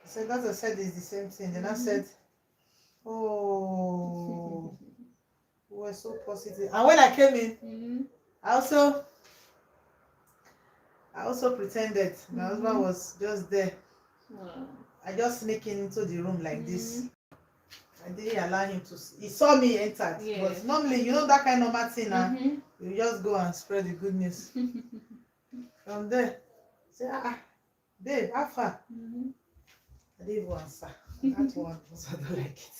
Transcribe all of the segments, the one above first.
So doctor said it's the same thing. Then I said, oh, we were so positive. And when I came in, I also pretended my husband was just there. I just sneak into the room like this. I didn't allow him to. He saw me enter, but normally, you know that kind of normal thing. You just go and spread the good news. From there, say, babe, how far? I didn't even answer. That one was I don't like it.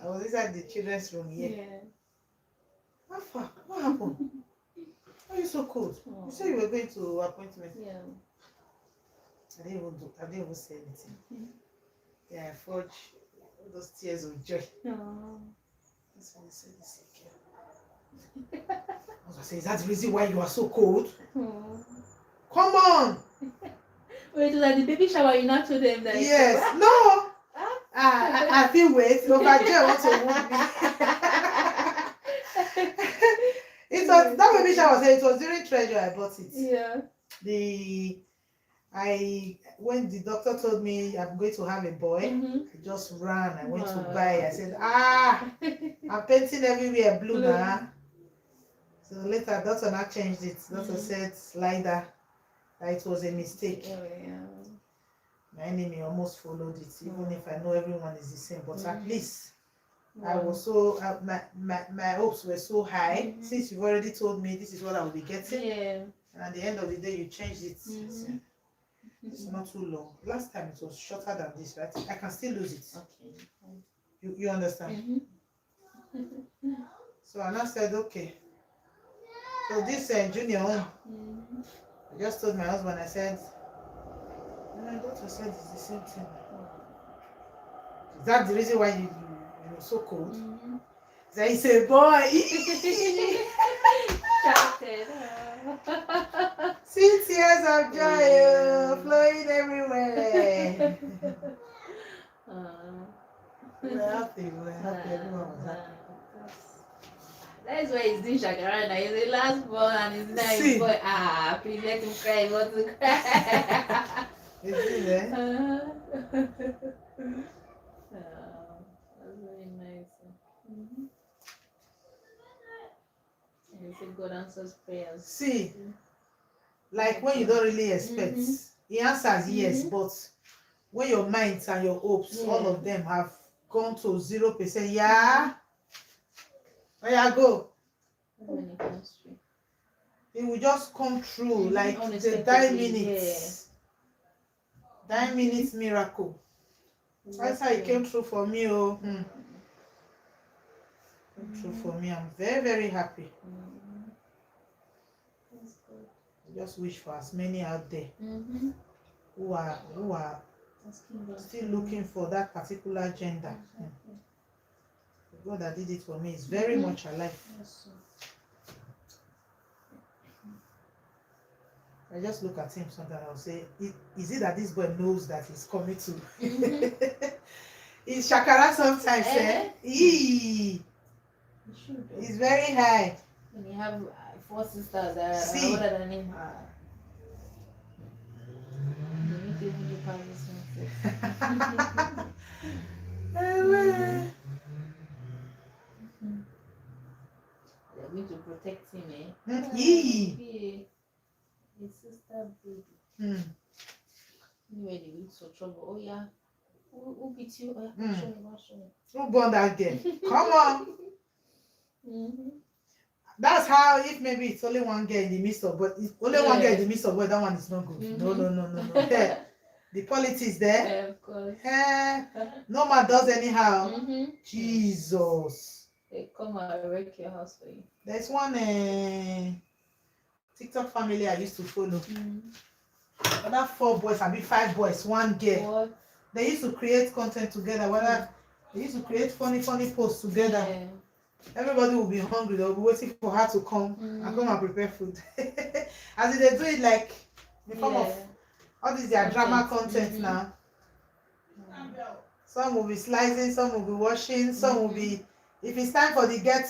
I was inside the children's room here. How far? What happened? Why are you so cold? You said you were going to appointment. I didn't even say anything. I forged those tears of joy. That's why I said this again. I was saying, is that the reason why you are so cold? Come on! Wait, like the baby shower, you not told them that? Yes, no! I feel wait. Overjoy want to wound me. It was that baby shower. It was during Treasure I bought it. When the doctor told me I'm going to have a boy, I just ran. I went to buy. I said, I'm painting everywhere blue now. So later, doctor now changed it. Doctor said slider, that it was a mistake. My enemy almost followed it, even if I know everyone is the same. But at least I was so my hopes were so high. Since you've already told me this is what I will be getting, and at the end of the day you changed it. It's not too long. Last time it was shorter than this, right? I can still lose it. You understand? So I now said, okay. So this junior one, I just told my husband, I said, my daughter said it's the same thing. Is that the reason why you're so cold? So he said, boy. See tears of joy flowing everywhere. We're happy, everyone was happy. That's why he's doing shakara now. He's the last born and he's not a boy. Please let him cry. He wants to cry. Is it there? That's very nice. And you say God answers prayers. See, like when you don't really expect, he answers yes, but when your minds and your hopes, all of them have gone to 0%, where you go? When it comes through. It will just come through like the 9 minutes. 9 minutes miracle. That's how it came through for me. Came through for me. I'm very, very happy. I just wish for as many out there who are still looking for that particular gender. The God that did it for me is very much alive. I just look at him sometimes and I'll say, is it that this boy knows that he's coming to? He's shakara sometimes, He's very high. When you have 4 sisters that are older than him, you need to even do Paris. They're going to protect him, His sister baby. Anyway, they look so trouble. Oh yeah. Who beat you? Show me. Who born that girl? Come on. That's how, if maybe it's only one girl in the midst of, but only one girl in the midst of, that one is not good. No. The politics there. Of course. No man does anyhow. Jesus. They come and wreck your house for you. There's one TikTok family I used to follow. Other 4 boys, I mean 5 boys, 1 girl. What? They used to create content together. They used to create funny posts together. Everybody will be hungry. They'll be waiting for her to come and come and prepare food. As they do it like in the form of all these their drama content now. Some will be slicing, some will be washing, some will be, if it's time for the girl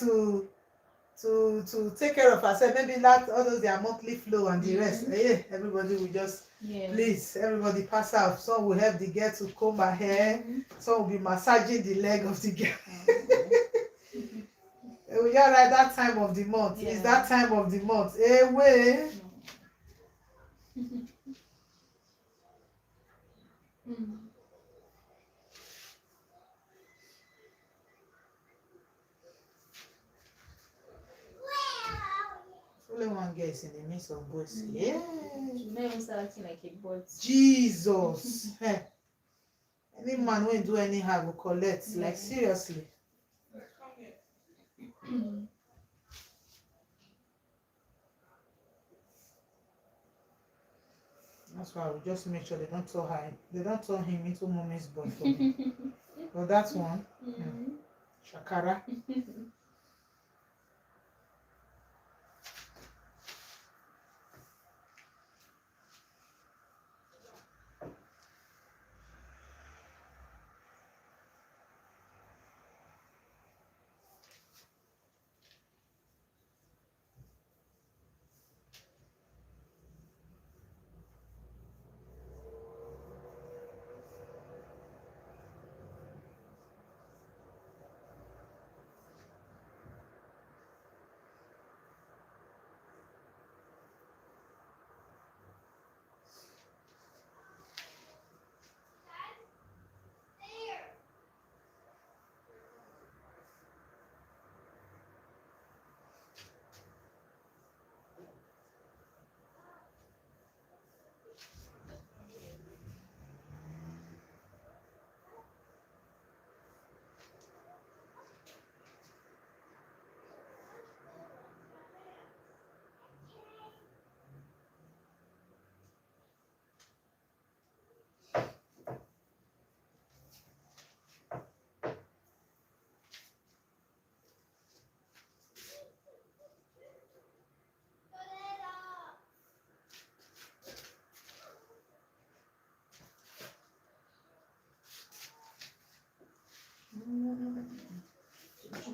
to take care of herself, maybe that all those their monthly flow and the rest. Everybody will just Yeah. Please, everybody pass out. Some will help the girl to comb her hair. Some will be massaging the leg of the girl. Yeah, right. That time of the month. Yeah. It's that time of the month. Hey, way. Only one girl is in the midst of boys. Yeah. She's not even acting like a boy. Jesus. Hey. Any man won't do anyhow will collect. Yeah. Like seriously. That's why I will just make sure they don't turn him into mommy's boy for me. But that one, Shakara.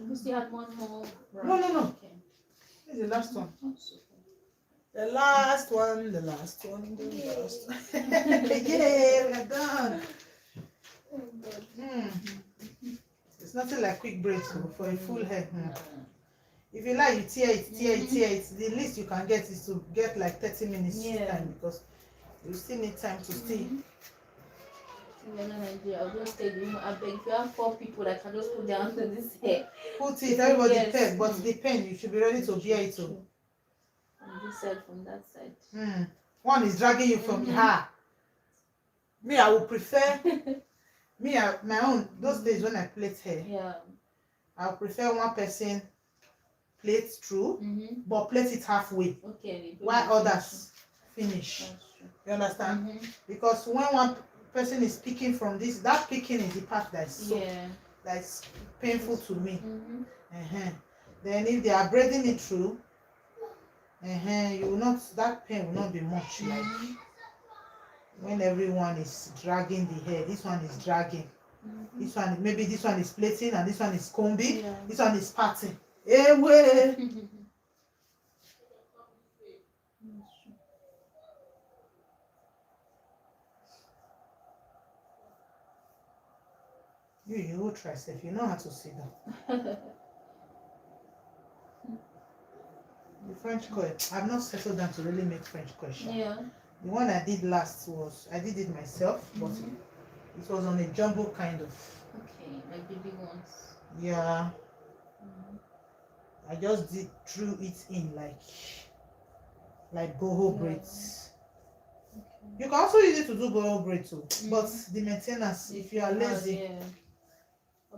You still had one more. No. Okay. This is the last one. The last one. Yeah, we are done. It's nothing like quick braids for a full hair. If you like, you tear it. The least you can get is to get like 30 minutes time because you still need time to stay. I'll just stay the room. I beg, if you have 4 people that can just put down to this hair. Put it, everybody pen, but the pen you should be ready to bear it too. From this side, from that side. One is dragging you from her. Me, I would prefer my own those days when I plait hair. Yeah. I would prefer one person plait through, but plait it halfway. Okay. While others finish. You understand? Because when one person is picking from this, that picking is the part that's that's painful to me. Then if they are braiding it through, you will not, that pain will not be much like when everyone is dragging the hair. This one is dragging. This one, maybe this one is plaiting and this one is combing. This one is parting. Away. You will try if you know how to sit down. The French coil. I've not settled down to really make French coil. Yeah. The one I did last was I did it myself, but it was on a jumbo kind of. Okay, like the big ones. Yeah. I just drew it in like boho braids. Okay. You can also use it to do boho braids too, but the maintenance, if you are lazy,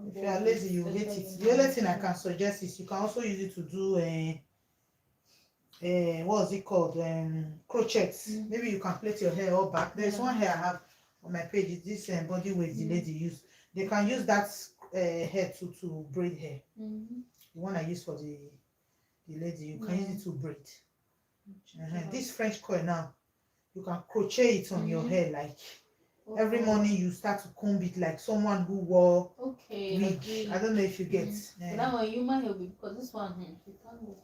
if you are lazy, you hate it. The only thing I can suggest is you can also use it to do what's it called? Crochets. Maybe you can plait your hair all back. There's one hair I have on my page. It's this body weight the lady use. They can use that hair to braid hair. The one I use for the lady, you can use it to braid. This French coil now, you can crochet it on your hair like. Every morning you start to comb it like someone who wore wig. Like I don't know if you get. That one human hair because this one you can't go.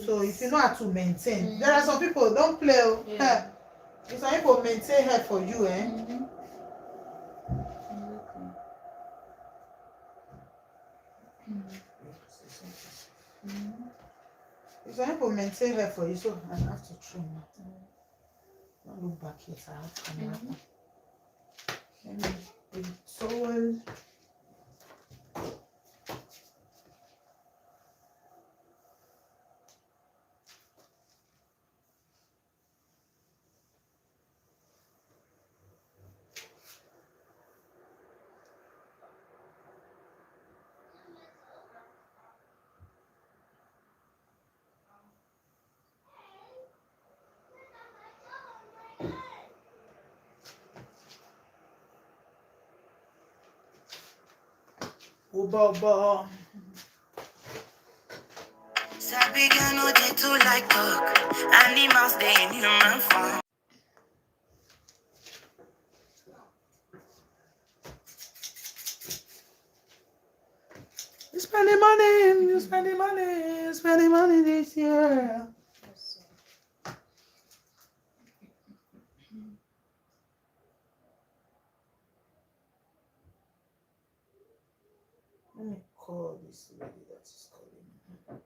So if you know how to maintain, there are some people don't play. It's not for maintain hair for you, eh? Exactly. It's not for maintain hair for you, so I have to trim it. Don't look back yet. I have camera. Let me bring towel. Oba. Sabi girl no dey too like talk. Animals dey in human form. You spending money. You spending money. You spending money this year. Let me call this lady that is calling me.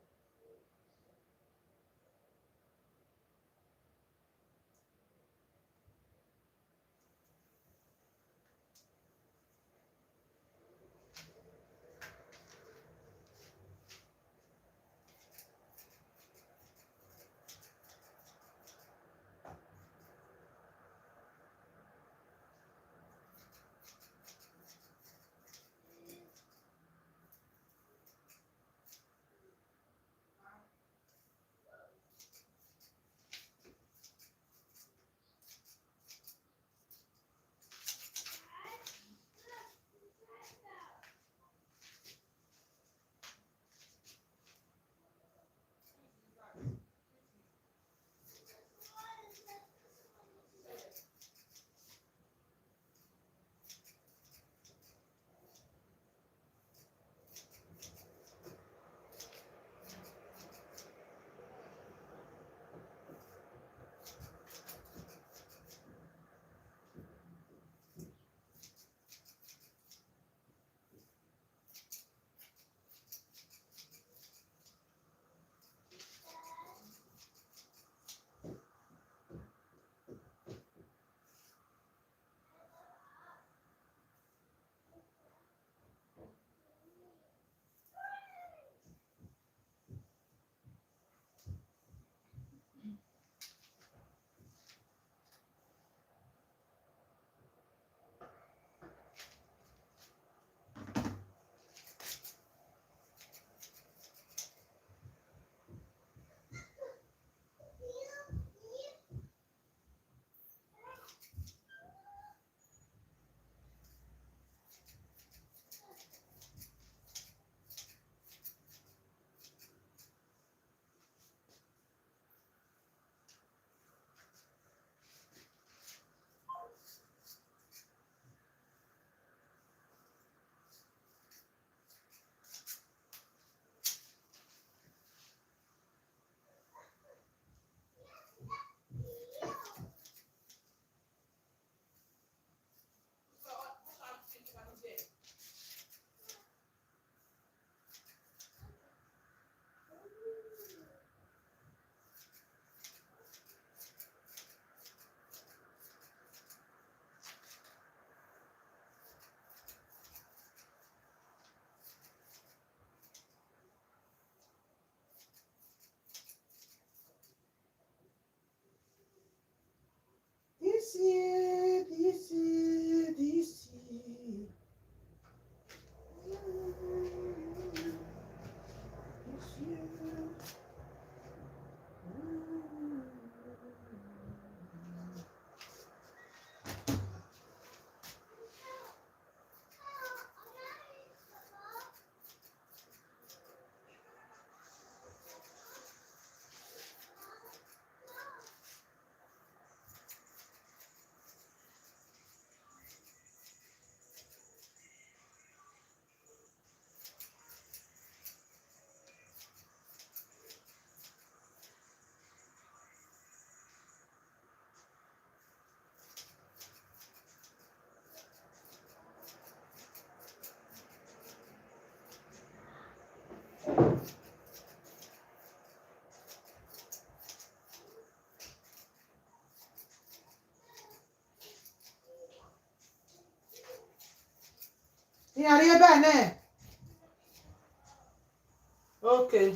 Okay.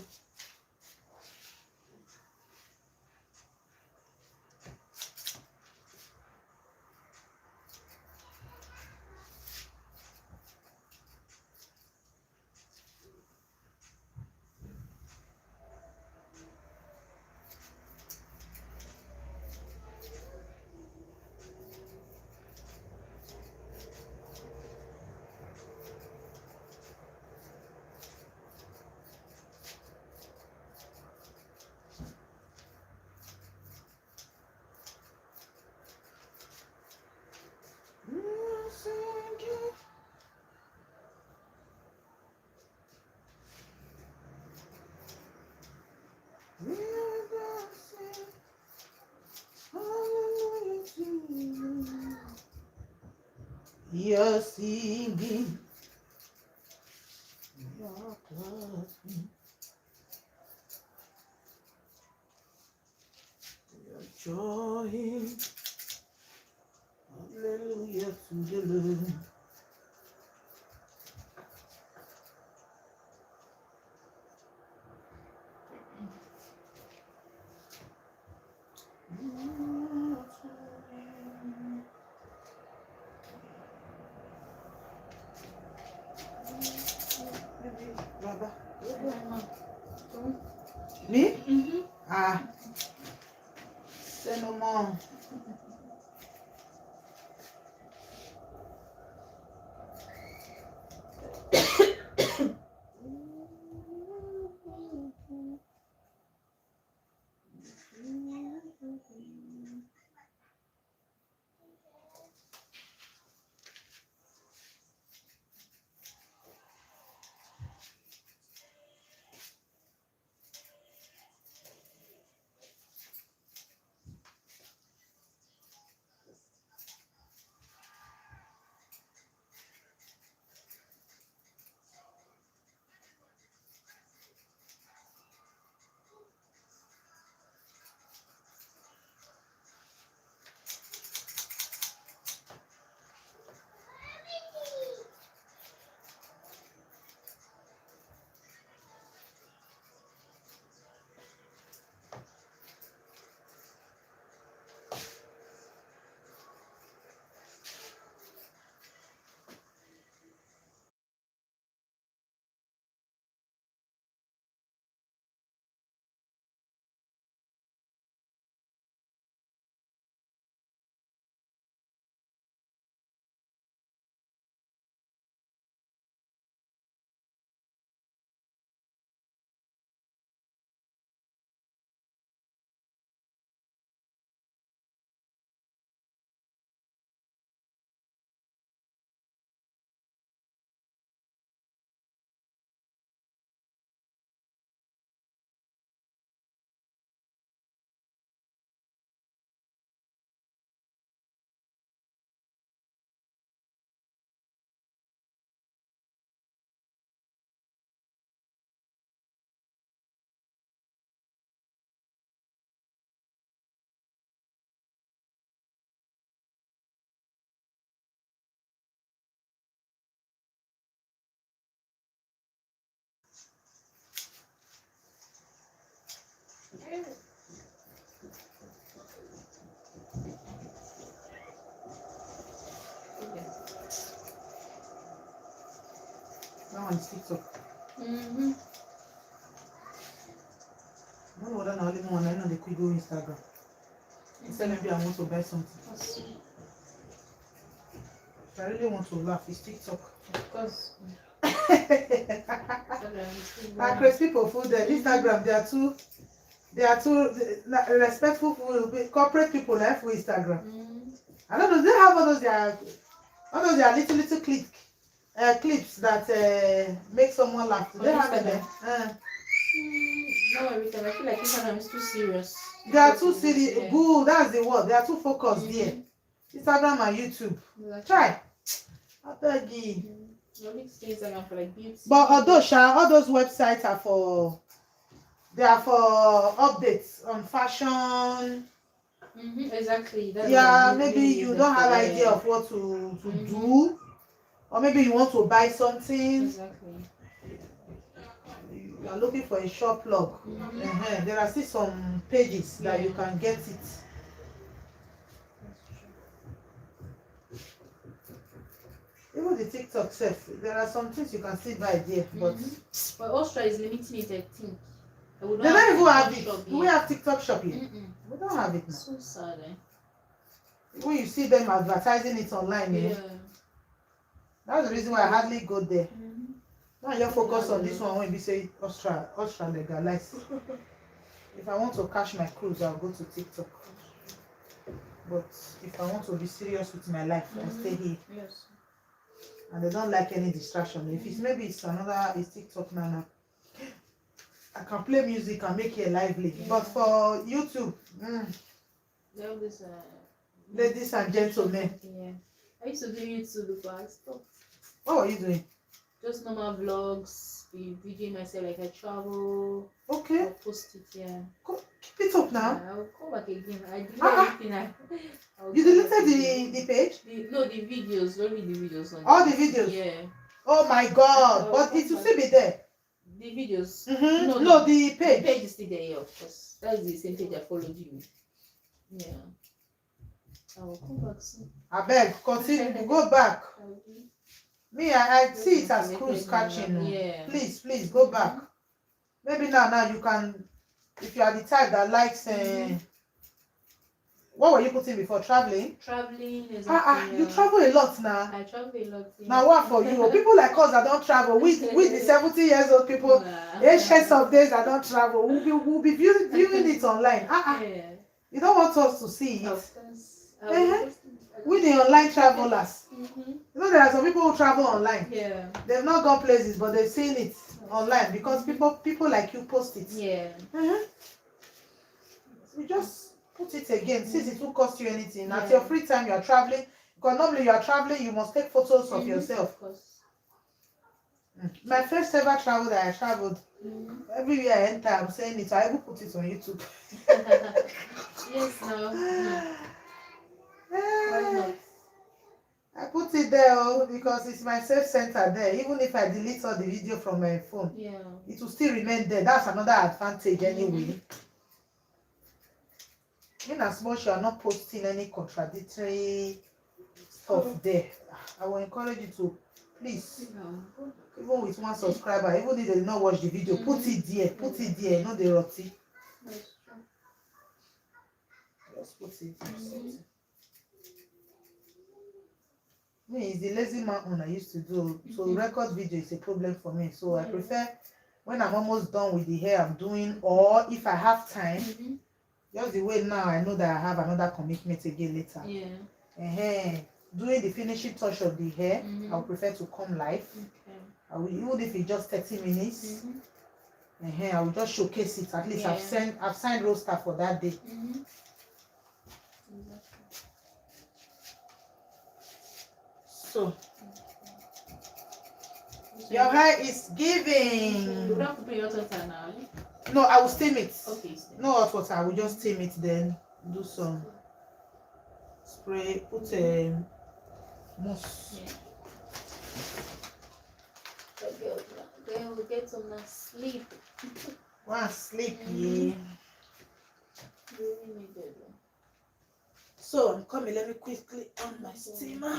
You're singing, you're clapping, you're joying, hallelujah to the Lord. Me? Ah, say no more. Now on TikTok. I don't know whether now only one. I know they could go Instagram. Instead maybe I want to buy something. If I really want to laugh, it's TikTok. Of course. I crazy people food there. Instagram, they are too respectful for corporate people like for Instagram. I don't know, they have all those their little clips that make someone laugh. They have it there. No, every time I feel like Instagram is too serious. They are too serious. Yeah. Good, that's the word. They are too focused there. Instagram and YouTube. Exactly. Try. I beg you. Instagram for like beauty. But all those websites are for updates on fashion. Exactly. That's yeah, maybe you don't have idea of what to do, or maybe you want to buy something. Exactly. You are looking for a shop plug. There are still some pages that you can get it. That's true. Even the TikTok self, there are some things you can still buy there, but Austria is limiting it, I think. they don't even have it. Do we have TikTok shop here? We don't have it now. So sad, eh? When you see them advertising it online, that's the reason why I hardly go there. Now you focus on this one when we say Austria legalized. If I want to cash my cruise, I'll go to TikTok. But if I want to be serious with my life, I stay here. Yes. And they don't like any distraction. If it's maybe it's TikTok now. I can play music and make it lively. But for YouTube, ladies and gentlemen. Yeah. I used to do YouTube before I stopped. What were you doing? Just normal vlogs, be videoing myself like I travel. Okay. I'll post it, Keep it up now. Yeah, I'll come back again. I deleted everything. You deleted the page? No, the videos. Only the videos. All the videos? Yeah. Oh my God. But it will still be there. The videos. No, the page. The page is still there, of course. That's the same page I followed you with. Yeah. I will come back soon. I beg, continue. Go back. Me, I see it as cruise catching. Yeah. Please go back. Maybe now you can, if you are the type that likes. What were you putting before? Traveling? Traveling, exactly. You travel a lot now. I travel a lot. Yeah. Now what for you? People like us that don't travel, with the 70 years old people, ancients of days that don't travel, we'll be viewing it online. Yeah. You don't want us to see it. Of course. With the online travelers. You know there are some people who travel online. Yeah. They've not gone places, but they've seen it online because people like you post it. Yeah. You just put it again, since it won't cost you anything. At your free time, you are traveling. Because normally you are traveling, you must take photos of yourself. Of course. My first ever travel that I traveled, every year I enter, I'm saying it, I will put it on YouTube. Yes, no. Why not? I put it there because it's my safe center there. Even if I delete all the video from my phone, it will still remain there. That's another advantage anyway. In as much you are not posting any contradictory stuff there, I will encourage you to please, even with one subscriber, even if they did not watch the video, put it there, not the roti. Just put it there. Me, it's the lazy man one I used to do. So record video is a problem for me. So I prefer when I'm almost done with the hair I'm doing, or if I have time. Just the way now I know that I have another commitment again later. Doing the finishing touch of the hair, I would prefer to come live. I will, even if it's just 30 minutes. I will just showcase it. At least I've signed roster for that day. So your hair is giving. You don't have to put your water now. No, I will steam it. Okay. No hot water. I will just steam it, then do some spray. Put mousse. Then we'll get some sleep. One sleep, yeah. So I'm coming. Let me quickly on my steamer.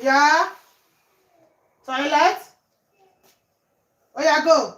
Yeah. Toilet. Oh yeah, go.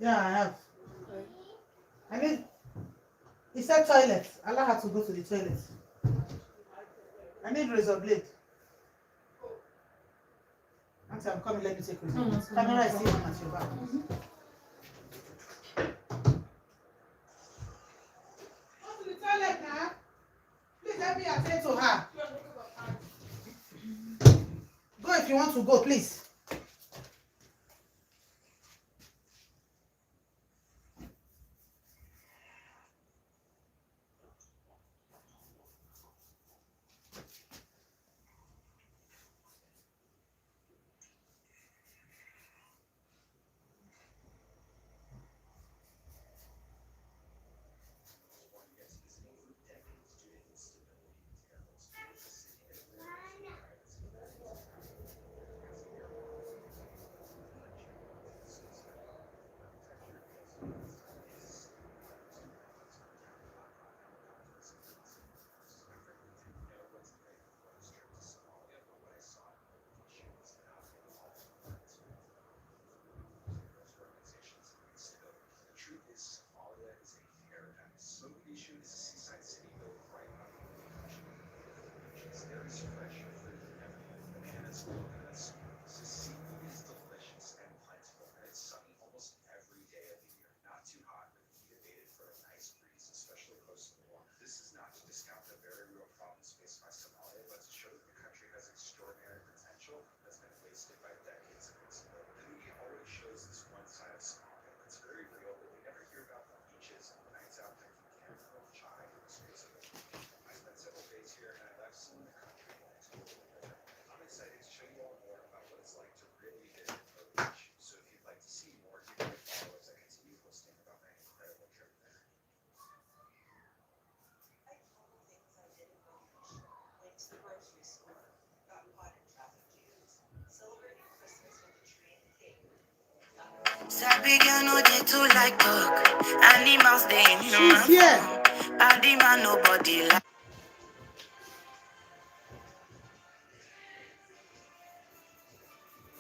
Yeah, I have. I mean, he said toilet. Allow her to go to the toilet. I need razor blade. Auntie, I'm coming. Let me take razor blade. Camera is still on at your back. Go to the toilet now. Please let me attend to her. Go if you want to go, please. Sabi girl no dey too like talk. Animals they in human She's here. form. Body man nobody like.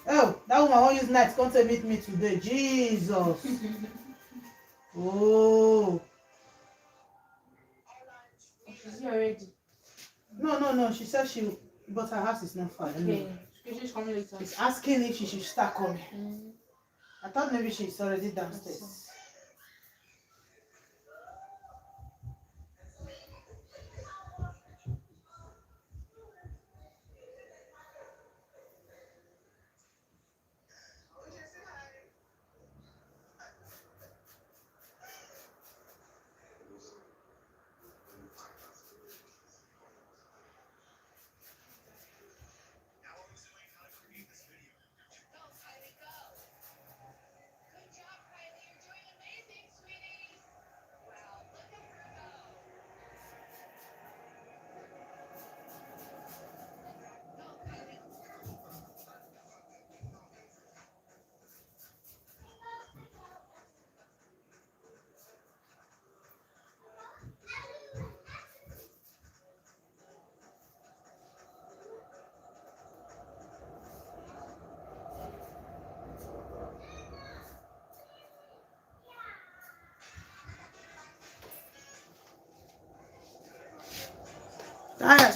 Oh, that woman won't use night come to meet me today. Jesus. Oh. She's here already. No. She said but her house is not far. Okay. She's coming later. She's asking if she should start coming. Mm. I thought maybe she's already downstairs.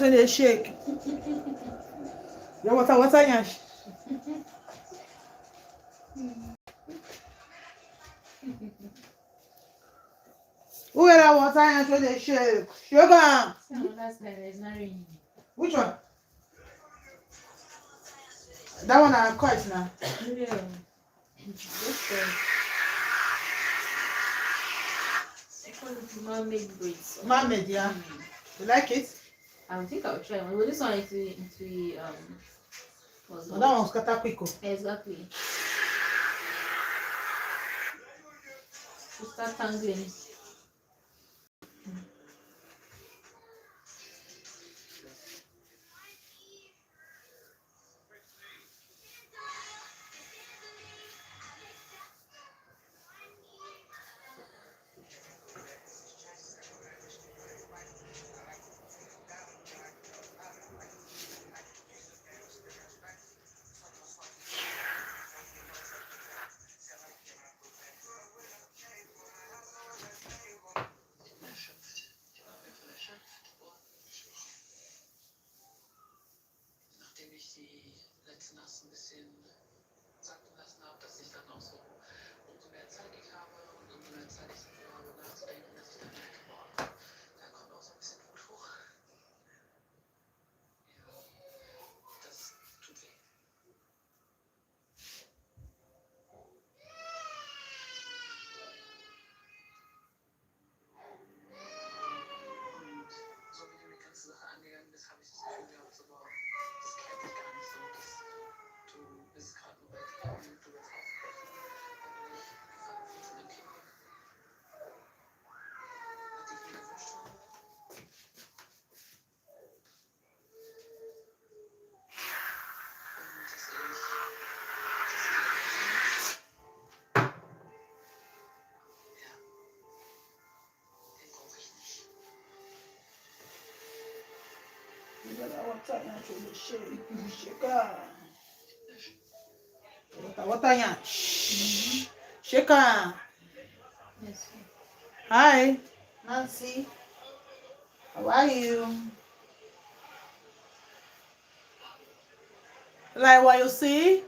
That's when they shake. Your water, yash. Who are that water yash when they shake? Sugar. No, that's like it's not raining. Which one? That one I cut now. Yeah. Just I call it man-made braids. Man-made, yeah. You like it? I think I'll try one. Well, this one into Well, that one's cut quick. exactly. To start tangling. Water yash. Shaker. Yes. Hi, Nancy. How are you? Like what you see?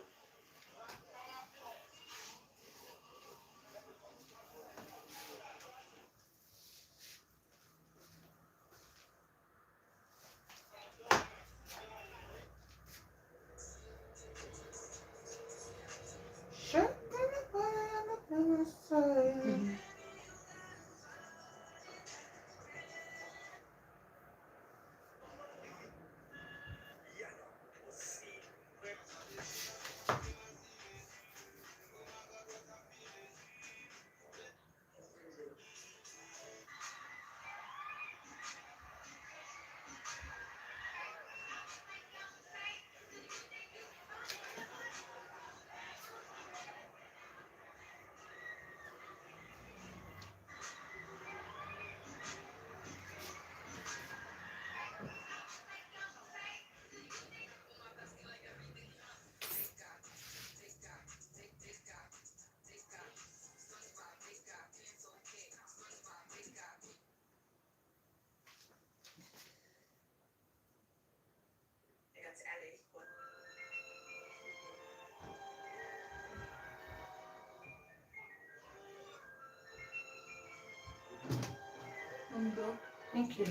Thank you.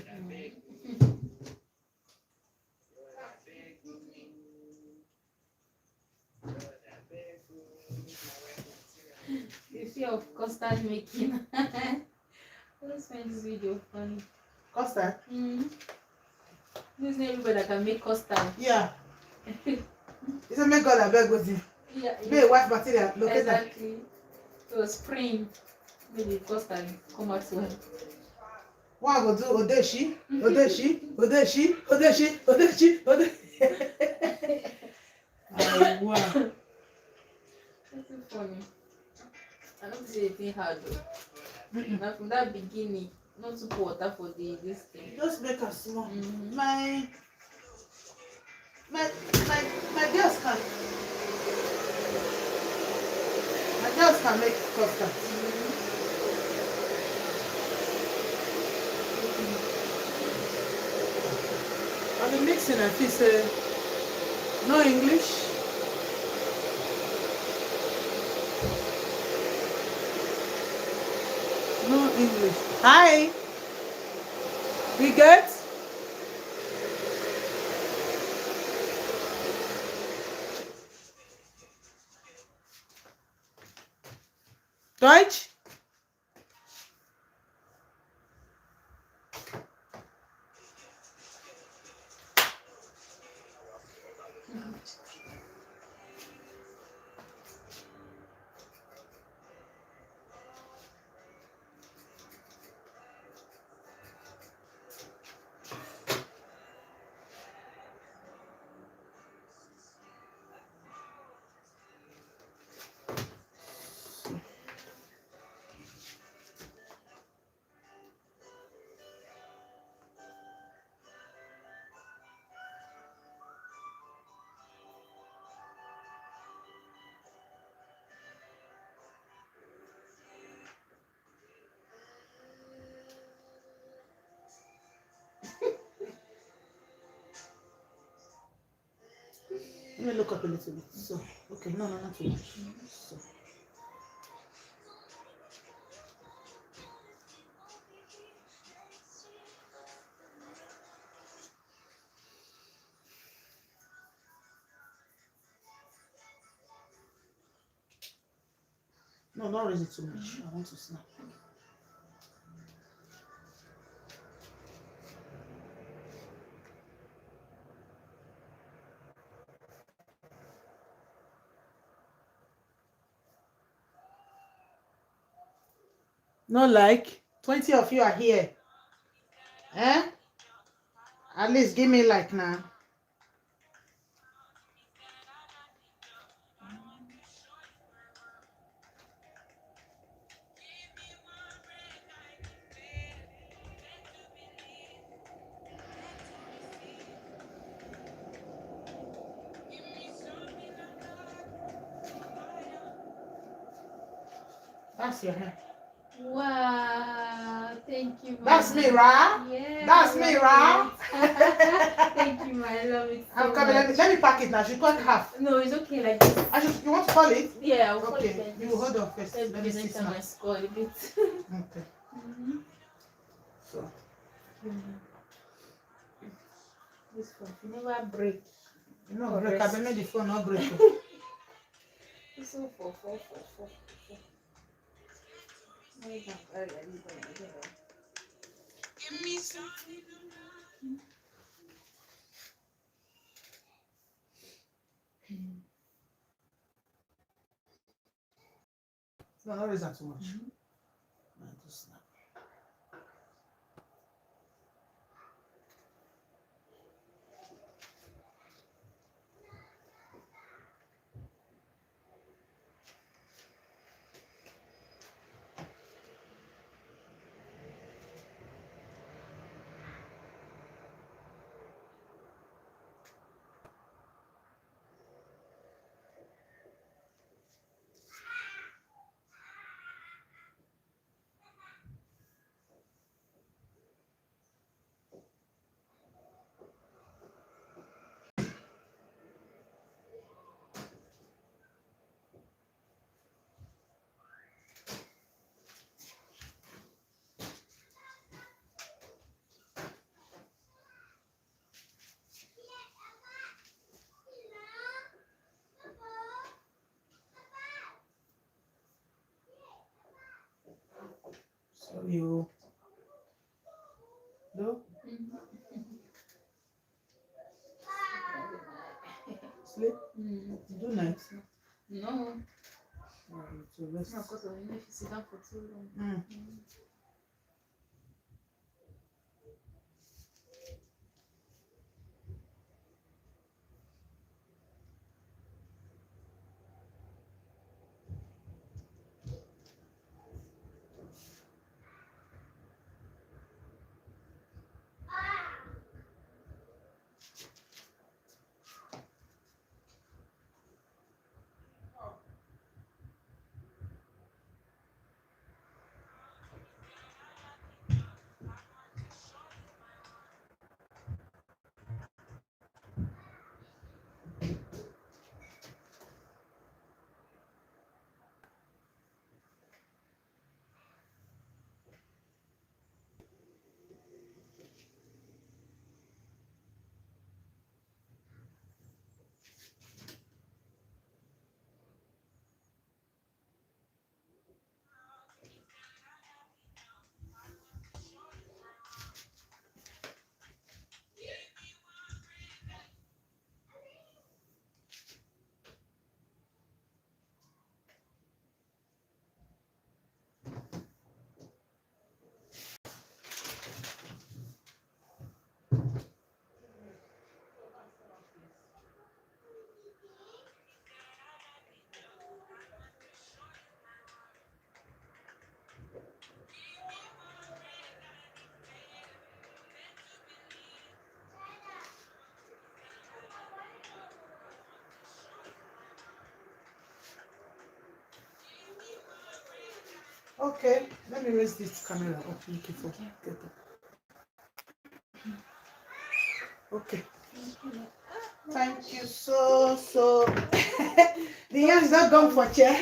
The fear of custard making. I always find this video funny. Custard? This is not everybody that can make custard. Yeah. It's a make God a beg with you. Yeah. Be a wife material. Look exactly. So spring, maybe custard come out well. What I go do? Odeshi, Odeshi, Odeshi, Odeshi, Odeshi, Odeshi. Oh, wow. That's so funny. I don't see anything hard though. Now from that beginning, not to put water for this thing. Just make a small. My girls can. My girls can make custard. I've been mixing and she say no English. No English. Hi. We good? Deutsch? Let me look up a little bit. So, okay, no, not too much. So. No, not raise it too much. I want to snap. No, like 20 of you are here. Eh? At least give me like now. That's your hair. Wow, thank you. That's me, Ra. Yeah. That's me, Ra. Thank you, I love it. So I'm coming. Let me pack it now. She cut half. No, it's okay like this. You want to call it? Yeah, I'll okay. Like you hold on first. Let me see some my score a bit. Okay. So. This phone, you never break. No, break. I made the phone not break. It's so four. Give me some. No, not raise that too much. Just snap. No? Mm. Sleep? Mm. Do night? No. To rest. No, because if you sit down for too long. Mm. Mm. Okay, let me raise this camera up. Beautiful. Get up. Okay. Thank you so. The yarn is not gone for chair.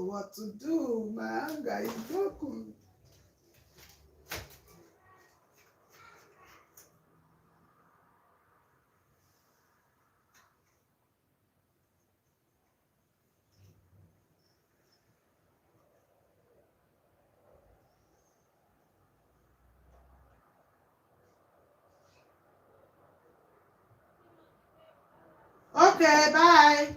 what to do. My anger is broken. Okay, bye.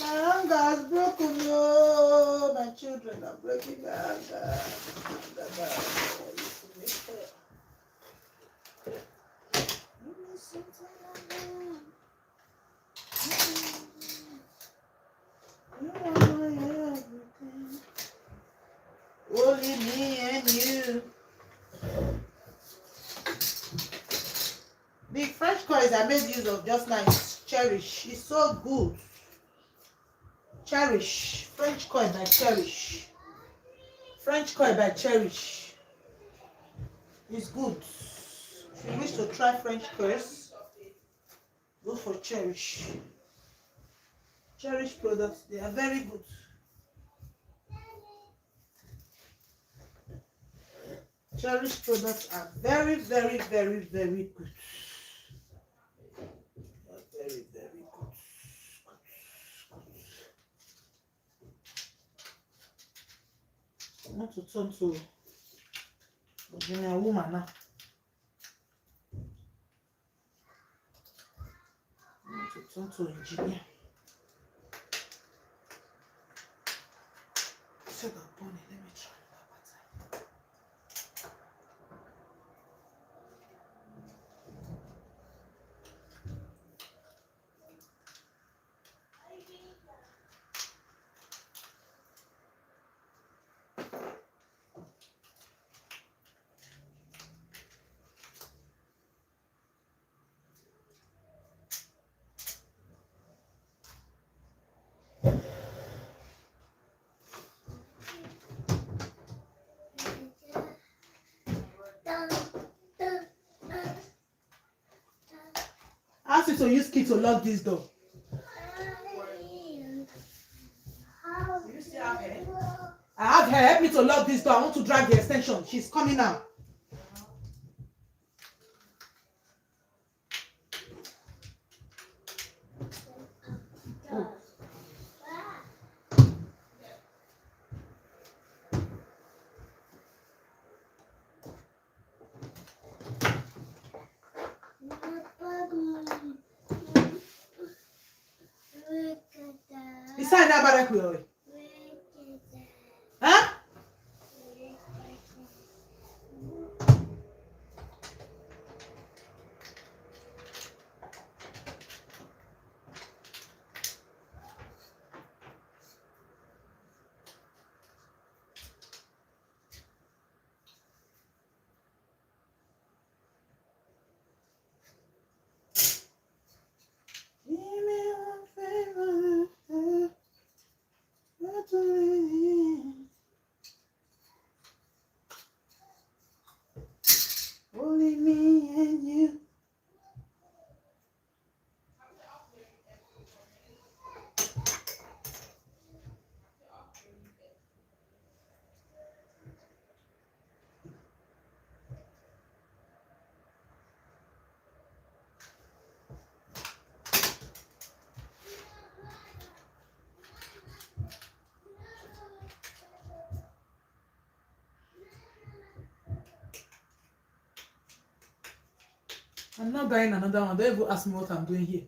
My anger is broken, yo. My children are breaking my anger. Only me and you. The French coins I made use of just now is Cherish. It's so good. Cherish. French coin by Cherish. French coin by Cherish. It's good. If you wish to try French coins, go for Cherish. Cherish products, they are very good. Cherish products are very, very, very, very good. They are very, very good. I want to turn to a woman now. I want to turn to engineer. Set up on it. Let me try that pattern. Ask you to use key to lock this door. Do you still have her? I have her. Help me to lock this door. I want to drag the extension. She's coming now. Oh. Isa na barak wewe. Huh? Only me and you. I'm not buying another one. Don't even ask me what I'm doing here.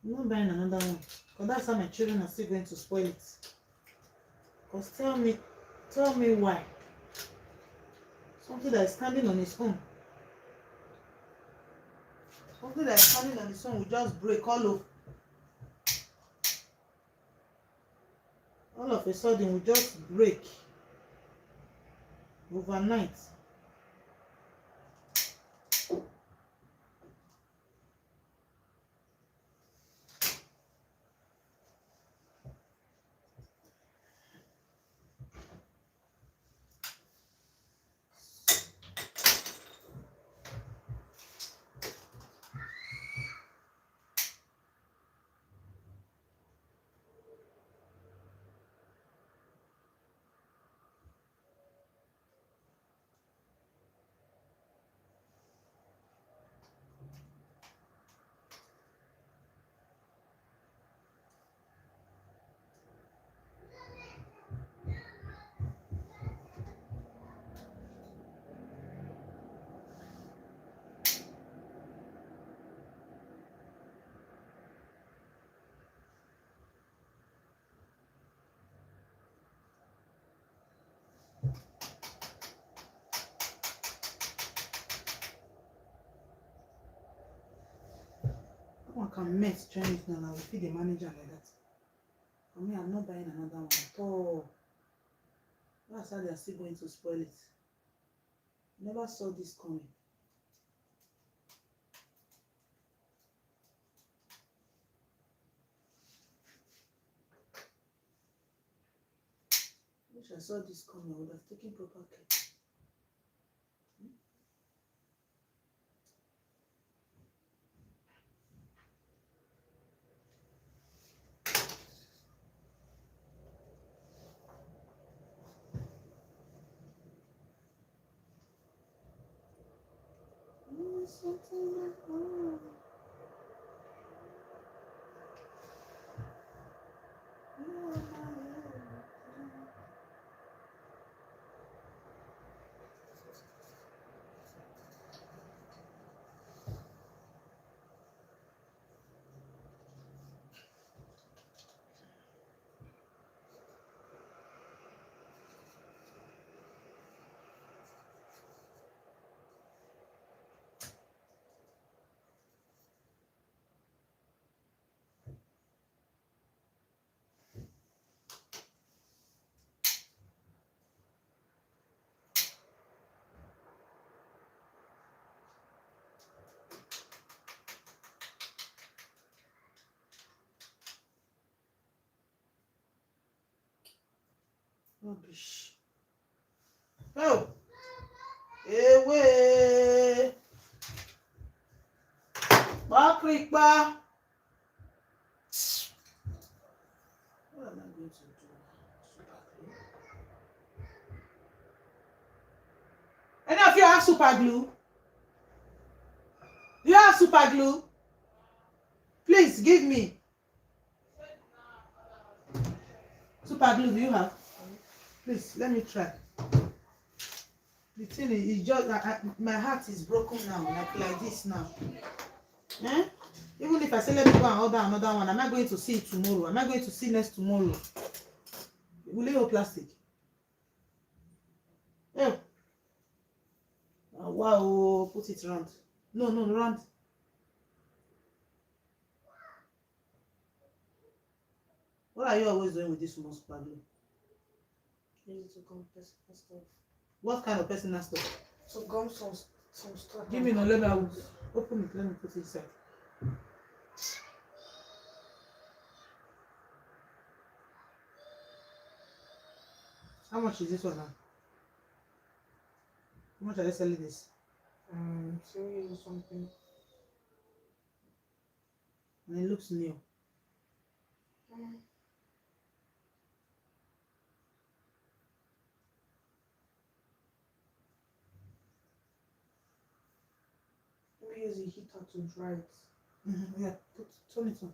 I'm not buying another one. Because that's how my children are still going to spoil it. Because tell me why. Something that is standing on its own. Something that is standing on its own will just break all of a sudden will just break overnight. One can mess join it now. I will feed the manager like that. For me, I'm not buying another one at all. That's how they are still going to spoil it. Never saw this coming. Wish I saw this coming. I would have taken proper care. Rubbish. Oh! Away! Bakripa! What am I going to do? Super glue. Any of you have super glue? Do you have super glue? Please give me. Super glue, do you have? Please, let me try. The thing is just my heart is broken now, like this now. Eh? Even if I say let me go and order another one, am I going to see it tomorrow? Am I going to see next tomorrow? Will it hold plastic? Oh. Oh, wow, put it round. No, round. What are you always doing with this small super glue? Use it to gum personal stuff. What kind of personal stuff? So gum some stuff. Give me no, let me open it, let me put it inside. How much is this one now? How much are they selling this? Show you something. And it looks new. Let me use a heater to dry it. Yeah, turn it on.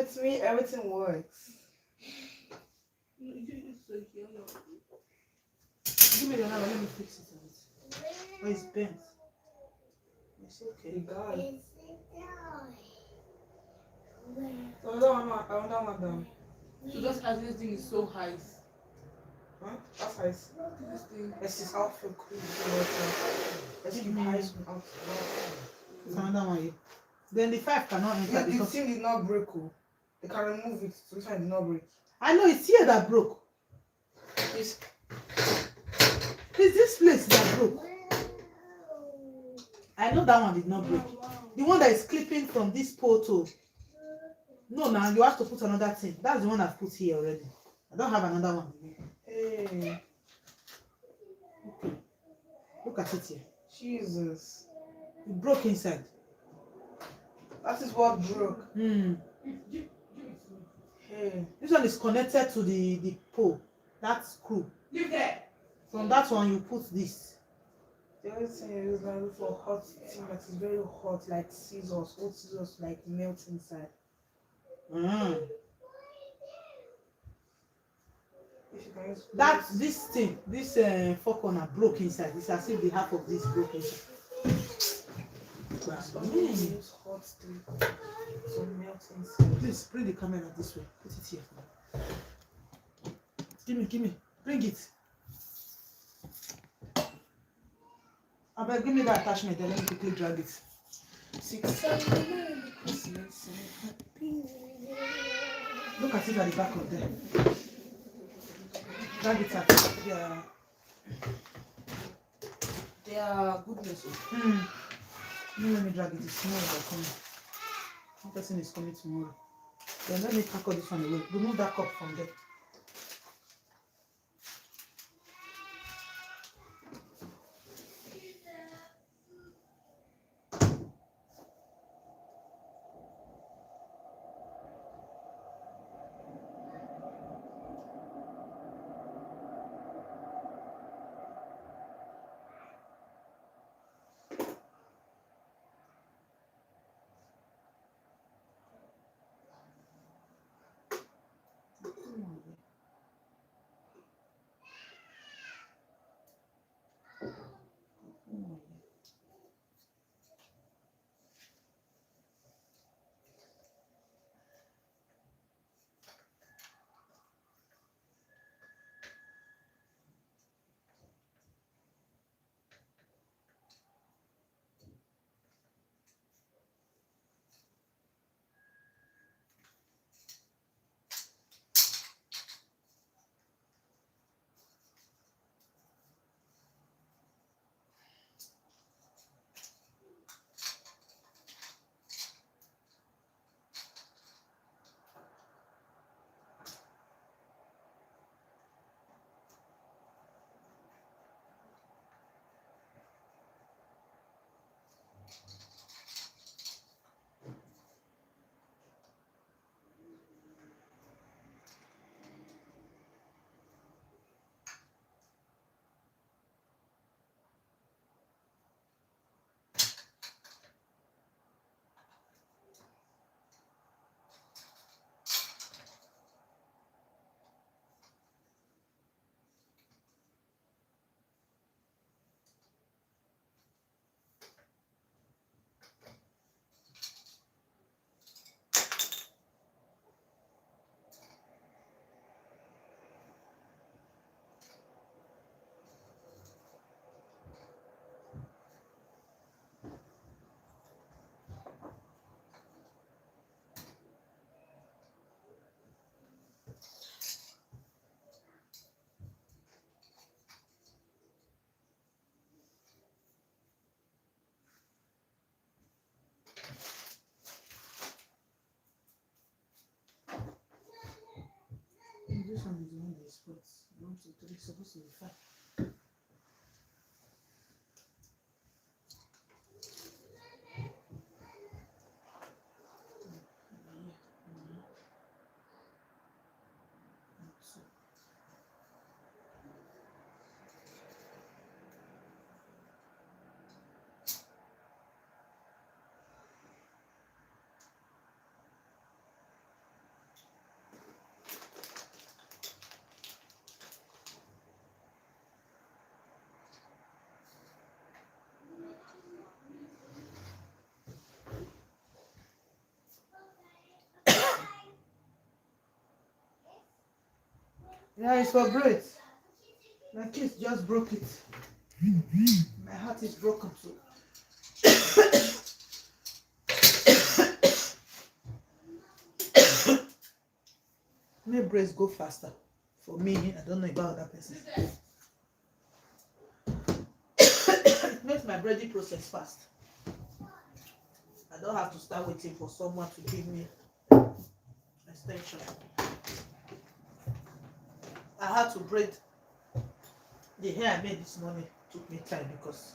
With me, everything works. Give me the hammer, let me fix it a bit. Oh, it's bent. It's okay. You got it. Another one down. So just as this thing is so high. Huh? That's high. This thing. Es ist auch für cool. Es gibt heiß und auch. It's another one here. Then the 5 cannot enter. Yeah, the thing did not break. They can remove it. So this one did not break. I know it's here that broke. It's this place that broke. I know that one did not break. The one that is clipping from this pole to. No, now you have to put another thing. That's the one I've put here already. I don't have another one. Hey. Okay. Look at it here. Jesus. It broke inside. That is what broke. Hey. This one is connected to the pole. That screw. Leave there. From that one you put this. The other thing is like for hot thing that is very hot, like scissors, old scissors like melt inside. That this thing, this 4 corner broke inside. It's as if the half of this broke inside. Use hot thing to melt inside. Please bring the camera this way. Put it here. Give me. Bring it. Give me that attachment and let me quickly drag it. 6. Look at it at the back of there. Drag it out. They are goodness. Let me drag it. It's tomorrow they're coming. One person is coming tomorrow. Then let me tackle this one away. Remove that cup from there. This one is the one that is put. 1, 2, 3, supposed to be 5. Yeah, it's for braids. My kids just broke it. My heart is broken too. Make braids go faster. For me, I don't know about that person. It makes my braiding process fast. I don't have to start waiting for someone to give me extension. I had to braid the hair I made this morning. Took me time because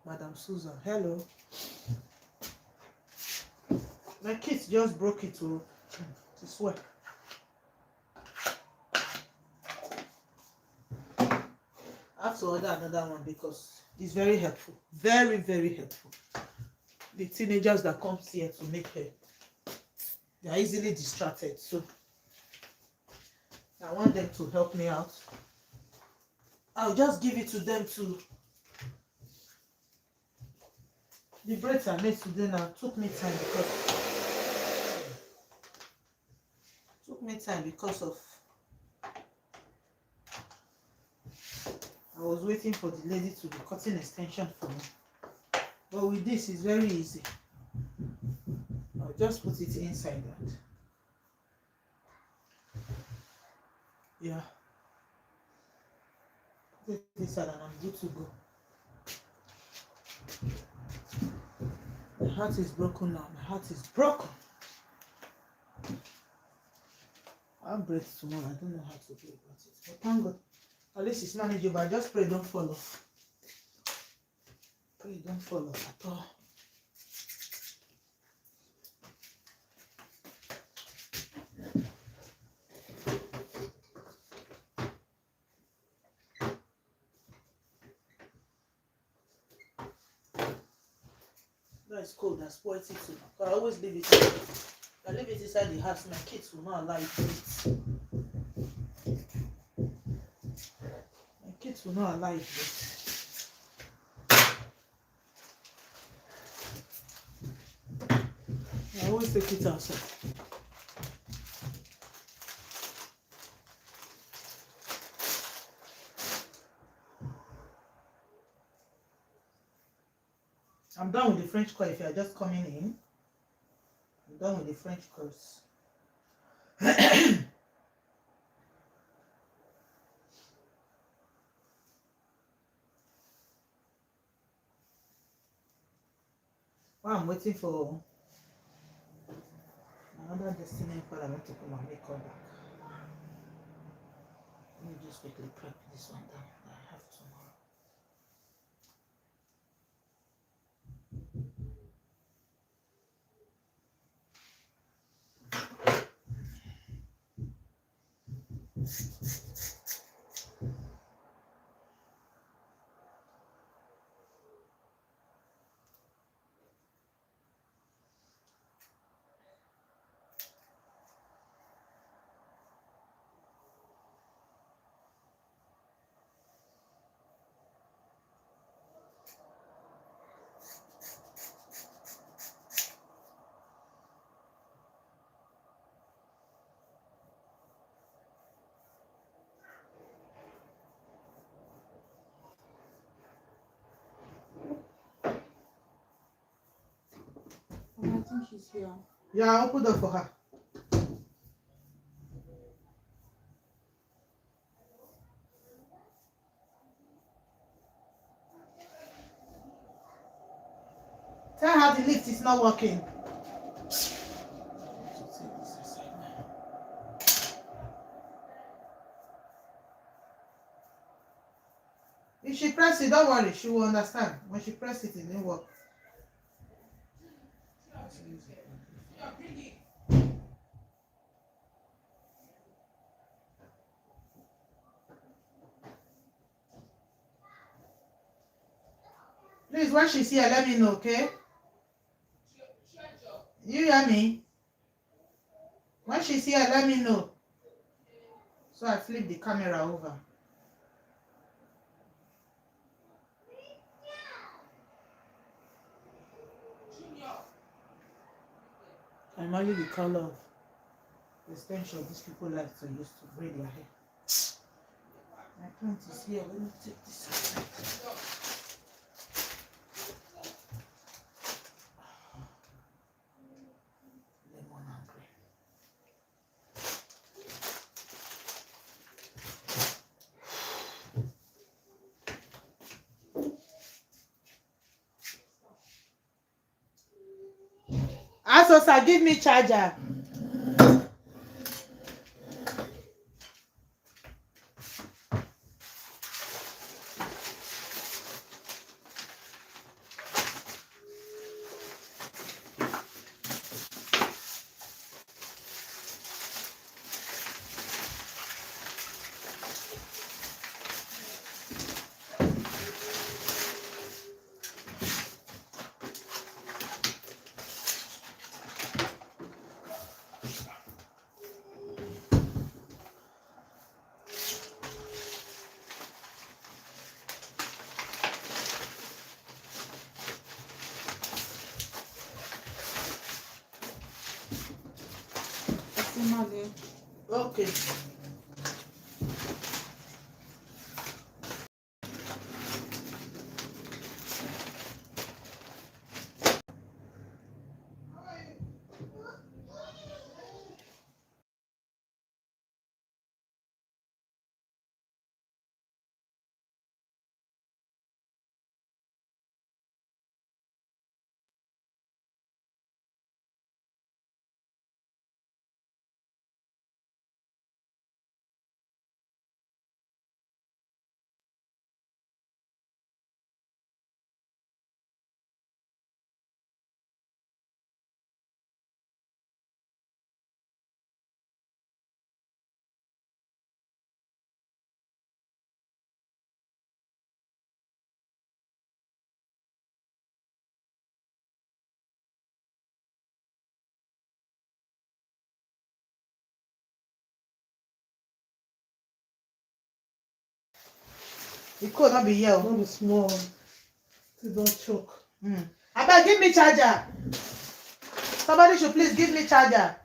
Madam Susan, hello. My kids just broke it to swear. I have to order another one because it's very helpful. Very, very helpful. The teenagers that come here to make hair, they are easily distracted. So I want them to help me out. I'll just give it to them to. The braids I made today now took me time because of I was waiting for the lady to be cutting extension for me. But with this, it's very easy. I'll just put it inside that. Yeah. Put it inside and I'm good to go. My heart is broken now. My heart is broken. I'll break tomorrow. I don't know how to do about it. But thank God. At least it's manageable. I just pray don't fall off. Pray don't fall off at all. That is cold. I spoiled it too. I always leave it. I leave it inside the house. My kids will not allow it to eat. My kids will not allow it to eat. I always take it outside. I'm done with the French coil. If you are just coming in, I'm done with the French coils. While I'm waiting for another destiny parliament to come and make her back. Let me just quickly prep this one down that I have tomorrow. I think she's here. Yeah, I'll put that for her. Tell her the lift is not working. If she press it, don't worry, she will understand. When she press it, it didn't work. Please, when she's here, let me know, okay? You hear me? When she's here, let me know. So I flip the camera over. I normally the color of the extension these people like to use to braid their hair. My plant is here. Let me take this aside. Lemon and green. Asosa, give me charger. Okay. The code not be here. Not be small. It don't choke. Abba, give me charger. Somebody should please give me charger.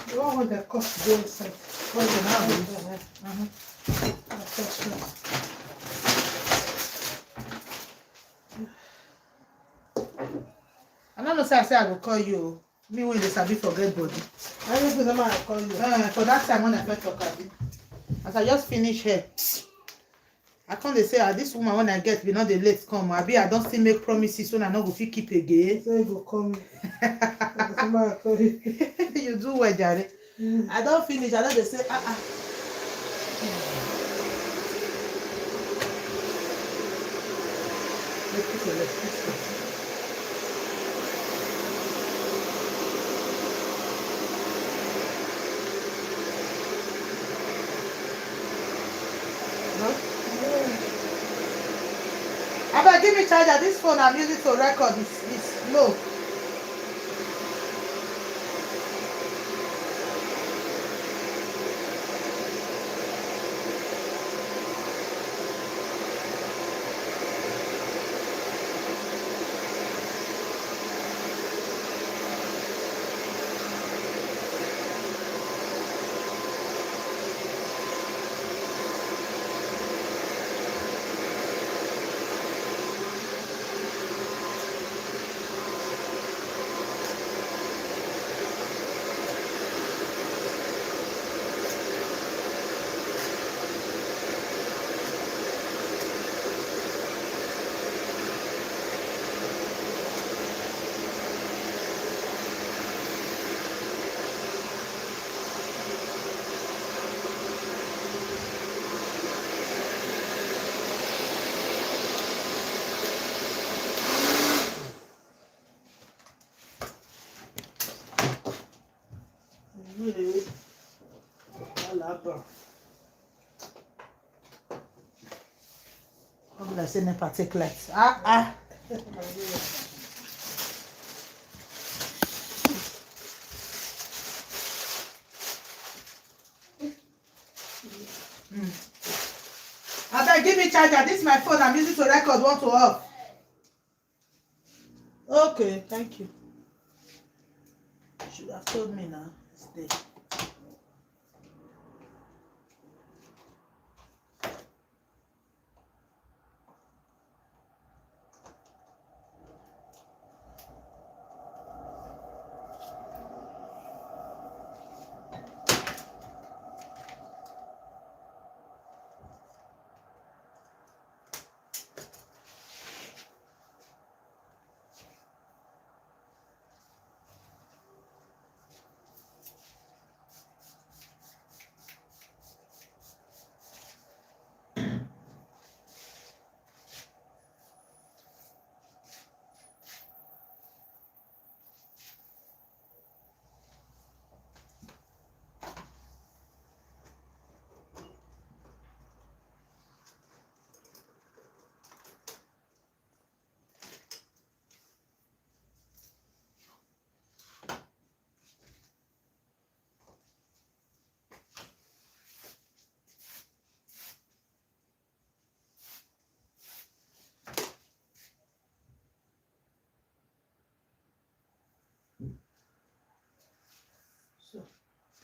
The one with the cost go inside. What's the now? I don't know say I will call you. Me when they sabi forget body. I don't know I call you. For that time when I first talk about it. As I just finish here, I can't say this woman when I get, we know the late come. I don't still make promises when I know go fit keep again. So you go come. You do well, Jare. I don't finish. I don't they say Abba, give me charger. This phone I'm using to record is low. How will I say never take light? Abba, give me charger. This is my phone. I'm using to record. Want to off? okay, thank you. You should have told me now. It's there.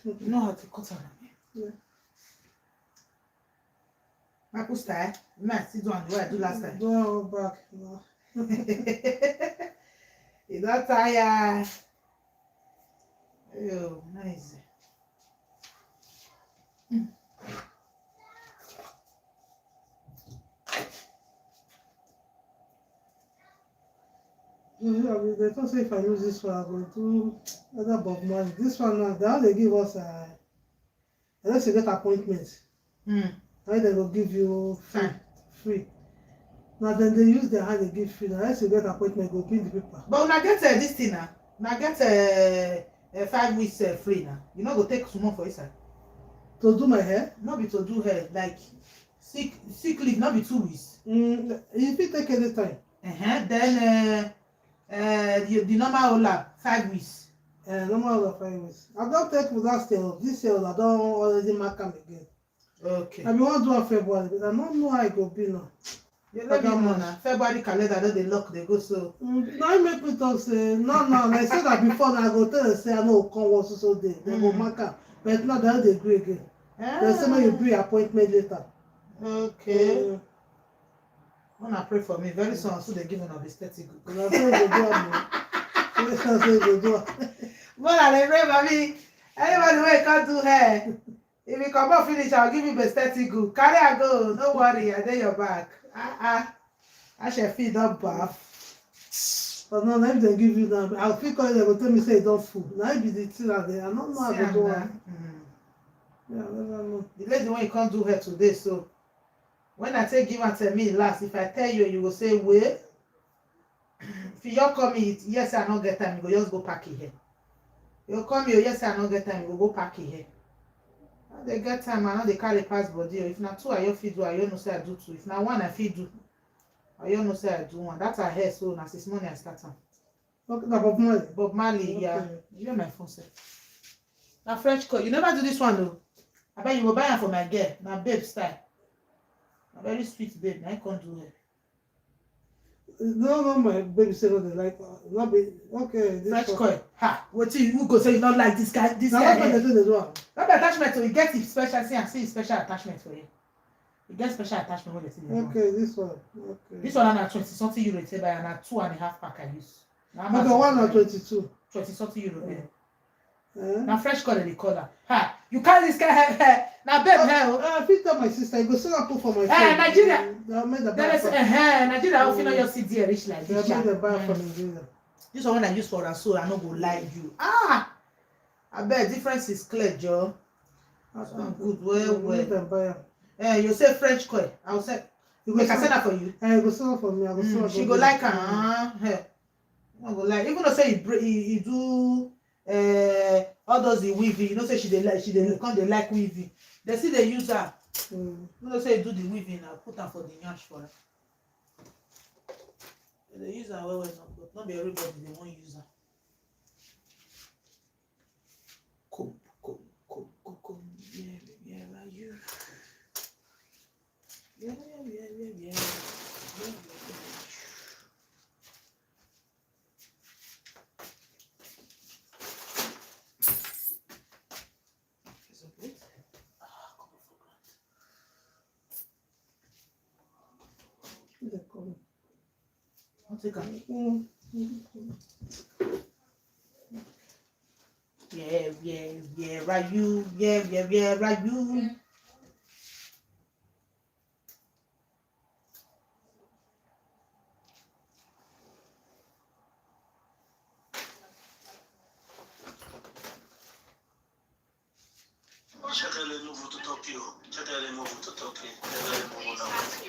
So, you know how to cut on it? Yeah. Michael style? You might still do on the way I do last time. Go all back. No. You don't tire. Oh, nice. They don't say if I use this one, I go do other Bob Marley. This one now, now they give us unless you get appointment. Now they will give you free. Now then they use their hand, they give free. Now unless you get appointment, go print the paper. But when I get this thing now, when I get 5 weeks free now, you know go take some more for inside. To do my hair? Not be to do hair, like sick leave, not be 2 weeks. If you take any time. Then the normal lap 5 weeks. Normal of 5 weeks. I don't take without still. This year I don't already mark them again. Okay. I be want do in February, but I don't know how it go be now. You let me know now. February calendar, don't they lock, they go so. Now you make me talk say, no, I said that before, now I go tell them say I know come once so day. They go mark am. But now they agree again. They say make you bring appointment later. Okay. Wanna pray for me. Very soon, so they give an aesthetic. And I say go do am. More than they pray for me. Anybody who can't do hair, if you come out finish, I'll give you aesthetic good. Carry a go. No worry, I dey your back. I shall feed up bath. But now if they give you that, I'll feel call they go tell me say it don't full. Now it be the thing that they I don't know how to do it. Yeah, I never know. The lady when you can't do hair today, so when I say give and tell me last, if I tell you, you will say wait. If you just call me, yes, I don't get time, you go just go pack it here. You call me, yes, I don't get time, you go pack it here. Now they get time, I know they carry pass body. If not 2, I don't feed do, I don't know say I do 2. If not 1, I feed do. I don't know say I do 1. That's a hair, so now 6 months I start on. Okay, now Bob Marley. Bob Marley, Okay. yeah. You my phone set. Now French cut. You never do this one though. I bet you go buy it for my girl. Now babe style. A very sweet babe. Now I can't do it. No, my baby say no, they like not be okay. This French coil. Ha! What you go say you not like this guy? This now guy. what they do they do am? Not the attachment. So you get it special. See, I see special attachment for you. You get special attachment when they see the Okay, this one. Okay. This one na 20 something euro. It's buy and na 2.5 pack I use. Now Okay, one na 22. 20 something euro. Eh? Now French coil they call her. Ha! You carry this guy hair. Now babe hair. I fit tell my sister, I go sell put for my phone. Nigeria. They made the Then I say, Nigeria, I feel your CD rich like They this. made the buy for Nigeria. This one I use for her, so I no go lie you. I bet difference is clear, Joe. That's one good. Well. You say French coil. I will say. You Make I send that for you. I go sell for me. I go sell. She go like her. Hey. I go like. Even though say he do all those the weaving. You know say she come they like weaving. They see they use her. You know say do the weaving. I put her for the nyash for her. They use her well, but not be everybody they won't use her. Come, yeah, like you. Yeah. They're coming. I'll take her. Yeah, right you. Yeah, right you. Cercare nuovo Tokyo, cercare nuovo Tokyo, cercare nuovo lavoro.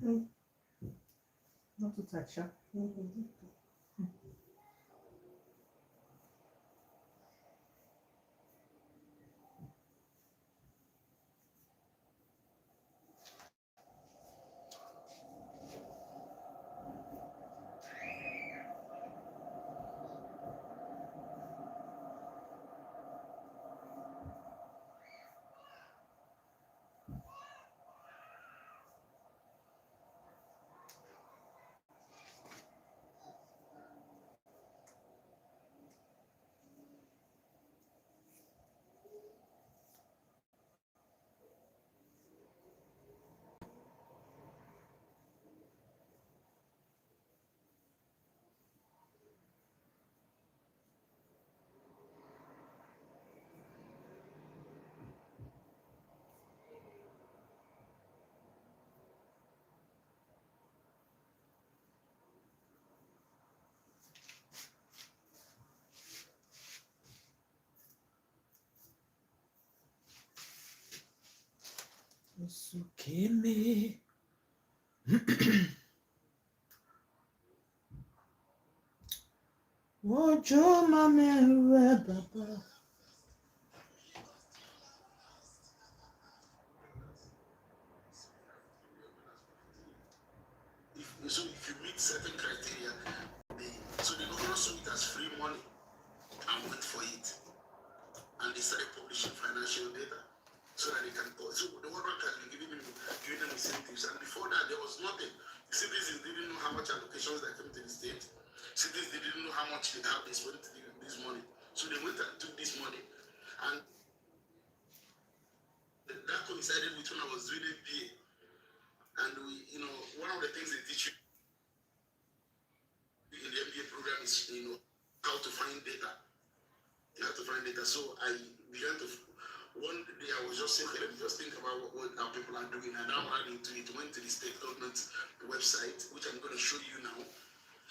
Not too tight, sha. Usukeme. Ojo mame baba. So if you meet certain criteria, they don't also it as free money and wait for it. And they started publishing financial data so that they can so the World Bank has been giving them incentives. And before that there was nothing. Citizens didn't know how much allocations that came to the state. Citizens didn't know how much they have they spent this money. So they went and took this money. And that coincided with when I was doing MBA. And we, one of the things they teach you in the MBA program is, how to find data. You have to find data. So I began to, one day I was just saying, let me just think about what our people are doing. And I ran into it, went to the state government website, which I'm going to show you now.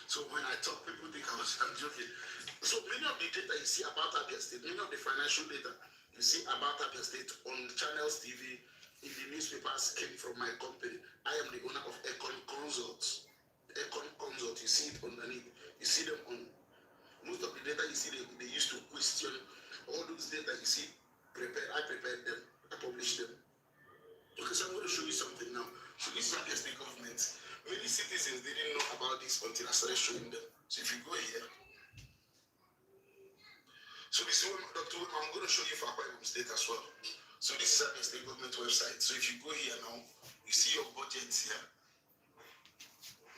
So when I talk, people think I'm joking. So many of the data you see about Abia State, many of the financial data you see about Abia State on channels TV, in the newspapers came from my company. I am the owner of Econ Consults. Econ Consult, you see it underneath. You see them on most of the data you see they used to question all those data you see I prepared them, I published them. Okay, so I'm going to show you something now. So this is Abia State government. Many citizens didn't know about this until I started showing them. So if you go here, so this is what I'm going to show you for Akwa Ibom State as well. So this is Abia State government website. So if you go here now, you see your budgets here.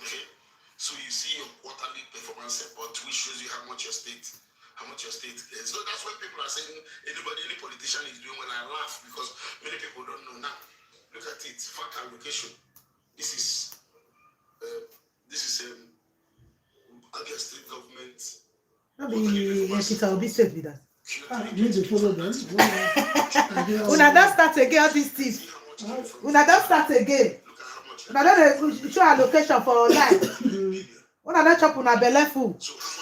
Okay. So you see your quarterly performance report, which shows you how much your state gets. So that's why people are saying any politician is doing well. I laugh because many people don't know now. Look at it, fact allocation. This is Abia State government. Obi State with that. Need to follow them. Una don't start again all these things. Una don't start again. Una don't show allocation for life. Una don't chop una belle full.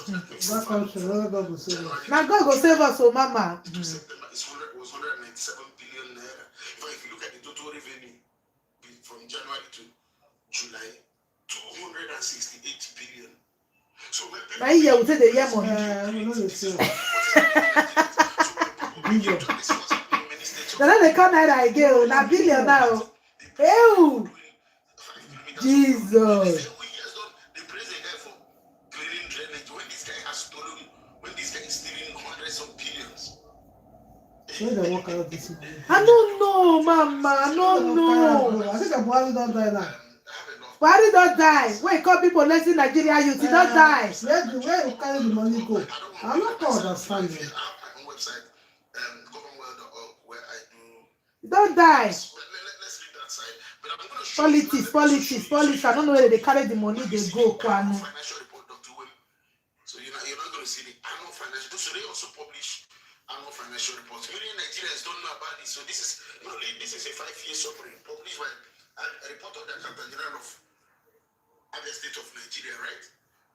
That country, God will save us. Now God go save us, oh mama. September was 197 billion naira. If you look at the total revenue from January to July, 268 billion. So when people Now we say the year money. Now they come naira again. Now billion now. Ew. Jesus. Where they walk out this evening? I don't know, mama. I don't know. I think Buhari don't die now. Buhari don't die. Wait, call people let's see Nigeria youth. He don't die. Where you carry the money go? I'm not understanding. He don't die. Let's leave that side. But I'm going to show Politics. I don't know where they carry the money. They go, Kwano. financial report, Dr. Wim. So you're not going to see the annual financial. So they also publish annual financial reports. Many Nigerians don't know about this. So this is a 5-year summary published by a report of the Accountant General of Abia State of Nigeria, right?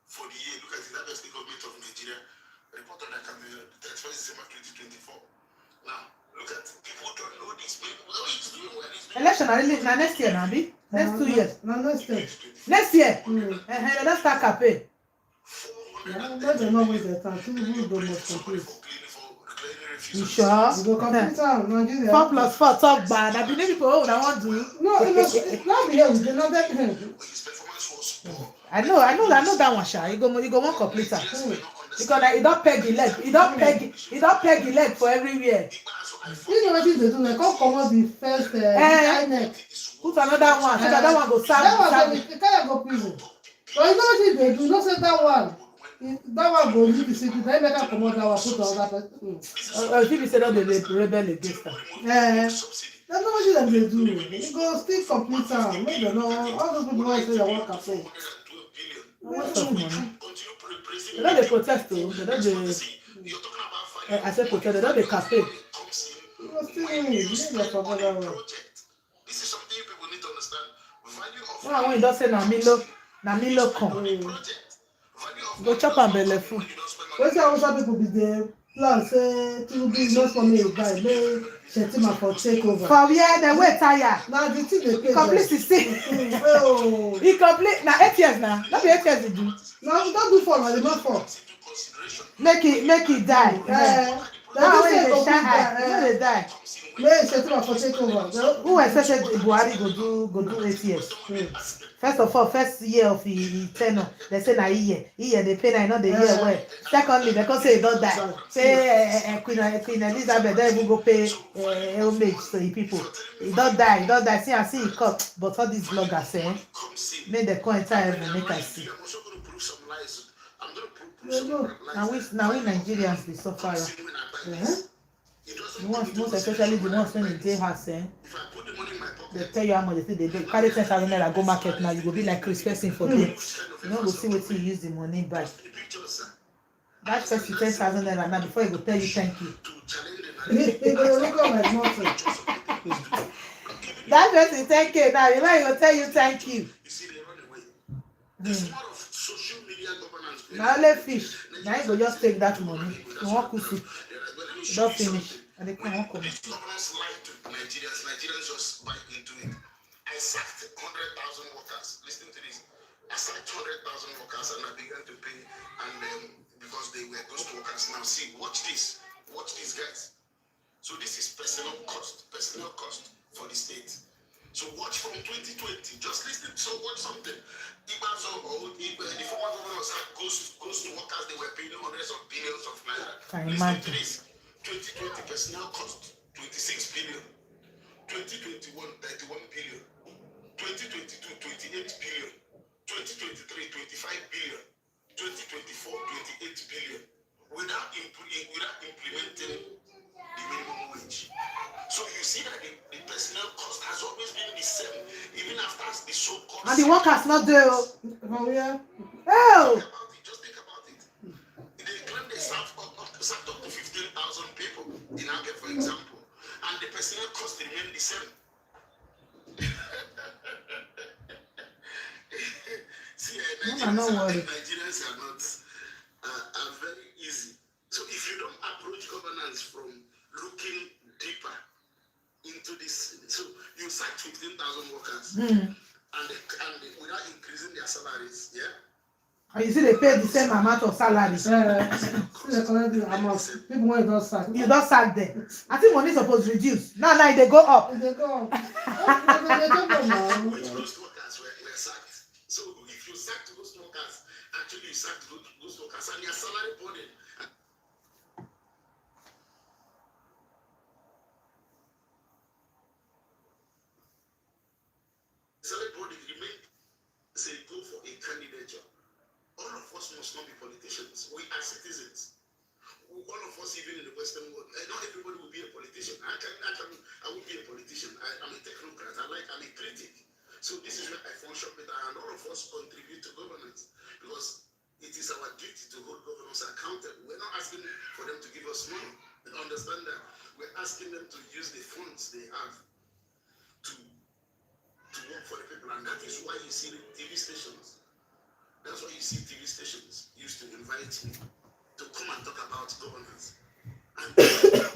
For the year, look at it, Abia State Government of Nigeria, report of the Accountant General, 31st December 2024. Now, look at people don't know this. People, he's doing well. election are really next year, Nabi. Next 2 years. Next year. Next year. Let's start campaign. Let them not waste their time. People don't must complete. You sure? You go complete Nigeria. 4 plus 4 talk bad. I believe people who I want to. No, it's not here with another thing. I know that one, Sha. You go one complete her. Because like, you don't peg the leg. You don't peg the leg for everywhere. You know what they do? They come out the first neck. Put another one. So that one go serve. That one can't go prison. But you know what they do? Don't say that one. That one go leave the city. Then they can come out that one. Put another person. If you say that they rebel against her. That's not what they do. You go still complete time. Maybe they know. All those people who say they want campaign. Waste of money. They don't dey protest too. They don't dey. I said protest. They don't dey campaign. You go still win. You need to forget that one. This is something people need to understand. Value of When I don't say na Milo come. Go chop am belle full. Wetin Hausa people be dey plan say Tinubu no for me buy make Shetima for take over. For where dem wey tire. Na the thing dey pay. Complete 16. Oh. He complete na 8 years now. No be 8 years he do. Na we don do for na the man for. Make he die. Now when he dey shine eye, he no dey die. Make Shetima for take over. Who expected Buhari go do 8 years? First of all, first year of his tenure, they say na year they pay na not the year well. Secondly, they come say he don die. Say Queen Elizabeth don't even go pay homage to the people. He don die. See he cut. But all these bloggers make the come enter heaven make I see. Now we Nigerians dey suffer. The ones most especially the ones when they dey house they tell you how much they say they carry 10,000 naira go market now you go be like Chris person for them. You no go see wetin you use the money buy. That person 10,000 naira now before he go tell you thank you. He go look up like nothing. That person 10K now you know he go tell you thank you. Na only fish na he go just take that money you wan cook soup don finish and they come wan come. Nigerians just buy into it. I sacked 100,000 workers. Listen to this. I sacked 100,000 workers and I began to pay and because they were ghost workers. Now see, watch this, guys. So this is personal cost for the state. So watch from 2020. Just listen. So watch something. The former governors had ghost workers. They were paying hundreds of billions of naira. Listen to this. 2020 personnel cost 26 billion. 2021 31 billion. 2022 28 billion. 2023 25 billion. 2024 28 billion. Without implementing the minimum wage. So you see that the personnel cost has always been the same, even after the so-called. And the workers not there. Oh yeah. Oh. Just think about it. They claim they sacked up to 15,000 people in Abia, for example, and the personnel cost remain the same. See, Nigerians are not are very easy. So if you don't approach governance from looking deeper into this, so you sack 15,000 workers and without increasing their salaries, yeah. And you see they pay the same amount of salary. They collect the amount. People when you don't sack. You don't sack them. I think money supposed to reduce. Now they go up. They go up. They don't go now. Which ghost workers were sacked. So if you sacked ghost workers, actually you sacked ghost workers and their salary burden. Salary burden remain say go for a candidature. All of us must not be politicians. We are citizens. All of us, even in the Western world, not everybody will be a politician. I will be a politician. I'm a technocrat. I'm a critic. So this is where I function with, and all of us contribute to governance because it is our duty to hold governors accountable. We're not asking for them to give us money. You understand that? We're asking them to use the funds they have to work for the people, and that is why you see the TV stations. That's why you see TV stations used to invite me to come and talk about governance. And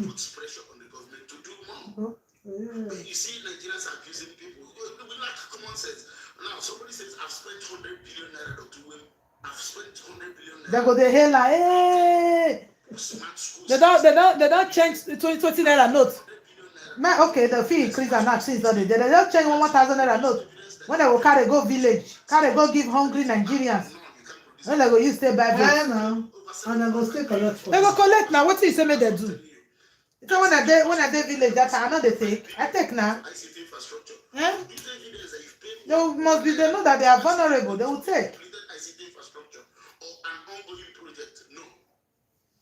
puts pressure on the government to do more. But you see, Nigerians are abusing people. We lack common sense. Now, somebody says, I've spent 100 billion naira to win. I've spent 100 billion naira. They go the hell like, hey. Smart schools. They don't change 20 naira note. Man, okay, the fee increase and not since they just change 1,000 naira note. When they will carry go village, carry go give hungry Nigerians. When they go use stay buy bread. now. And I go stay collect for They go collect now. What you say me they do? So when I dey village, that I know they take. I take now. ICT infrastructure. Eh? They must be. They know that they are vulnerable. They will take. ICT infrastructure or an ongoing project. No.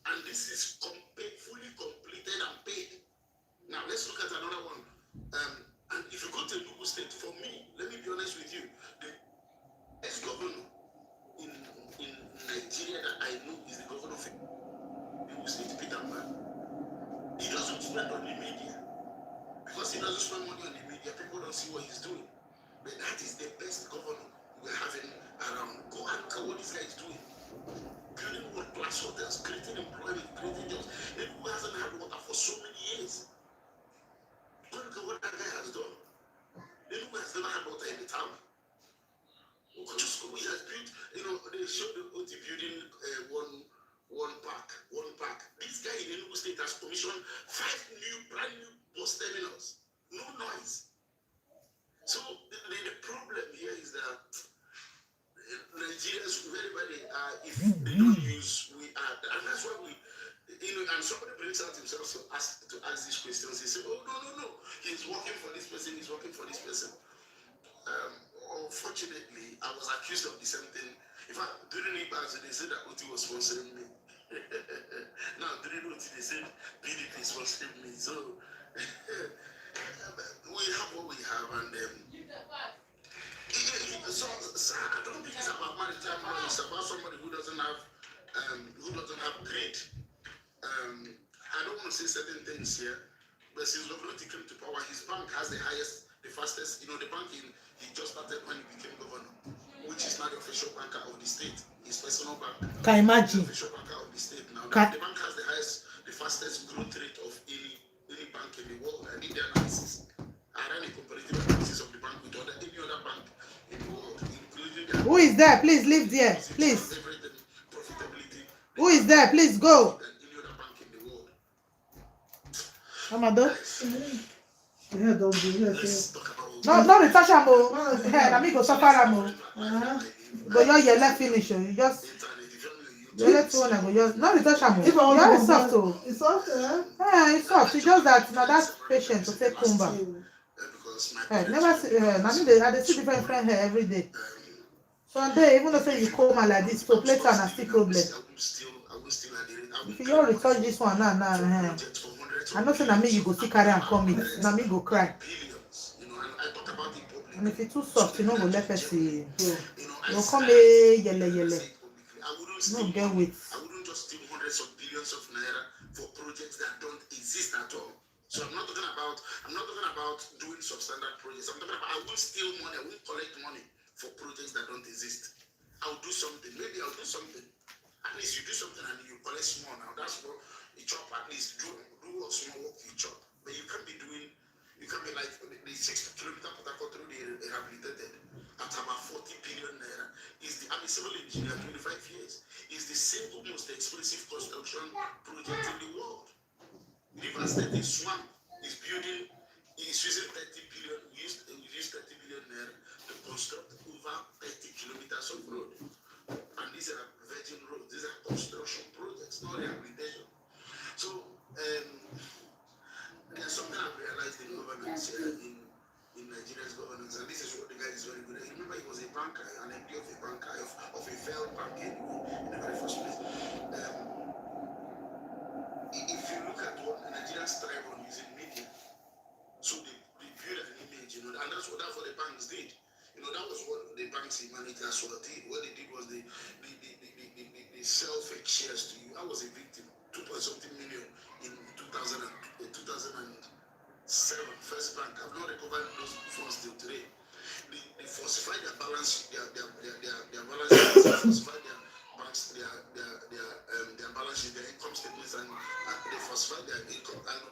And this is fully completed and paid. Now let's look at another one. And if you go to Enugu State, for me, let me be honest with you, the ex-governor in Nigeria that I know is the governor of Enugu State, Peter Man. He doesn't spend on the media because he doesn't spend money on the media. People don't see what he's doing. But that is the best governor we're having around. Go and look at what this guy is doing. Building world-class hotels, creating employment, creating jobs. Enugu hasn't had water for so many years. Go look at what that guy has done. Enugu has never had water in the town. He has built, they showed the OT building one park. This guy in Enugu State has commissioned 5 brand new bus terminals. No noise. So the problem here is that Nigerians, very, very, if they don't use, and that's why and somebody brings out himself to ask these questions. He said, oh, no, he's working for this person, Unfortunately, I was accused of the same thing. In fact, during Ibazu, they said that Oti was sponsoring me. Now, during Oti, they said PDP sponsoring me. So, we have what we have, and so I don't think it's about maritime law. It's about somebody who doesn't have greed. I don't want to say certain things here, but since Lovelotti came to power, his bank has the fastest. The bank he just started when he became governor, which is now the official banker of the state. His personal bank. Can you imagine? The official banker of the state now. The bank has the fastest growth rate of any bank in the world. I did the analysis. I ran a comparative analysis of the bank with any other bank in the world, including Who is there? Please leave there. Please. Profitability. Who is there? Please go. Any other bank in the world. Amado? Yeah, don't do Let's this. talk about No, retouch am o. Na me go suffer am o. Go just yelle finish o. You just yelle two one go just no retouch am o. If I want Very to soft o. It's soft, eh? It's soft. It's just that na that patient to take comb back. because Never see. Na me I dey see different hair every day. Some day even though say you comb am like this, to plait am na still problem. I will still If you just retouch this one now, I know say na me you go still carry am come meet. Na me go cry. billions, and I talk about it publicly. And if it's too soft, you no go let person. I You come say yelle. it publicly. I wouldn't No steal get money. weight. I wouldn't just steal hundreds of billions of naira for projects that don't exist at all. So I'm not talking about doing substandard projects. I'm talking about I won't steal money, I won't collect money for projects that don't exist. I'll do something. Maybe I'll do something. At least you do something and you collect small now. That's what you chop. At least do a small work you chop. But you can't be like the 6-kilometer Port Harcourt road they rehabilitated at about 40 billion naira. I'm a civil engineer, 25 years. It's the single most expensive construction project in the world. River State is swamp. Is using 30 billion. We use 30 billion naira to construct over 30 kilometers of road. And these are virgin roads. These are construction projects, not rehabilitation. So there's something I've realized in governance in Nigeria's governance, and this is what the guy is very good at. Remember, he was a banker, an MD of a banker, of a failed bank anyway, in the very first place. If you look at what Nigerians strive on using media, so they build an image, and that's what the banks did. That was what the banks in managers did. What they did was they sell fake shares to you. I was a victim, 2.something million in 2007. First bank. I've not recovered those funds till today. They falsified their balance, their balance sheets, they falsified their banks, their balance sheet, their income statements, and they falsified their income. And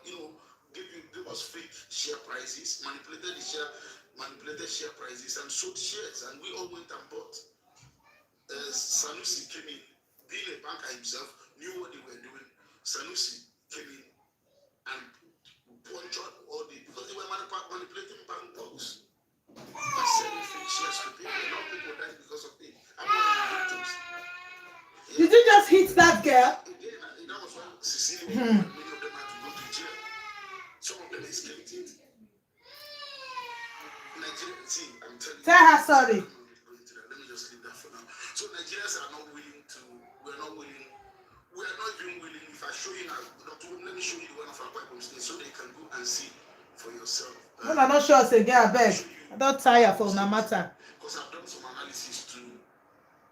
gave us fake share prices, manipulated share prices, and sold shares, and we all went and bought. Sanusi came in, being a banker himself, knew what they were doing. Sanusi came in and punctured all the, because they were manipulating bank books and selling fake shares to people. A lot of people died because of it. I'm one of the victims. Did you just hit that girl? Again, that was why Cecilia, many of them had to go to jail. Some of them escaped it. Nigerian, see, I'm telling you. Tell her sorry. Let me just leave that for now. So Nigerians are not willing to, we are not even willing, if I show you now, let me show you one of our Bible states so they can go and see for yourself. I'm not sure it's again, I beg. I don't tire for no matter. Because I've done some analysis too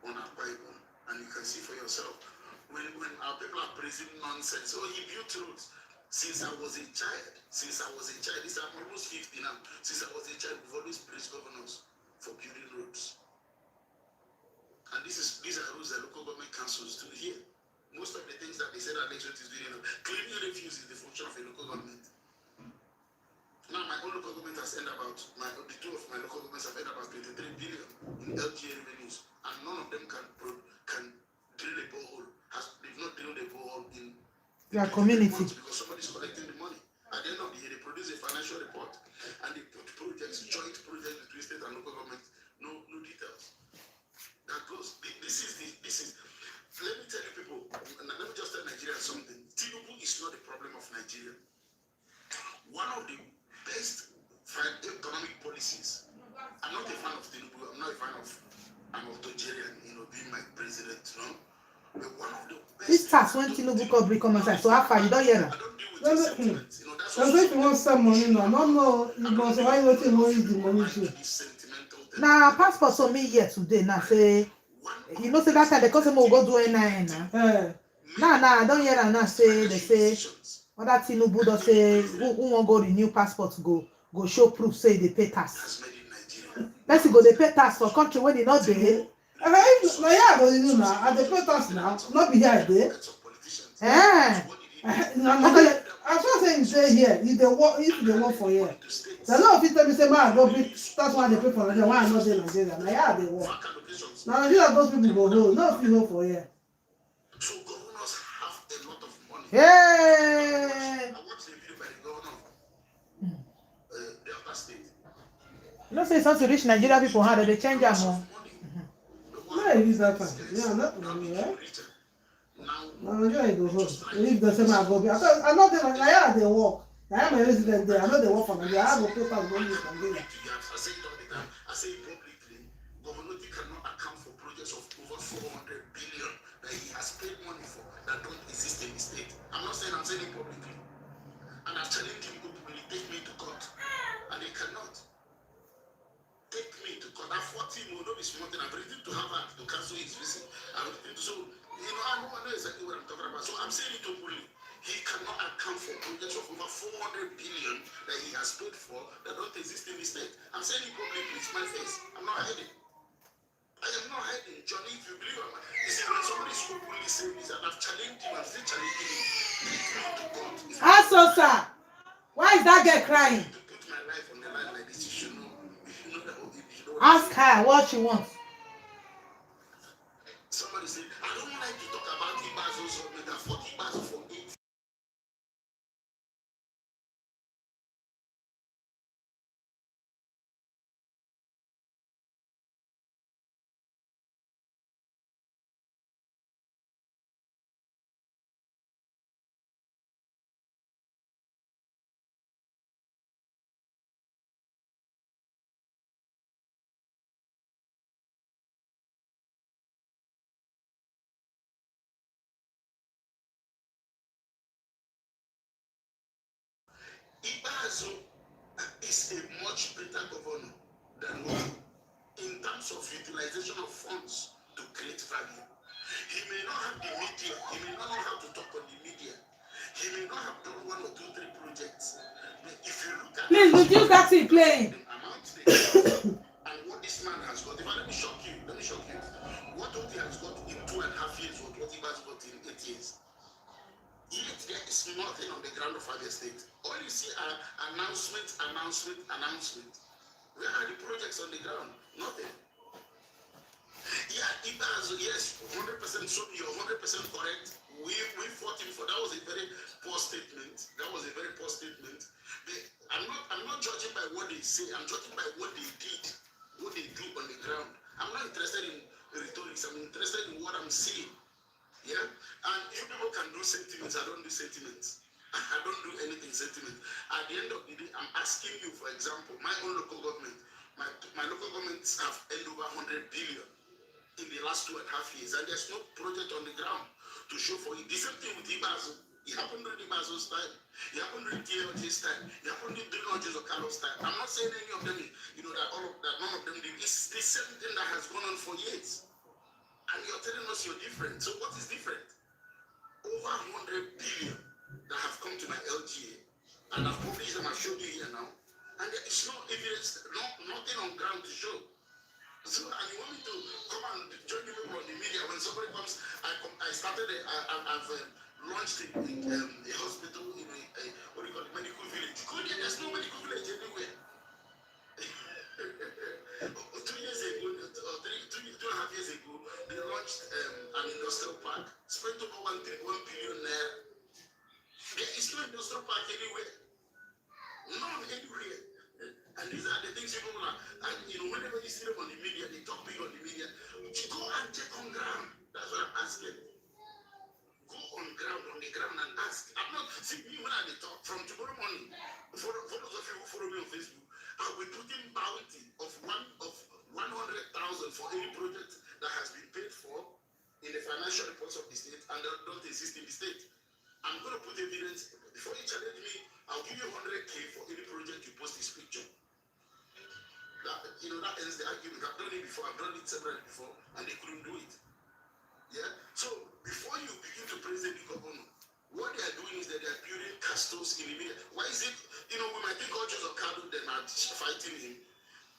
on our Bible, and you can see for yourself. When our people are praising nonsense, oh, he built roads. Since I was a child, this I'm almost 50 now. Since I was a child, we've always praised governors for building roads. And these are roads that local government councils do here. Most of the things that they said that Alex is doing, clearly refuse is the function of a local government. Now my own local government has earned about, the two of my local governments have earned about 23 billion in LGA revenues, and none of them can drill a borehole. They've not drilled a borehole in Their community. Because somebody's collecting the money. At the end of the year, they produce a financial report and they put projects, joint projects between state and local government. No details. That goes. This is. Let me tell you people. Let me just tell Nigeria something. Tinubu is not the problem of Nigeria. One of the best economic policies. I'm not a fan of Tinubu. I'm not a fan of Nigerian. Being my president. But one of the best. This tax when Tinubu could become inside. So how far you don't hear her? That's if you want some money now. No, you must why you want to use the money too. Now passport so me here today. Now say, say that time they call them go do NIN now. Now I don't hear her now say they say other Tinubu don't say who won't go renew passport go show proof say they pay tax. Let's go they pay tax for country when they not there. I don't know now. At the pay tax now, not be here there. I'm not saying stay here. If they work for here. The law of it tell me say man go pay. That's why they pay for Nigeria. Why I'm not saying Nigeria? Now yeah they work. Now Nigeria those people go hold. No if you go for here. So governors have a lot of money. Hey! I watched a video by the governor of Delta State. You know say something rich Nigeria people how they change them more. Why is that fine? Yeah, not money, right? Now Nigeria go hold. If the same I go be. I know they like yeah they work. I am a resident there. I know they work for Nigeria. I go pay tax money from Nigeria. I say it all the time. I say it publicly. Governor cannot account for projects of over 400 billion that he has paid money for that don't exist in the state. I'm not saying I'm saying it publicly. And I've challenged him openly, take me to court. And they cannot. Take me to court. I've fought him, will not be smart, and I've written to Harvard to cancel his visit. So, I know exactly what I'm talking about. So I'm saying it openly. He cannot account for projects of over 400 billion that he has paid for that don't exist in the state. I'm saying it publicly, it's my face. I'm not hiding. I am not hiding. Johnny, if you believe I'm you see, when somebody is openly saying this, and I've challenged him, I'm still challenging him. Take me to court. Also, sir, why is that girl crying? To put my life on the line like this, you should know. Ask her what she wants. Somebody said, I don't like to talk about Ibas also, but I fought Ibas for 8 Ibazo is a much better governor than Ojo in terms of utilization of funds to create value. He may not have the media, he may not know how to talk on the media, he may not have done 1 or 2, 3 projects. But if you look at Please reduce that thing playing. the amount they have and what this man has got, if I let me shock you. What Oti has got in 2.5 years, what he has got in 8 years. Yet there is nothing on the ground of Abia State. All you see are announcement. Where are the projects on the ground? Nothing. Yeah, yes, 100%. So you're 100% correct. We fought him for that. Was a very poor statement. I'm not judging by what they say. I'm judging by what they did, what they do on the ground. I'm not interested in rhetorics. I'm interested in what I'm seeing. Yeah, and you people can do sentiments. I don't do sentiments. I don't do anything sentiment. At the end of the day, I'm asking you, for example, my own local government. My local governments have earned over 100 billion in the last 2.5 years, and there's no project on the ground to show for it. The same thing with Ibazo. It happened during Ibazo's time. It happened during TLJ's time. It happened during Oje's or Carlos' time. I'm not saying any of them, that all of that, none of them did. It's the same thing that has gone on for years. And you're telling us you're different. So what is different? Over 100 billion that have come to my LGA, and I've published them. I've showed you here now. And there is no evidence, nothing on ground to show. So, and you want me to come and join you people on the media when somebody comes? I've launched a hospital in what do you call it, medical village. There's no medical village anywhere. 2 years ago, or 2.5 years ago, they launched an industrial park, spent over 1 billion naira. There is no industrial park anywhere. None anywhere. And these are the things people are, and whenever you see them on the media, they talk big on the media. Go and check on ground. That's what I'm asking. Go on the ground and ask. I'm not, see me when I talk from tomorrow morning, for those of you who follow me on Facebook, I'll be putting bounty of 100,000 for any project that has been paid for in the financial reports of the state and that don't exist in the state. I'm going to put evidence. Before you challenge me, I'll give you 100K for any project you post this picture. That ends the argument. I've done it before. I've done it separately before, and they couldn't do it. Yeah. So before you begin to praise the governor, what they are doing is that they are building castles in the media. Why is it? We might think all Joseph Carlo them are fighting him.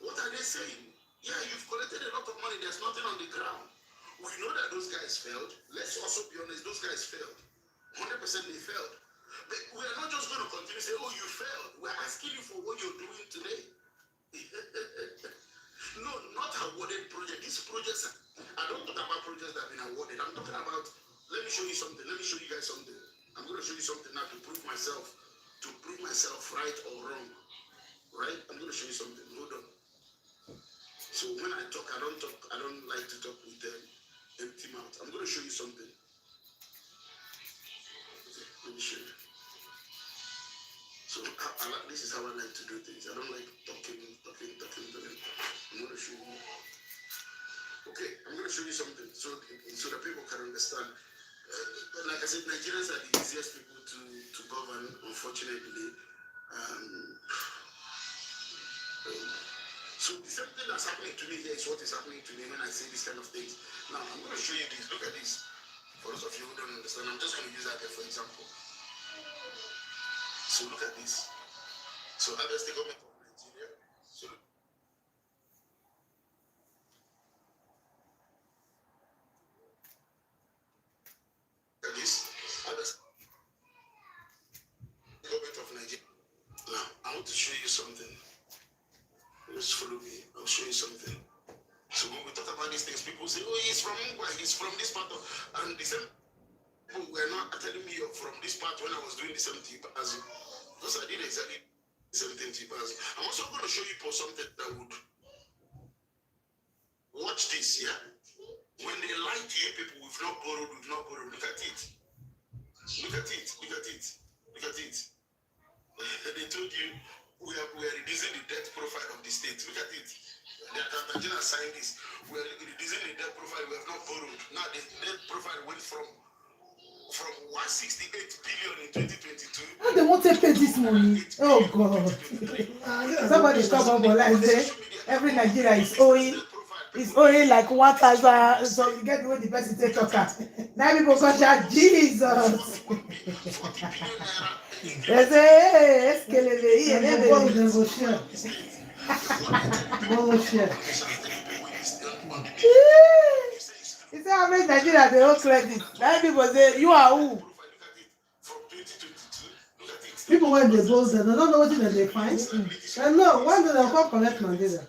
What are they saying? Yeah, you've collected a lot of money. There's nothing on the ground. We know that those guys failed. Let's also be honest. Those guys failed. 100% they failed. But we are not just going to continue to say, oh, you failed. We're asking you for what you're doing today. No, not awarded project. These projects, I don't talk about projects that have been awarded. I'm talking about, let me show you something. Let me show you guys something. I'm going to show you something now to prove myself right or wrong. Right? I'm going to show you something. Hold on. So when I talk, I don't like to talk with empty mouth. I'm going to show you something. Okay, let me show you. So this is how I like to do things. I don't like talking. I'm going to show you. Okay, I'm going to show you something so that people can understand. Like I said, Nigerians are the easiest people to govern, unfortunately. So the same thing that's happening to me here is what is happening to me when I say these kind of things. Now, I'm going to show you this. Look at this. For those of you who don't understand, I'm just going to use that for example. So look at this. So that's the government of Nigeria. So look at this. That's the government of Nigeria. Now, I want to show you something. Just follow me. I'll show you something. So when we talk about these things, people say, oh, he's from Mumbai, he's from this part of, and the same people were not telling me you're from this part when I was doing the same thing as you. Because I did exactly the same thing to you. I'm also going to show you something that would watch this, yeah? When they lie to you people, we've not borrowed. Look at it. They told you we are reducing the debt profile of the state. Look at it. The Nigerian signed this. We are reducing the debt profile. We have not borrowed. Now the debt profile went from 168 billion in 2022. How they want to pay this money? Oh God! Somebody come up and say every Nigeria is owing like 1,000. So you get the way the person take talk. Now people go shout Jesus. They say, hey, he said, how many Nigeria they owe credit? Now people say, you are who? From People when they go there, they don't know what they find. And no, one day they'll come collect Nigeria.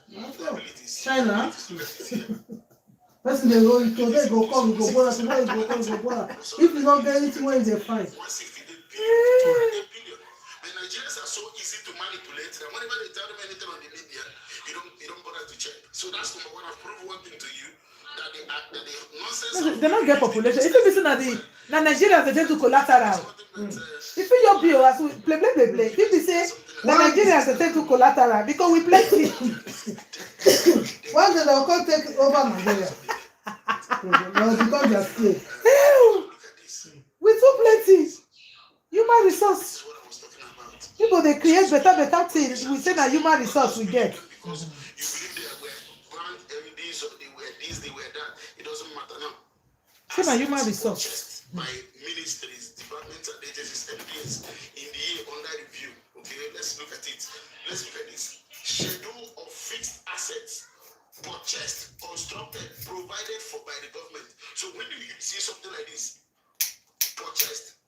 China. Person they go today go come, go border, tomorrow go come, go border. If you don't get anything, where is they find? 168 billion. The Nigerians are so easy to manipulate that whenever they tell them anything on the media, you don't bother to check. So that's number one. I've proved one thing to you that the nonsense. They don't get population. If you listen to the Nigerians, they tend to collateral. If your bill as we play. If you say the Nigerians they tend to collateral because we plenty. One day they'll come take over Nigeria. Because they are slave. We too plenty. Human resource. People they create better things. We say that human resource we get. Because you believe they were brand this or they were this, they were that. It doesn't matter now. Say my human resource. My ministries, departments and agencies, MPs in the year under review. Okay, let's look at it. Let's look at this. Schedule of fixed assets purchased, constructed, provided for by the government. So when you see something like this, purchased,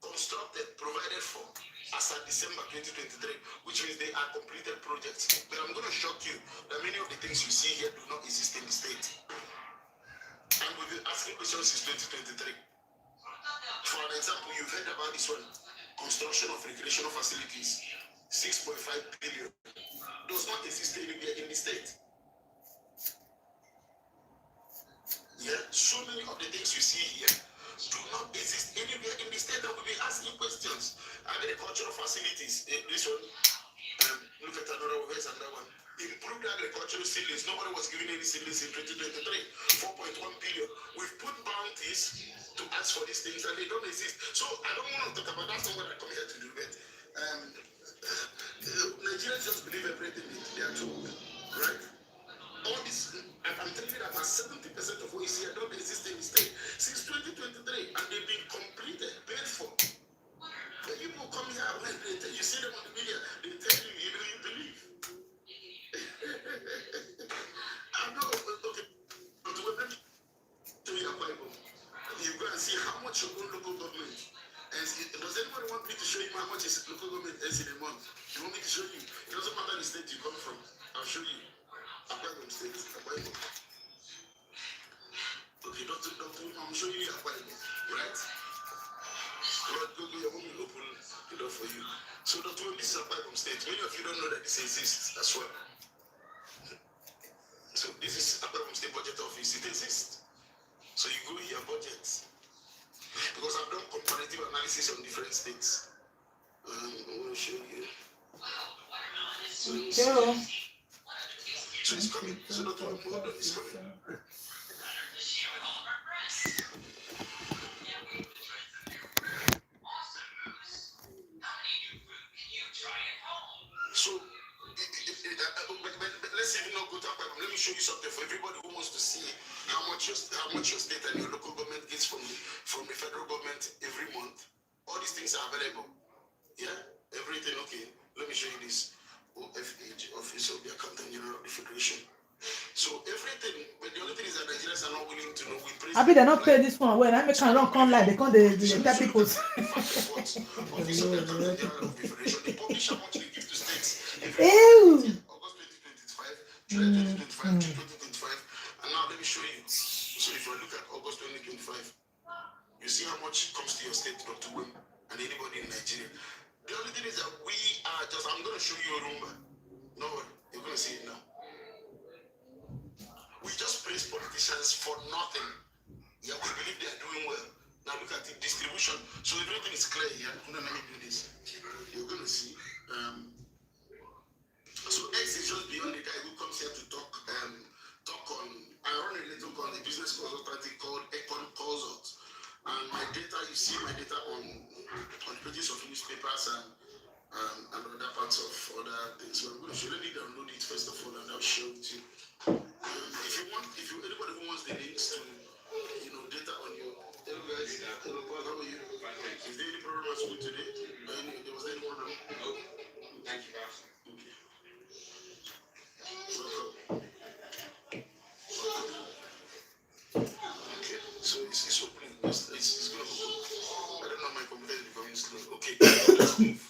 constructed, provided for, as at December 2023, which means they are completed projects. But I'm going to shock you that many of the things you see here do not exist in the state. And we've been asking questions since 2023. For an example, you've heard about this one, construction of recreational facilities, 6.5 billion. Does not exist anywhere in the state. Yeah, so many of the things you see here do not exist anywhere in the state, that will be asking questions. Agricultural facilities, this one, look at another one, where's another one? Improved agricultural seedlings, nobody was giving any seedlings in 2023, 4.1 billion. We've put bounties to ask for these things and they don't exist. So I don't want to talk about that's not what I come here to do, but Nigerians just believe everything they are told, right? All this, I'm telling you that about 70% of what you see here don't exist in the state since 2023, and they've been completed, paid for. The people come here, you see them on the media, they tell you, you believe. I know, okay, but when to your Bible, you go and see how much your own local government. And does anybody want me to show you how much is local government is in a month? You want me to show you? It doesn't matter the state you come from. I'll show you. Akwa State, Akwa Ibom. Okay, Dr. I'm showing you Akwa Ibom, right? Lord, go, your home will open the door for you. So, Dr. This is Akwa Ibom State. Many of you don't know that this exists as well. So, this is Akwa Ibom State Budget Office. It exists. So, you go here, budgets. Because I've done comparative analysis on different states. I want to show you. Hello. So it's coming. So not one more done is coming. So let's even not go to Akwa Ibom. Let me show you something for everybody who wants to see how much your state and your local government gets from the federal government every month. All these things are available. Yeah, everything. Okay, let me show you this. OFAG, Office of the Accountant General of the Federation. So everything, but the only thing is that Nigerians are not willing to know. I be they not pay this one when I make can run come like they can't they tell people. Office of the Accountant General of the Federation. They publish how much they give to states. Ew. August 2025, July 2025, June 2025, and now let me show you. So if you look at August 2025, you see how much comes to your state, Dr. Wim, and anybody in Nigeria. The only thing is that we are just, I'm going to show you a room. No, you're going to see it now. We just praise politicians for nothing. Yeah, we believe they are doing well. Now look at the distribution. So everything is clear here. Let me do this. You're going to see. So X is just beyond the guy who comes here to talk on. I run a little on a business consultancy called Econ Consult. And my data, you see my data on pages of newspapers and other parts of other things. So I'm going to show you. Let me download it first of all, and I'll show it to you. If anybody who wants the links to, data on your. Hello guys, hello Paul, how are you? Is there any problem at school today? Was there any problem? No. Thank you, boss. Okay. Welcome. Okay, so it's opening. It's going to open. I don't know, my computer is becoming slow. Okay, let's move.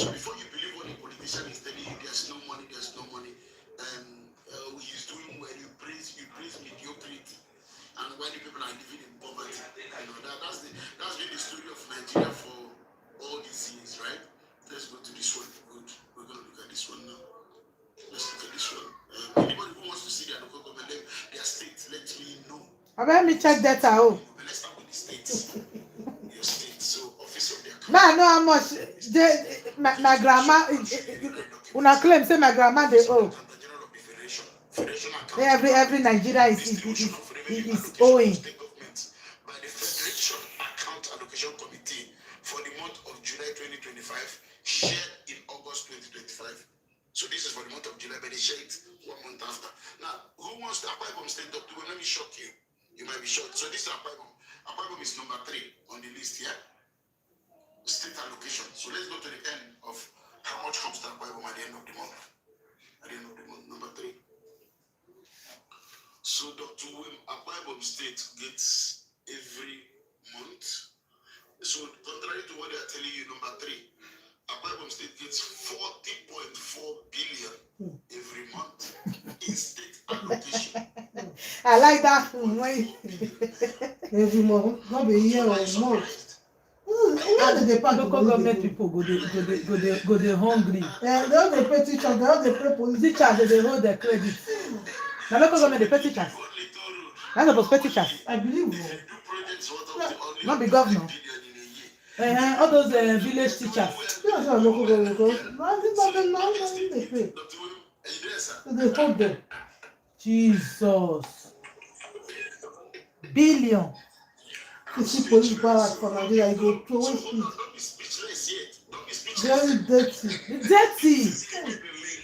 So before you believe what a politician is telling you, there's no money, he's doing well, you praise mediocrity. And when the people are living in poverty, that's been the story of Nigeria for all these years, right? Let's go to this one. Good. We're going to look at this one now. Let's look at this one. Anybody who wants to see their local government, their state, let me know. Let me check that out. Let's start with the states. Your state. So, office of the account. Man, I know how much my grandma, when I claim, say my grandma, they owe. Every Nigeria is owing. By the Federation Account Allocation Committee for the month of July 2025, shared in August 2025. So this is for the month of July, but they share it 1 month after. Now, who wants to apply from state doctor? Let me shock you. You might be shocked. So this is Apagom. Apagom is number 3 on the list here. State allocation. So let's go to the end of how much comes to Apagom at the end of the month. At the end of the month, number 3. So Dr. William Apagom State gets every month. So contrary to what they are telling you, number 3, Apagom State gets 40.4 billion every month in state allocation. I like that. Every month, not a year or a month. Local government people go they hungry. Yeah, they all they pay teachers, they all they pay police. Teachers they hold their credit. The local government they pay teachers. That's supposed to pay teachers. I believe. Not the governor. All those village teachers. Yes, our local government. Now they pay. So they hold them. Jesus. Billion. You see police barracks for Nigeria, you go throw away speed. Don't be speechless yet. Don't be speechless. Very dirty. Dirty.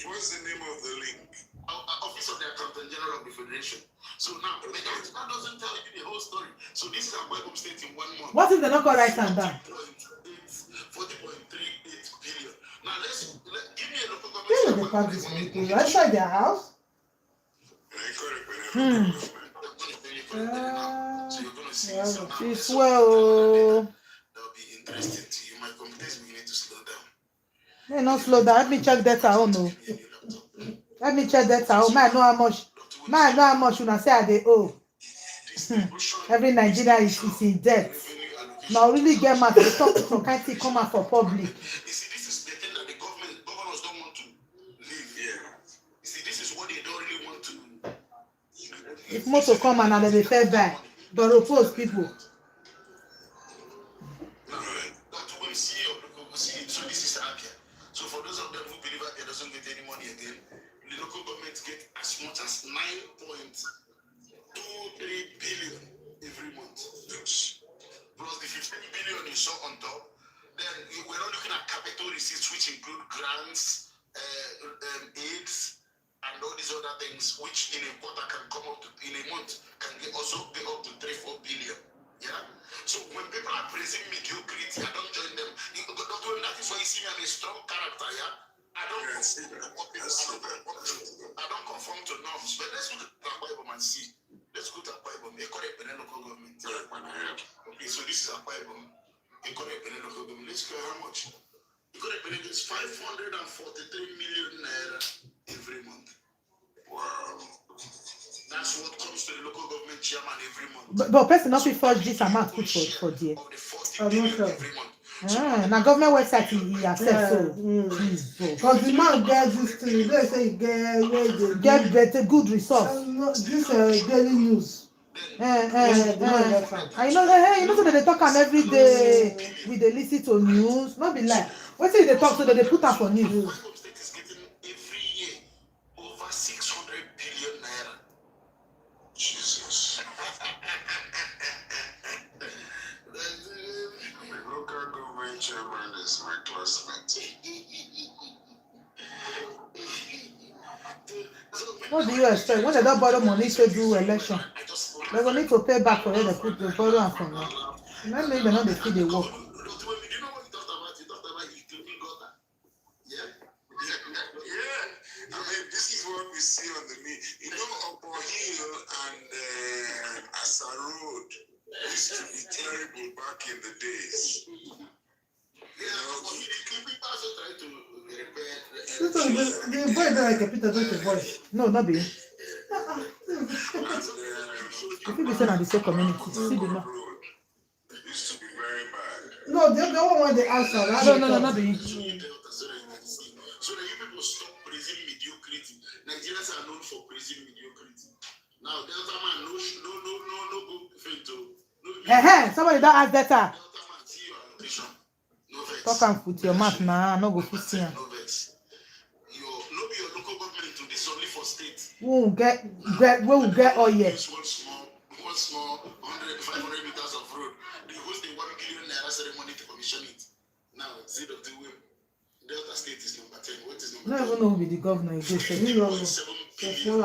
What's the name of the link? Office of the Accountant General of the Federation. So now, that doesn't tell you the whole story. So this is Apagom State in 1 month. What if they not write down? 40.38 billion. Now give me a local government. Where do they park these people? Outside their house? It's well. That'll be interesting to you. My computers beginning to slow down. They not slow down. Let me check that out. No. Let me check that out. Man, I know how much. Man, I know how much when I say they owe. Every Nigeria is in debt. Now really get mad. They talk to some kind of come out for public. You see, this is the thing that the governors don't want to live here. You see, this is what they don't really want to. If motor come and they fair buy, but oppose people. So this is Abia. So for those of them who believe Abia doesn't get any money again, the local government get as much as 9.23 billion every month. Yes. Plus the 15 billion you saw on top. Then we're not looking at capital receipts, which include grants, aids, and all these other things, which in a quarter can come up to, in a month, can also get up to 3-4 billion. Yeah? So when people are praising mediocrity, I don't join them. That is why you see me, I'm a strong character, yeah? I don't conform to norms. But let's look at Apagom and see. Let's go to Apagom. They call it local government. Okay, so this is Apagom. They call it local government. Let's go how much? You got it, it's 543 million naira every month. Wow. That's what comes to the local government chairman every month. But person not be forge this amount put for there. Every month. Now government website he accept so. Because the man gets this thing, they say he Get better good resource. this daily news. And you know so they talk am every day. We they listen to news. Not be like what say they talk so that they put up for news. Apagom State is getting every year over 600 billion naira. Jesus. The local government chairman is my classmate. What do you expect? When they don't borrow money to do election, they will need to pay back for it. They put the borrow and from now. Maybe they know they feel they work. Do you know what you talked about? You talked about including gutter. Yeah. I mean, this is what we see on the meat. You know, Upper Hill and Asa Road used to be terrible back in the days. Yeah, the clipping also tried to this one, the voice that like a Peter don't the voice. No, not be. If you listen at the same community, see the no. Used to be very bad. No, the one want the answer. No, not be. So that you people stop praising mediocrity. Nigerians are known for praising mediocrity. Now Delta man, no go fake to. Somebody that ask that. Delta man, see your ambition. No vex. Talk and put your mouth now. No go put here. No vex. No be your local government to this only for state. We will get all year. Use one small 100, 500 meters of road. They host the 1 billion naira ceremony to commission it. Now, instead of the way Delta State is number 10. What is number 10? I don't even know who be the governor. You just say, $7 billion.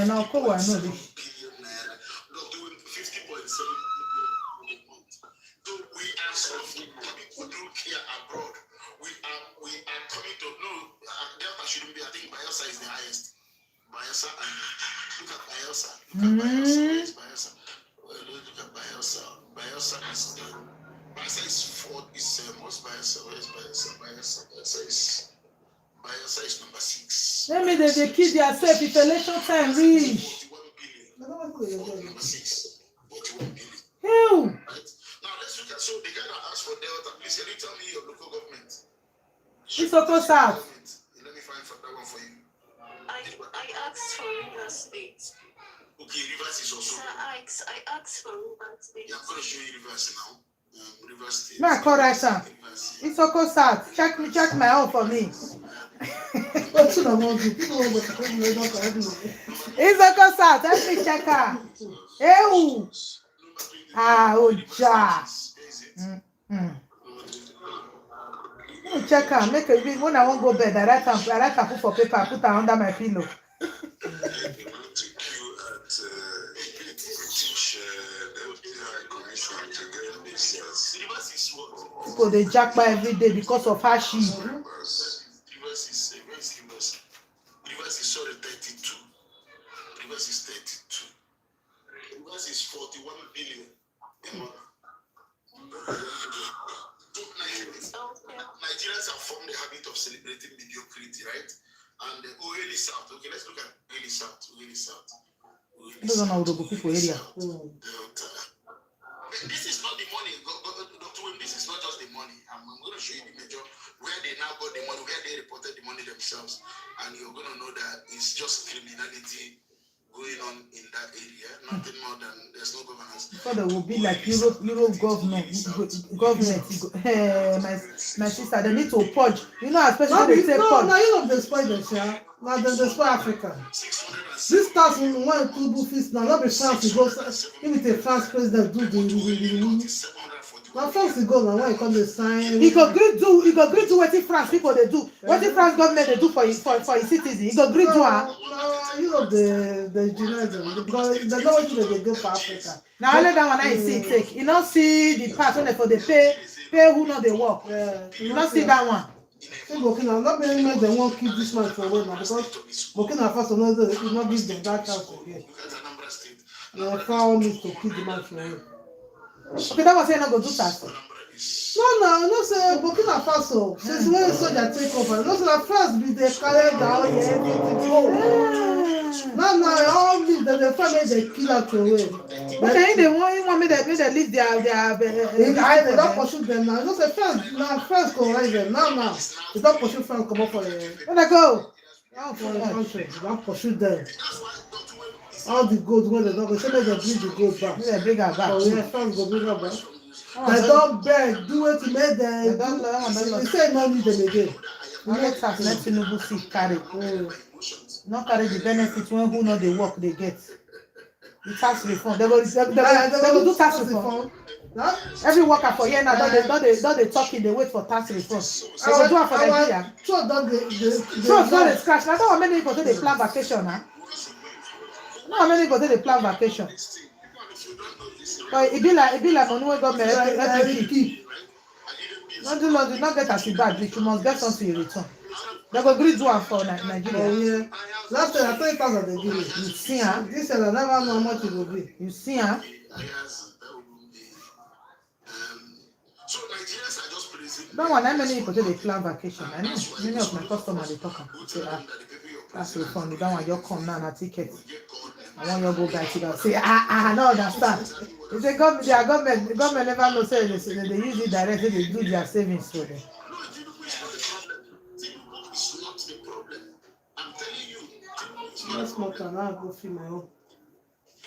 now Kowa, I know this. Billion naira. They're doing 50.7 billion a month. So we are suffering. People don't care abroad. We are coming to Delta shouldn't be. I think Bayelsa is the highest. Bayelsa. Look at Bayelsa. Look at Bayelsa. Where is Bayelsa? Well, look at Bayelsa. Bayelsa is fourth. What's Bayelsa? Where is Bayelsa? Bayelsa is number 6. Let me they kill themselves if election time reach. 41 billion. Number 6. 41 billion. Hell. Right? Now let's look at, so the guy that asked for Delta, please can you tell me your local government? It's Oko South. Let me find that one for you. I asked for River State. Okay, Rivers is also. Sir, I asked for River State. Yeah, I'm going to show you Rivers now. Rivers State. Ma correct sir. It's Oko South. Check my own for me. What's the amount of people who are going to It's Oko South. Let me check her. Ew. Oja. Check her. Make a bit. When I won't go bed, I write her for paper. I put her under my pillow. People they jackpot every day because of her sheep. Rivers is sorry 32. Rivers is 32. Rivers is 41 billion. Nigerians have formed the habit of celebrating mediocrity, right? And the Oili South. Okay, let's look at Oili South. Those are not people area. This is not the money, Dr. Wim, this is not just the money. I'm going to show you the major, where they now got the money, where they reported the money themselves. And you're going to know that it's just criminality going on in that area. Nothing more than there's no governance. So there will be like Europe government. My sister, they need to purge. You know, especially they say purge. No, you know they spoil the share. Now they spoil Africa. This task in one two feast now. Not be France to go. If it's a France president do the. Now France to go now when it comes to sign. He go agree do what France people they do. What the France government they do for his citizens. He go agree do No, you know the journalism because they know what they do for Africa. Now only that one I see take. You don't see the part when they for the pay who know they work. You don't see that one. Burkina, not many men they won't keep this man for a while now because Burkina Faso knows that they will not give them that chance again. They found me to keep the man for a while. Okay, that was saying not go do that. No, say Burkina Faso. Since when soldier take over, no say the first be they carry down everything go. Now all this the family they kill out away. Okay, they want me they leave their they don't pursue them now. No say first go right them. Now they don't pursue France come up for when they go. For the country, they don't pursue them. All the gold when they don't go, say they bring the gold back. They bring her back. Oh yeah, France go bring her back. They don't beg, do it to make them. They don't learn. They say no need them again. Let us let Tinubu see carry. Not carry the benefits when who know the work they get. The tax reform. They will do tax reform. Every worker for here now don't they talking, they wait for tax reform. They will do it for Nigeria. Trust don't they scratch. Now how many people they plan vacation now? How many people they plan vacation? But it be like money when government every keep. Not get as bad, you must get something in return. They go agree do one for Nigeria. Oh yeah. Last time I 30,000 they give me. You see, huh? This year I never know how much it will be. You see, huh? So Nigerians are just praising. That one, how many people do they plan vacation? I know many of my customers they talk about. Say, that's so funny. That one you come now na ticket. I want you go buy ticket. Say, I don't understand. They say government never know. Say they use it directly. They do their savings for them. No, Tinubu is not the problem. Tinubu is not the problem. I'm telling you, Tinubu is not the That's not problem. an I'll go feel my own.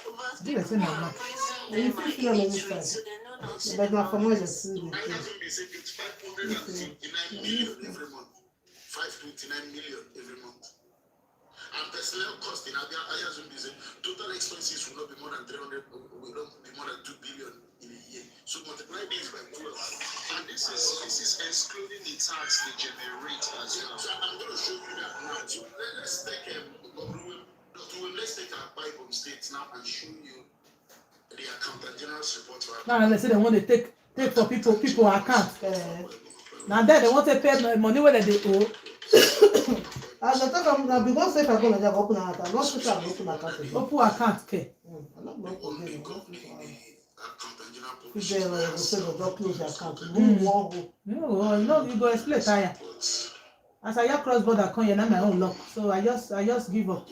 But Do the same people as are mine. praising You them feel and on the illiterate, inside. so they know nothing But now about for more it. just see the I thing. have been saying it's 559 million every month. 529 million every month. And personnel cost in Abia Ayazumbi, total expenses will not be more than 300, will not be more than 2 billion in a year. So multiply this by 12. And this is excluding the tax they generate as well. So I'm going to show you that now. So let's take let's take our Bible states now and show you the accountant general's report for Now they say they want to take for people account. Now then they want to pay money where they owe. As I talk about now, because if I go Nigeria, open an account. Not sure I'm open account again. Open account care. I'm not open again. accountant general If they will say they don't close the account, No, you go explain tire. As I hear cross border come here, now my own luck. So I just give up.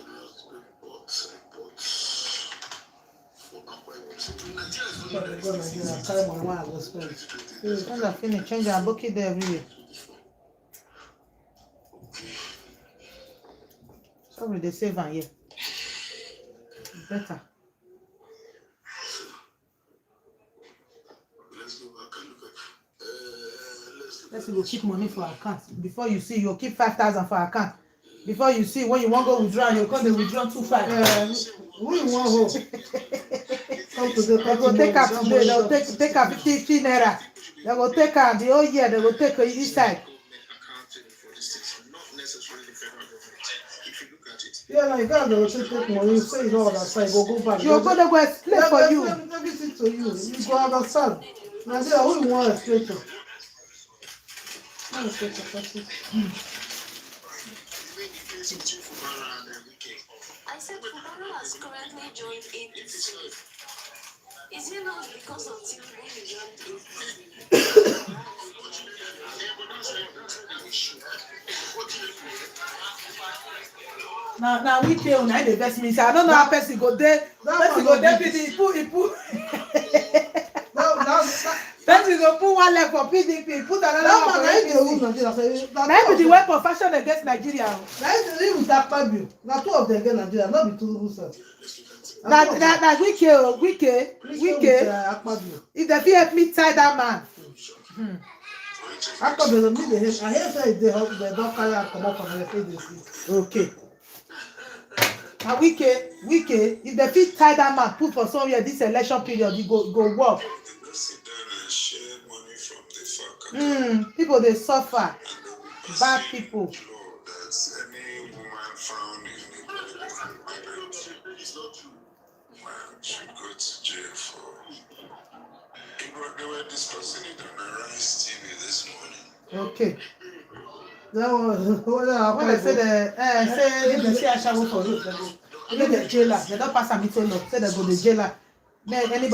But they go Nigeria, carry my one, I go spend. Once I finish, change and book it there every year. Sorry, they save on here. Better. Let's go keep money for account. Before you see, you'll keep 5,000 for account. Before you see, when you want to go withdraw, you'll come to withdraw 2,500. Who you want home? Come to the They go take out today, they'll take out 50 naira. They will take out the whole year, they will take each side. Yeah, like that, they will take money. You say you don't understand, go back. You're going to go explain for you. Everything to you. You go understand. Nigeria, who you want to explain to? I said Fubara has currently joined APC. Is it not because of Tinubu he joined APC? Now we pay on the best means. I don't know how person go there. Person go there, he put. Person go put one leg for PDP, put another one for APC. Maybe the way for fashion against Nigeria. Now two of them against Nigeria, not be two sir. That Wike. If they fit help me tie that man. After they meet the head, I hear say they don't carry and come up from the FADC. Okay. Now Wike, if they fit tie that man, put for somewhere this election period, you go work. People they suffer. Bad people. Should go to jail for. They were discussing it on Arise TV this morning. Okay. That was When they say if they see a shower for road, they go. The jailer, they don't pass a meeting law. Say they go the jailer. Then any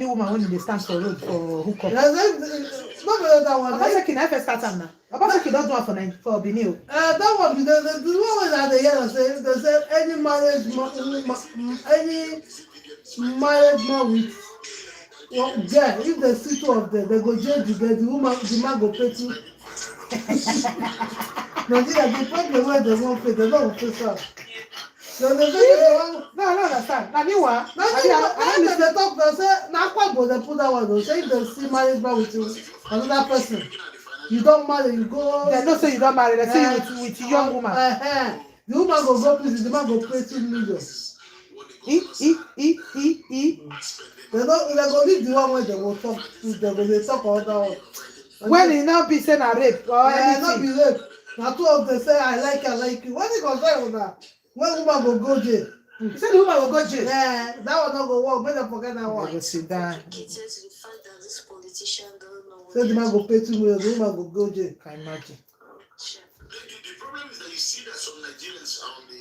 woman when they stand for road for hookup. not that one. Obaseki na first start am now. Obaseki don't do one for Benin. That one the one that they hear say any marriage man with girl, if they see two of them, they go jail together. The man go pay too. Nigeria, the problem where they won't pay, they don't pay some. So they say No, I don't understand. Now you want? they talk, they say, now quite go they put that one. They say if they see marriage man with you, another person, you don't marry, you go. They don't say you don't marry. They say you with young woman. The woman go please, the man go pay 2 million. They go leave the one where they will talk. They talk about that one. When it now be saying a rape or anything. Not be rape. Now two of them say I like you. What is concern with that? When woman go jail. You say the woman will go jail. Yeah, that one not go work. Better forget that one. They go sit down. Dedicated to the fact that this politician doesn't know what Say the man go pay 2 million, the woman go jail. Can you imagine? The problem is that you see that some Nigerians are on the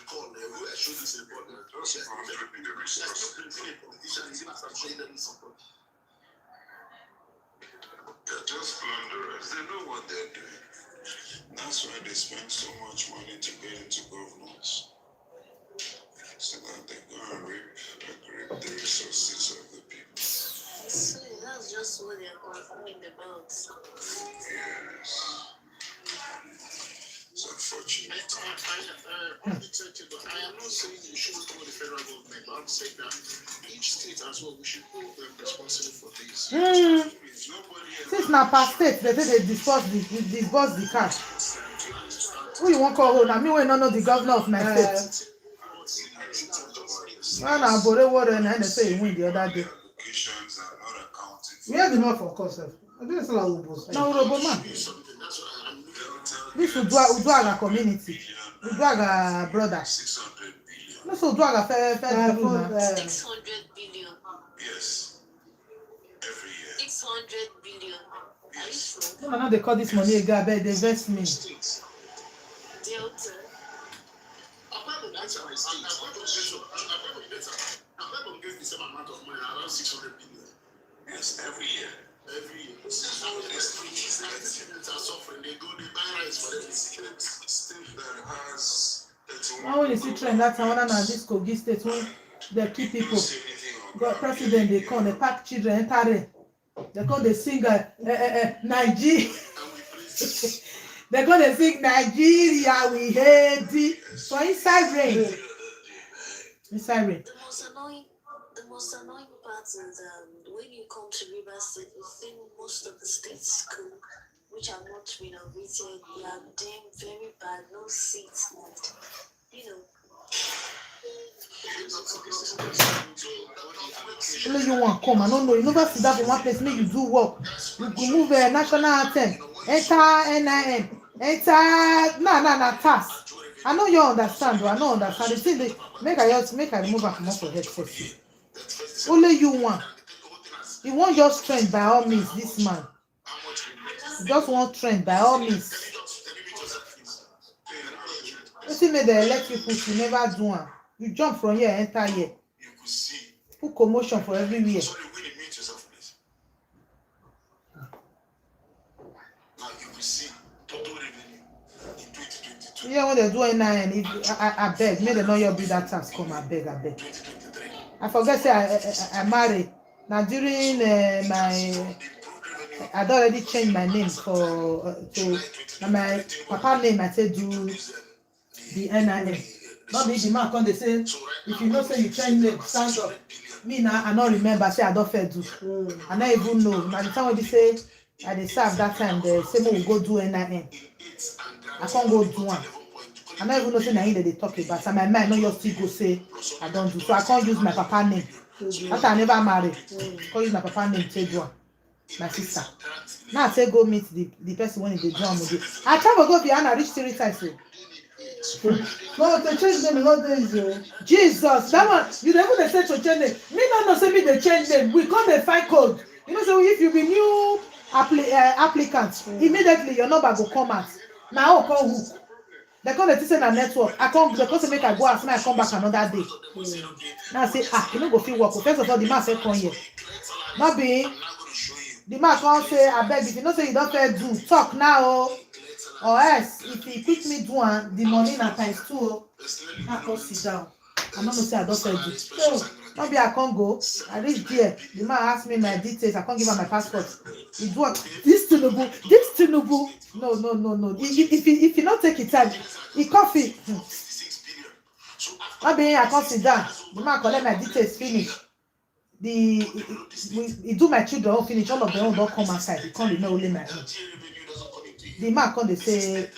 call who are showing this report. They're just what they're doing. That's why they spend so much money to get into governance. So that they go and reap the resources of the people. So that's just what they're concerned about. Yes. It's unfortunate. I am not saying you shouldn't go the federal government, but I'm saying that each state as well, we should hold them responsible for this. Since now per state, they say they disburse the cash. Who you want call hold? I mean, we don't know the governor of my state. Man, I borrow water and they say you win the other day. We have the money for course. I think it's not Ubos. No, Roboma. This Uduaga community. Uduaga brother. No, so Uduaga fair 600 billion. Yes. Every year. 600 billion. Are you sure? No, now they call this money a guy, but they invest me. Delta. That's how I see it. I'm getting the same amount of money, around 600 billion. Yes, every year. Every year. So the streets are suffering. They buy rice for them. State that has. Now when you see trend that time, one this Kogi state when they keep people. Got president they come, they pack children, enter. They come, they sing Nigeria. They're gonna sing Nigeria, we hate it. So inside rain. Inside rain. The most annoying part is when you come to River State, you think most of the states which are not renovated, they are damn very bad, no seats, and Only you want come, I don't know. You never sit down for one place, make you do work. You could move a national anthem, enter NIN, enter task. I know you understand, though. I don't understand. The thing they make I remove her from off your head first. Only you want. You want your strength by all means, this man. You just want strength by all means. You see me they elect you put, you never do one. You jump from here, enter here. Put commotion for everywhere. Yeah, when they do NIN, if I beg, may they not your do that tax come, I beg. I forget say I married. Now during my I'd already changed my name for to my papa name I said do the NIN. Not me the man come they say if you know say you change name, stand up. Me now I don't remember say I don't fair do. I don't even know. By the time when they say I dey serve that time they say me we go do NIN. I can't go do one. I don't even know say they talk about. And my mind no just still go say I don't do. So I can't use my papa name. After I never married, I can't use my papa name to do one. My sister. Now I say go meet the person when they do one. I travel go behind I reach 3 times. No, they change them in all days. Jesus, that one you never they say to change name. Me no say me they change name. We come they find code. You know, so if you be new applicant, immediately your number go come out. Now I call hook. They call the teacher na network. I come because make I go ask me I come back another day. Now I say you no go fit work. First of all, the man say come here. Not be the man can't say I beg if you know say you don't fair do talk now or else if he quick me do one the money na times 2 I come sit down. I don't know say I don't fair do. So maybe I can't go. I reach there. The man ask me my details. I can't give her my passport. He do what? This Tinubu. No. If you not take it time, he coffee. Maybe I can't sit down. The man collect my details finish. He do my children finish. All of them don't come outside. He can't remember only my own. The man come they say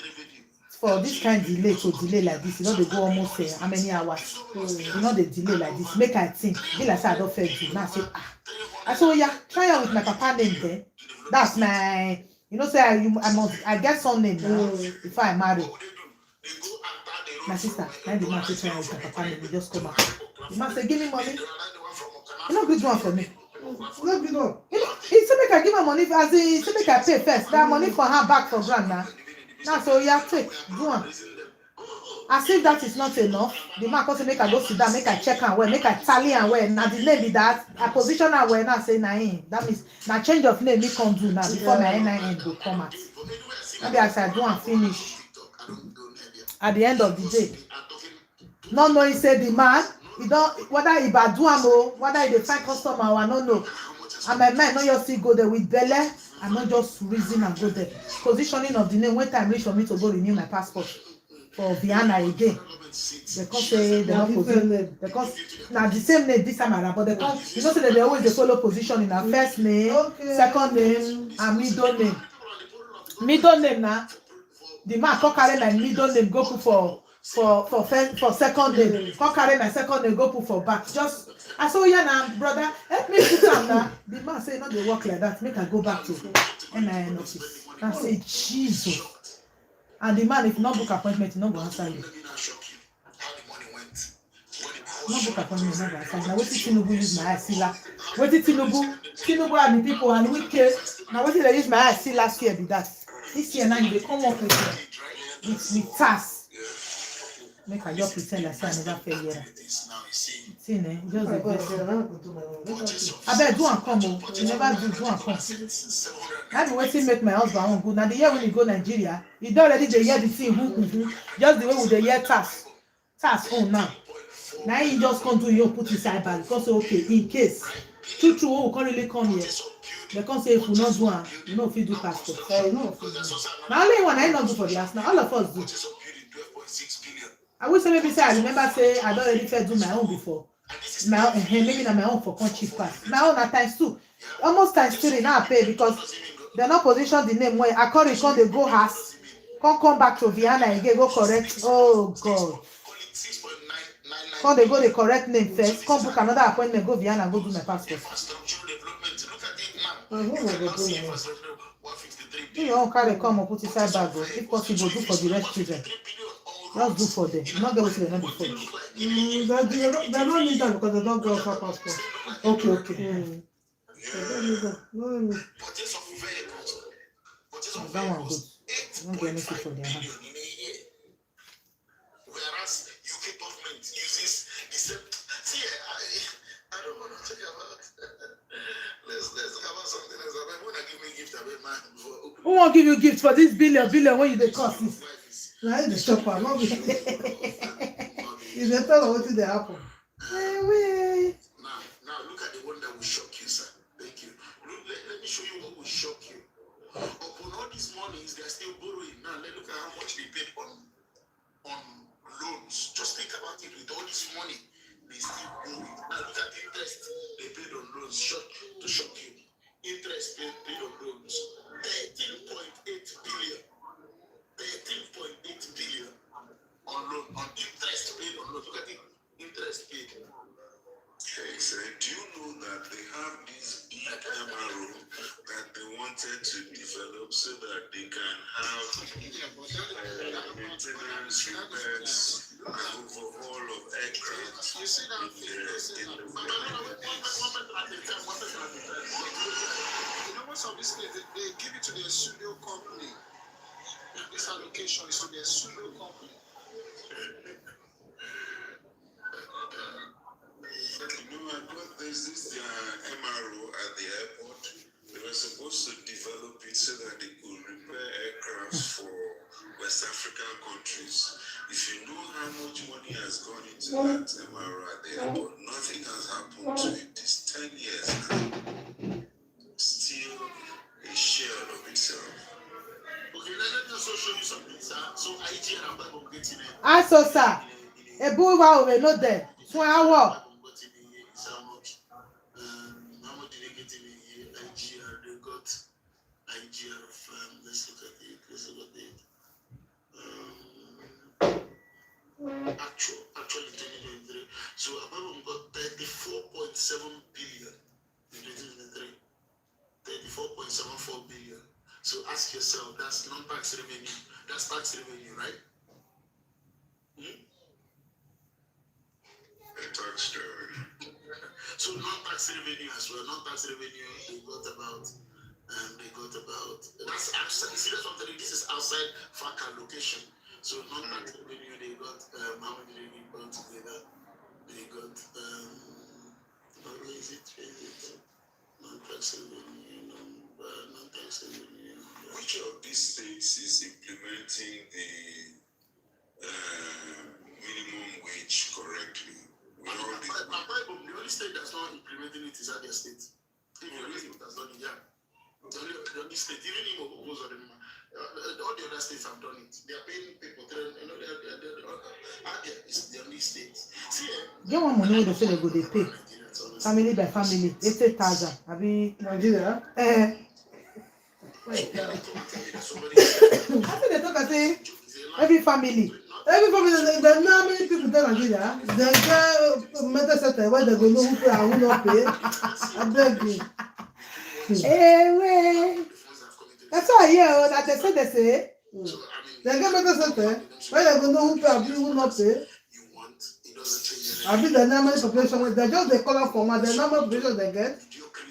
for this kind of delay like this, you know they go almost how many hours? You know they delay like this. Make I think. Be like say I don't fair do. Now I say I say, oh yeah, try out with my papa name there. That's my, you know, say I get some name now before I marry. My sister, now the man say try out with my papa name. He just come out. The man say, give me money. You know, good one for me. Let me know. He say make I give her money as he say make I pay first. That money for her back for grand now. Now so yeah, take do one. As if that is not enough, the man come say make I go sit down, make I check am well, make I tally am well. Now the name be that, I position am well, now say na him. That means na change of name me come do now before my NIN go come out. Maybe as I do and finish at the end of the day. Not knowing say the man, he don't whether he bad do am o, whether he dey find customer or I no know. And my mind no just still go there with belle. I'm not just reason and go there. Positioning of the name when time reach for me to go renew my passport for Vienna again. They come say they don't position. Because now the same name this time around, but they come. You know, say that they always they follow position in our first name, second name, and middle name. Middle name now. The man come carry my middle name go put for second name. Come carry my second name go put for back. Just I saw yeah now, brother. Help me put am now. The man say no, they work like that. Make I go back to NIN office. I say Jesus. And the man, if not book appointment, he not go answer you. Not book appointment, not go answer you. Now wetin Tinubu use my eye see last. Wetin Tinubu and the people and Wike. Now wetin they use my eye see last year be that. This year now you dey come up with task. Make I just pretend like say I never fail here. See, ne, just the best. I bet do and come, oh. You never do and come. I be waiting make my husband own good. Now the year when you go Nigeria, you don't already the year the thing who. Just the way with the year task home now. Now you just come do your put inside bag because okay, in case true who can't really come here. They can't say if we not do one, you know if you do passport. Now only one I not do for the last now, all of us do. I will say maybe say I remember say I don't already do my own before. Now maybe na my own for country pass. My own at times 2. Almost times 3 now I pay because they're not position the name where I call it come they go house. Come back to Vienna again, go correct. Oh God. Come they go the correct name first. Come book another appointment, go Vienna, go do my passport. You don't carry come or put inside bag. If possible, do for the rest children. Just do for them. Not get what they not do for you. They don't need that because they don't go for passport. Okay. They don't need that. No. That one good. You don't get anything for their hand. Whereas UK government uses the same. See, I don't want to talk about. Let's talk about something else. I want to give me a gift. Who won't give you gift for this billion when you the cost? Now the shopper, not be. If they tell what did they happen? Now look at the one that will shock you, sir. Thank you. Look, let me show you what will shock you. Upon all these monies, they're still borrowing. Now look at how much they paid on loans. Just think about it. With all this money, they still borrowing. Now look at the interest they paid on loans. To shock you. Interest paid on loans. 13.8 billion. 13.8 billion on loan, on interest paid on loan. Look at the interest paid. Okay, so do you know that they have this big MRO that they wanted to develop so that they can have maintenance, repairs, and overhaul of aircraft You see that in the You know what some of these things they give it to their studio company. This allocation is to their studio company. You know, I got this MRO at the airport. They were supposed to develop it so that they could repair aircraft for West African countries. If you know how much money has gone into that MRO at the airport, nothing has happened to it. It's 10 years now. Still a shell of itself. Okay, let me also show you something, sir. So IG and I'm getting it. I saw sir. A boy wow we not there. So I walk. How much did they get in a year? IGR, they got IGR of, let's look at it. Actually 2023. So Ababam got 34.7 billion in 2023. 34.74 billion. So ask yourself, that's non-tax revenue. That's tax revenue, right? Tax revenue. So non-tax revenue as well. Non-tax revenue they got about that's outside. See, that's what I'm telling you. This is outside FACA location. So non-tax revenue, they got how many they got together? They got what is it? Non-tax revenue, non-tax revenue. Which of these states is implementing the minimum wage correctly? The only state that's not implementing it is Abia State. If the only state that's not it, yeah. The only state, even Imo goes on them. All the other states have done it. They are paying people. Abia is the only state. See, get one money wey dey say they go dey pay family by family 80,000 abi Nigeria. I think they talk say every family Every family, they know how many people in Nigeria. They get mental center where they go know who pay and who not pay. I beg you. that's why I hear that they say They get mental center where they go know who pay and who not pay. I mean, the normal population, they just they call up for my the normal population they get.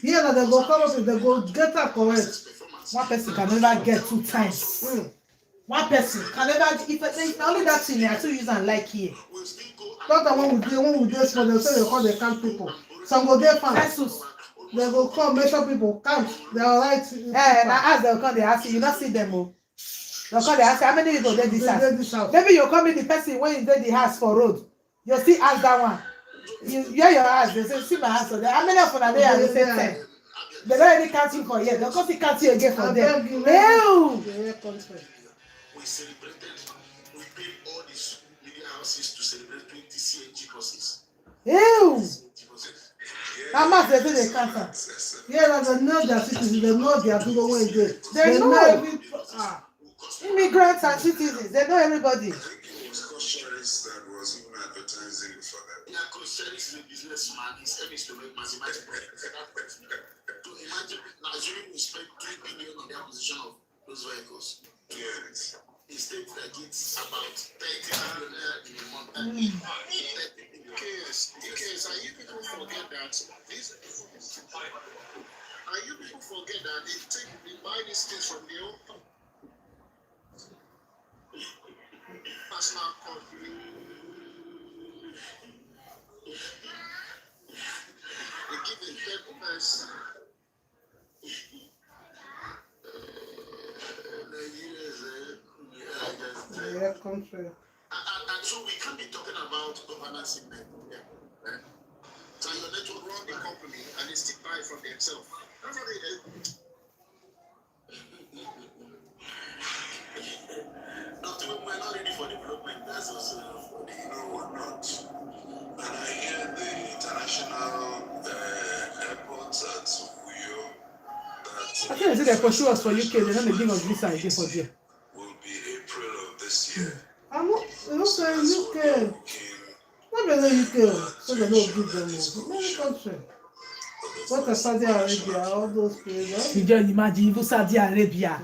Here that they go come up with, they go get that correct. one person can never get 2 times. One person can never, if only that thing they are still use and like here. Not the one who do for them, so they call the camp people. Some go get fans. Jesus. They go come measure people, count. They are right. Now as they'll come, they ask you not see them. They'll come, they ask you, how many people did this house? Maybe you'll come in the person when you did the house for road. You'll still ask that one. You hear your house, they say, see my house. So how many of them are there? They say 10. They don't really count you for yet. They'll come to count you again for them. We celebrated, we paid all these media houses to celebrate 20 CNG buses. Ew! How much they say they count them? Yeah, they know their citizens, they know their people where they. They know. every. Immigrants and citizens, they know everybody. I think it was Cocheris that was even advertising for them. Yeah, Cocheris is a businessman. His aim is to make maximize profit. To imagine Nigerian will spend 3 billion on the acquisition of those vehicles. Yes. He states that it's about 30 million in a month. Yes, are you people forget that they buy these things from their own personal company? They give a third person. Yeah, country. And so we can't be talking about governance in Nigeria. Right? So your network run the company and they still buy from themselves. That's what they do. We're not ready for development. That's also funny. No, we're not. And I hear the international airports at Uyo that I think they say they pursue us for UK, they're not give us visa again for there. will be April of this year. I'm not saying UK. Not the UK, so they don't give them more. Many countries. What a Saudi Arabia, all those places. You just imagine even Saudi Arabia.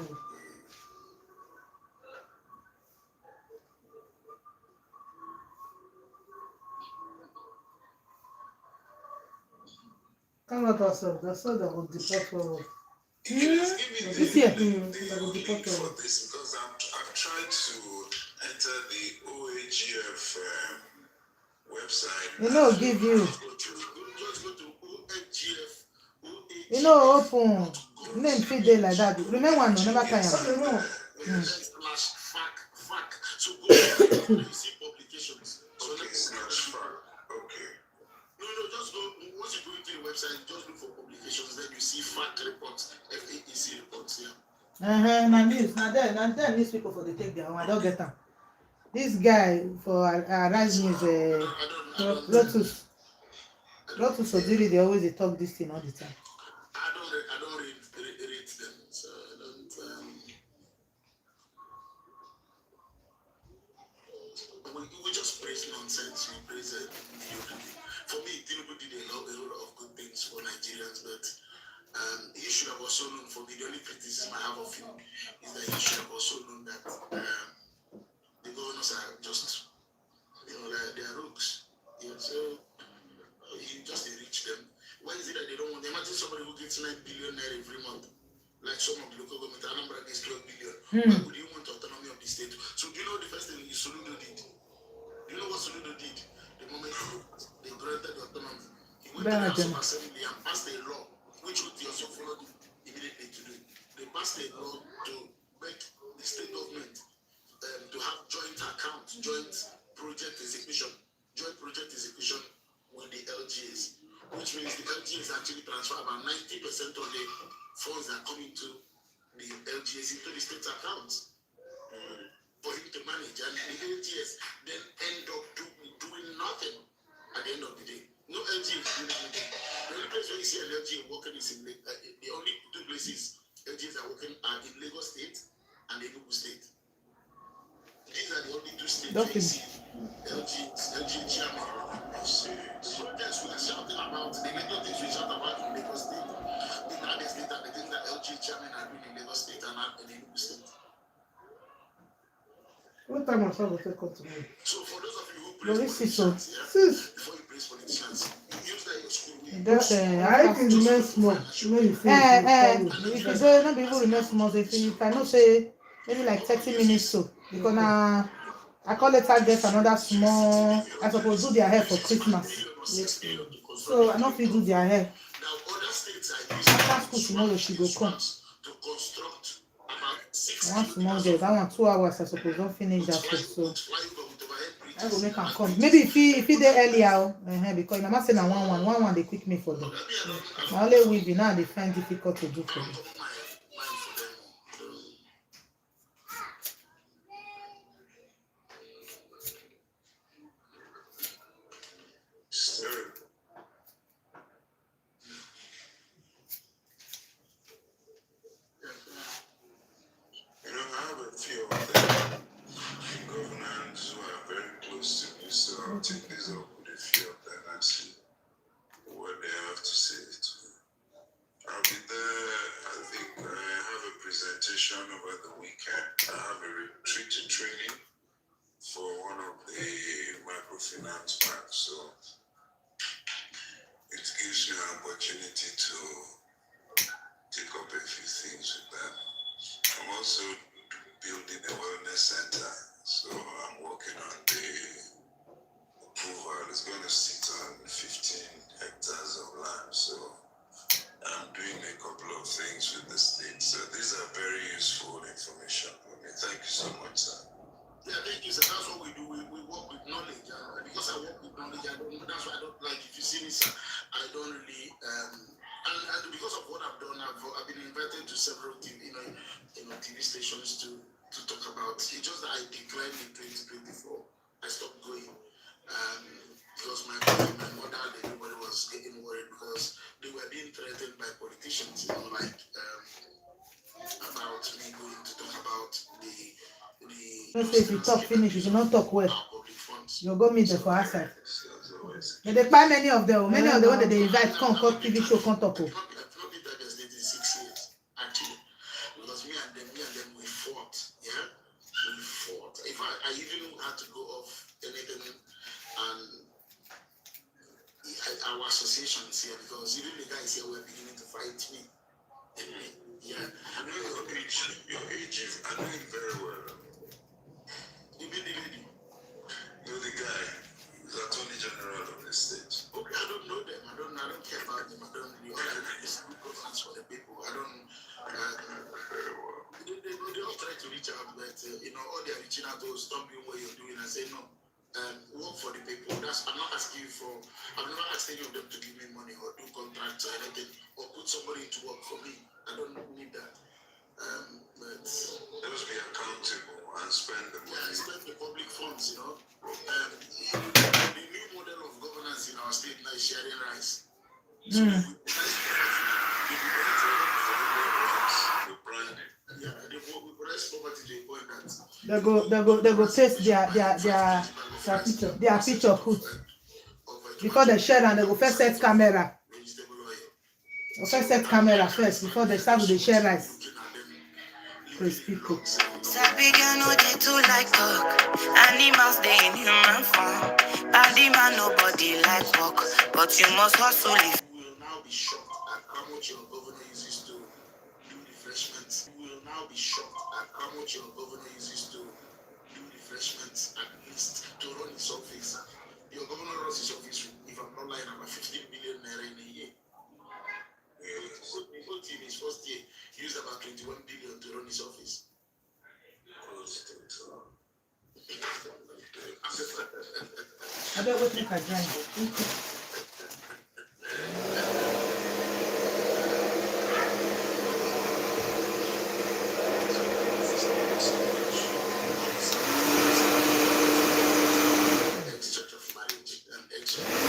Canada said, they said they will deport for This year. they will deport for For this, because I've tried to enter the OAGF website. You know, give you. Just go to OFGF. You know, open. Name fit day like that. Remember one, no, never time. Slash fact. So go to you see publications. So Okay, slash fact. Okay. No, just go. Once you go into the website, just look for publications. Then you see fact reports, FAEC reports. Yeah. Now news, now then these people for the take their own. I don't get them. This guy for Rise News, Lotus Odiri, they always they talk this thing all the time. I don't read them, so I don't. We just praise nonsense. We praise mediocrity. For me, Tinubu did a lot of good things for Nigerians, but he should have also known. For me, the only criticism I have of him is that he should have also known that the governors are just, they are rogues. Yeah, so he just enriched them. Why is it that they don't want? Imagine somebody who gets 9 billion naira every month, like some of the local government. Anambra gets 12 billion. Why would you want autonomy of the state? So do you know the first thing went to the House of Assembly and passed a law, which would also followed immediately to do. They passed a law to make the state government to have joint account, joint project execution with the LGAs, which means the LGAs actually transfer about 90% of the funds that come into the LGAs into the state accounts for him to manage, and the LGAs then end up doing nothing at the end of the day. No LGA is doing anything. The only place where you see an LGA working is in the only two places LGAs are working are in Lagos State and Enugu State. These are the only two states where you see LGA chairman. The protests we are shouting about, the little things we shout about in Lagos State, the United States and the things that LGA chairman are doing in Lagos State and in Enugu State. What time I saw the second to me? So for those of you who Well, praise this is so. politicians, before you praise politicians, use that in your school. Just I can remain small. Maybe if you don't not be able to remain small, if you cannot say maybe like 30 minutes so, because I call it get another small. I suppose do their hair for Christmas. So I not feel do their hair. Now other states are After school tomorrow she go come. to construct about 6 One small girl, that one 2 hours I suppose don't finish that for so. I go make her come. Maybe if he there earlier, because my mama say na one they quick me for them. My only weaving now they find difficult to do for them. You know, I have a few of them governors who are very close to me, so I'll take this up with a few of them and see what they have to say to me. I'll be there. I think I have a presentation over the weekend. I have a retreat training for one of the microfinance banks, so it gives me an opportunity to take up a few things with them. I'm also building a wellness center, so I'm working on the approval. It's going to sit on 15 hectares of land, so I'm doing a couple of things with the state. So these are very useful information for me. Thank you so much, sir. Yeah, thank you, sir. That's what we do. We work with knowledge. Because I work with knowledge, that's why I don't like, if you see me, sir, I don't really, and because of what I've done, I've been invited to several TV, TV stations to talk about. It's just that I declined in 2024. I stopped going. Because my mother and everybody was getting worried because they were being threatened by politicians, like about me going to talk about the Don't say if you talk finish, you should not talk well. You'll go meet them for outside. But they buy many of them that they invite, come TV show, come talk. Because me and them, we fought. Yeah, we fought. In fact, I even had to go off anything, and our associations here, because even the guys here were beginning to fight me. Yeah, I know your age is, I know it very well. You mean the lady? You're the guy who's Attorney General of the state. Okay, I don't know them. I don't care about them. I don't really. All I do is good governance for the people. I don't. Very well. They all try to reach out, but all they are reaching out to stop doing what you're doing and say no. Work for the people. I'm not asking you for. I've never asked any of them to give me money or do contracts or anything or put somebody to work for me. I don't need that. But Just be accountable and spend the money. yeah, spend the public funds. The new model of governance in our state now is sharing rice. So the branding. Yeah, we press poverty to a point that They go taste their picture put. Before they share and they go first set camera. vegetable oil. They first set camera first before they start with the share rice. Praise people. Sabi girl no dey too like talk. Animals dey in human form. Body man nobody like work, but you must hustle if. You will now be shocked at how much your governor uses to do refreshments. You will now be shocked at how much your governor uses to do refreshments, at least to run his office. Your governor runs his office with if I'm not lying, about 15 billion naira in a year. Both in his first year, he used about 21 billion to run his office. I bet what make a drive. Exchange of marriage and exchange.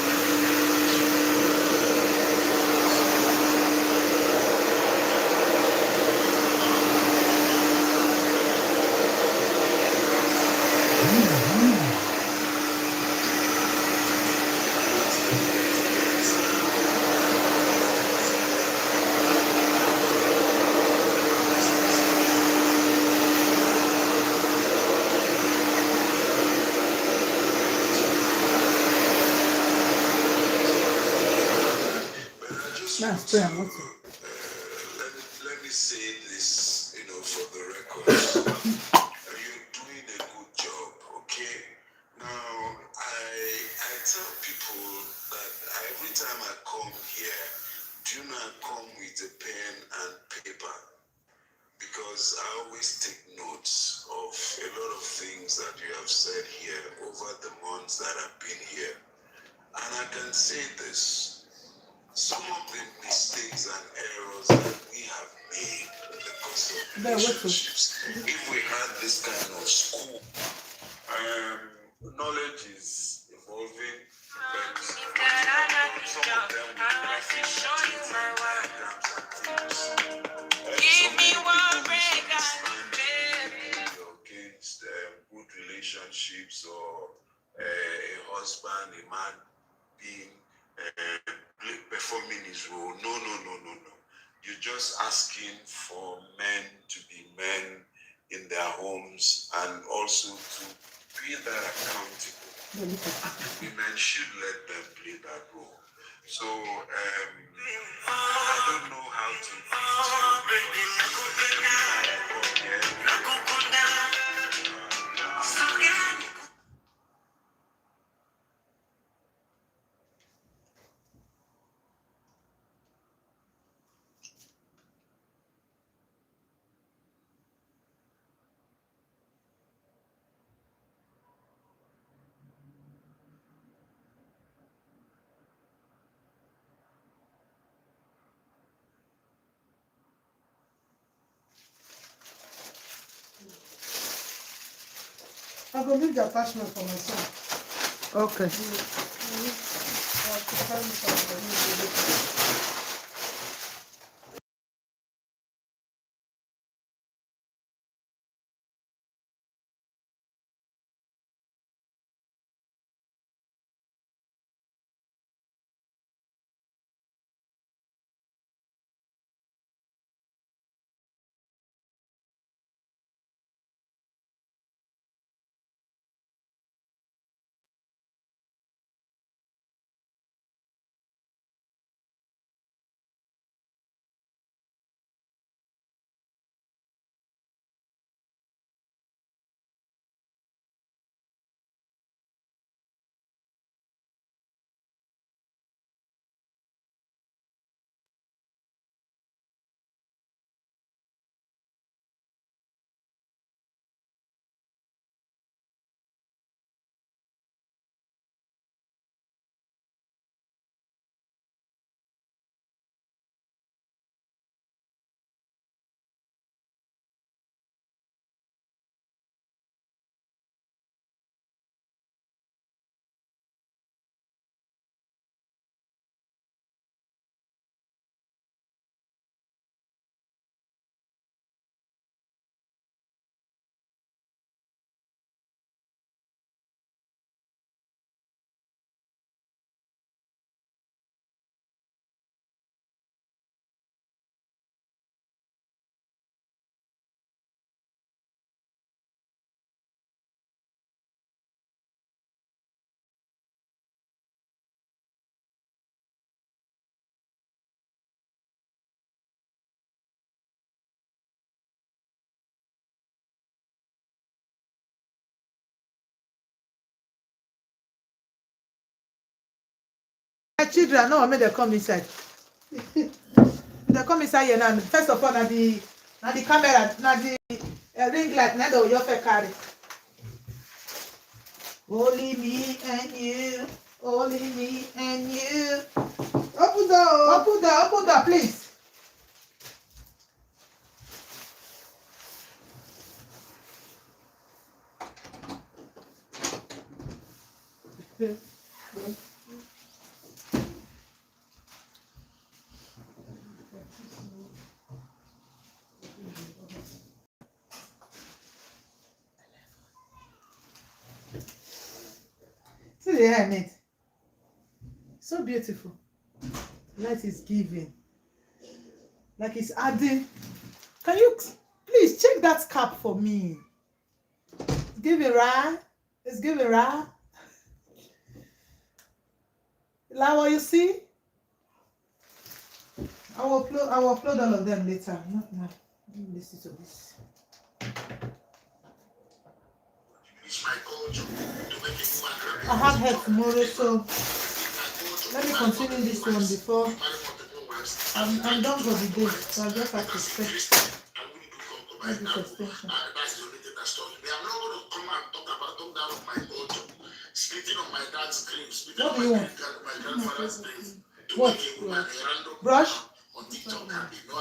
That's prayer, what's it? Let me say this, for the records. You're doing a good job, okay? Now, I tell people that every time I come here, do not come with a pen and paper, because I always take notes of a lot of things that you have said here over the months that I've been here. And I can say this. Some of the mistakes and errors that we have made in the course of relationships, if we had this kind of school, knowledge is evolving, but some of them will actually show you my diagrams and things. Give me one break against good relationships or a husband, a man being performing his role. No. You're just asking for men to be men in their homes and also to be that accountable. Women should let them play that role. So I don't know how to I go leave the attachment for myself. Okay. children, no, make them come inside. They come inside here now. First of all, now the camera, now the ring light, now the your carry. Only me and you, only me and you. Open door, please. See the hair, mate. So beautiful. Light is giving. Like it's adding. Can you please check that cap for me? It's giving right. It's giving right. Like what you see? I will upload all of them later. Not now. Let me listen to this. I have hair tomorrow, so let me continue this one before I'm done for the day. So I just have to set this extension. What do you want? What? Brush?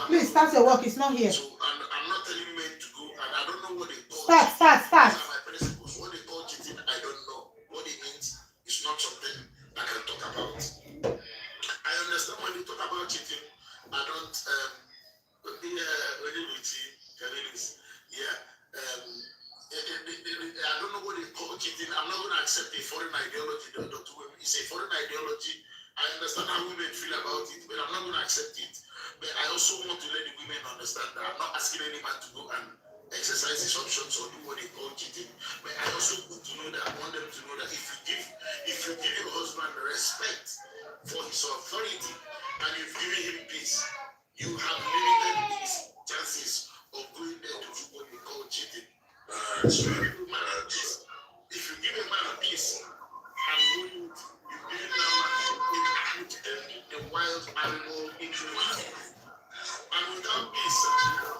Please start your work. It's not here. So I'm not telling men to go, and I don't know what they call Start. my principles. What they call cheating, I don't know. What it means is not something I can talk about. I understand when you talk about cheating. I don't. I don't know what they call cheating. I'm not going to accept a foreign ideology. It's a foreign ideology. I understand how women feel about it, but I'm not going to accept it. But I also want to let the women understand that I'm not asking any man to go and exercise his options or do what they call cheating. But I also want them to know that if you give your husband respect for his authority and you've given him peace, you have limited his chances of going there to do what they call cheating. If you give a man a peace and you give that man the wild animal into his. And without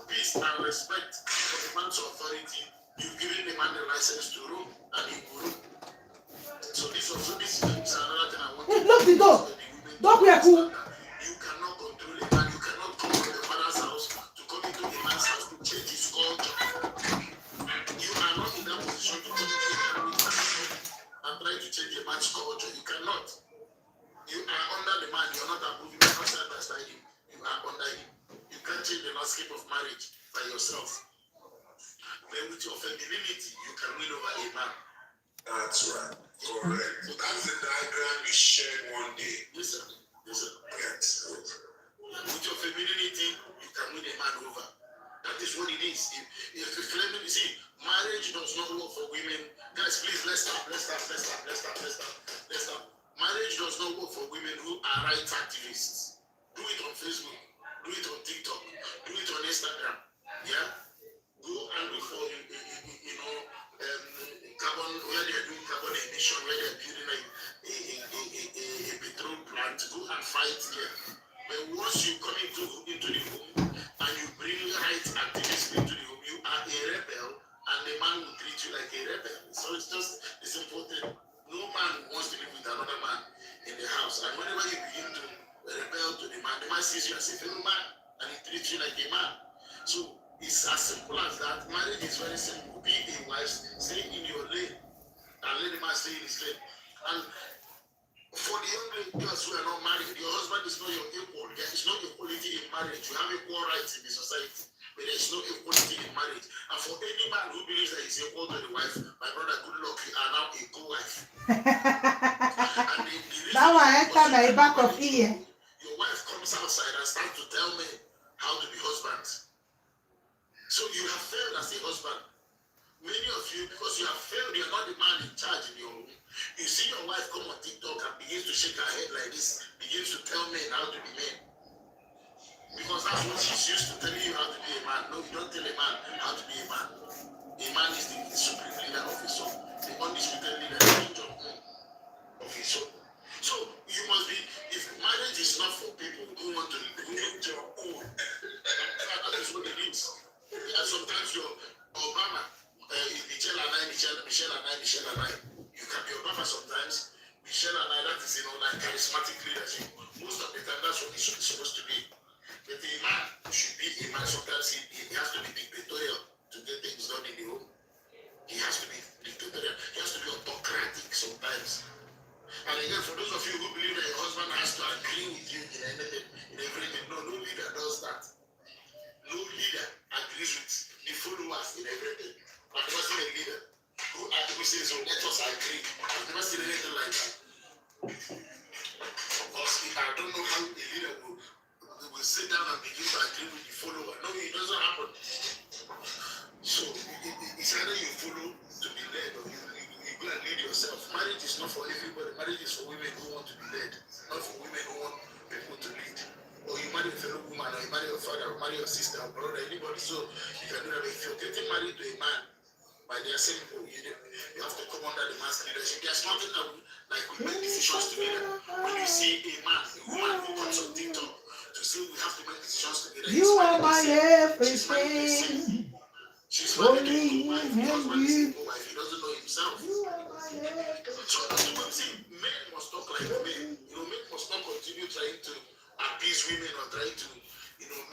peace and respect for the man's authority, you've given the man the license to roam and he will roam. So this is another thing I want to lock the door. Don't be a fool. You cannot control a man. You cannot come to the father's house to come into a man's house to change his culture. You are not in that position to come into a man's house and try to change a man's culture. You cannot. You are under the man. You are not above him. You are not side by side him. You are under him. You can't change the landscape of marriage by yourself. But with your femininity, you can win over a man. That's right. Correct. So that's the diagram we shared one day. Yes, sir. Yes, sir. Yes. With your femininity, you can win a man over. That is what it is. If you claim it, see, marriage does not work for women. Guys, please, let's stop. Marriage does not work for women who are rights activists. Do it on Facebook. Do it on TikTok. Do it on Instagram. Yeah? Go and look for, carbon, where they're doing carbon emission, where they're building a petrol plant. Go and fight there. But once you come into the home and you bring rights activists into the home, you are a rebel, and the man will treat you like a rebel. So it's important. No man wants to live with another man in the house. And whenever you begin to rebel to the man sees you as a fellow man and he treats you like a man. So it's as simple as that. Marriage is very simple. Be a wife, stay in your lane, and let the man stay in his lane. And for the young girls who are not married, your husband is not your equal. There is no equality in marriage. You have equal rights in the society, but there is no equality in marriage. And for any man who believes that he's equal to the wife, my brother, good luck, you are now a co-wife. That one enter my back of ear. Your wife comes outside and starts to tell me how to be husbands. So you have failed as a husband. Many of you, because you have failed, you're not the man in charge in your home. You see your wife come on TikTok and begins to shake her head like this, begins to tell men how to be men. Because that's what she's used to telling you how to be a man. No, you don't tell a man how to be a man. A man is the supreme leader of his soul, the undisputed leader of his soul. So you must be, if Obama, Michelle and I. You can be Obama sometimes. Michelle and I, that is, like charismatic leadership. Most of the time, that's what it's supposed to be. But a man should be a man. Sometimes he has to be dictatorial to get things done in the home. He has to be dictatorial. He has to be autocratic sometimes. And again, for those of you who believe that your husband has to agree with you in anything, in everything, no leader does that. No leader agrees with the followers in everything. I've never seen a leader who says, so let us agree. I've never seen anything like that. Because I don't know how a leader will sit down and begin to agree with the follower. No, it doesn't happen. So it's either you follow to be led or you go and lead yourself. Marriage is not for everybody. Marriage is for women who want to be led, not for women who want people to lead. Or you marry a fellow woman, or you marry your father, or marry your sister, or brother, anybody. So you can do that. But if you're getting married to a man, by their simple, you have to come under the man's leadership. There's nothing that we make decisions together. When you see a man, a woman who comes on TikTok to say we have to make decisions together. You are my everything. She's married to a wife. The husband is a wife. He doesn't know himself. So men must talk like men. Men must not continue trying to appease women or trying to,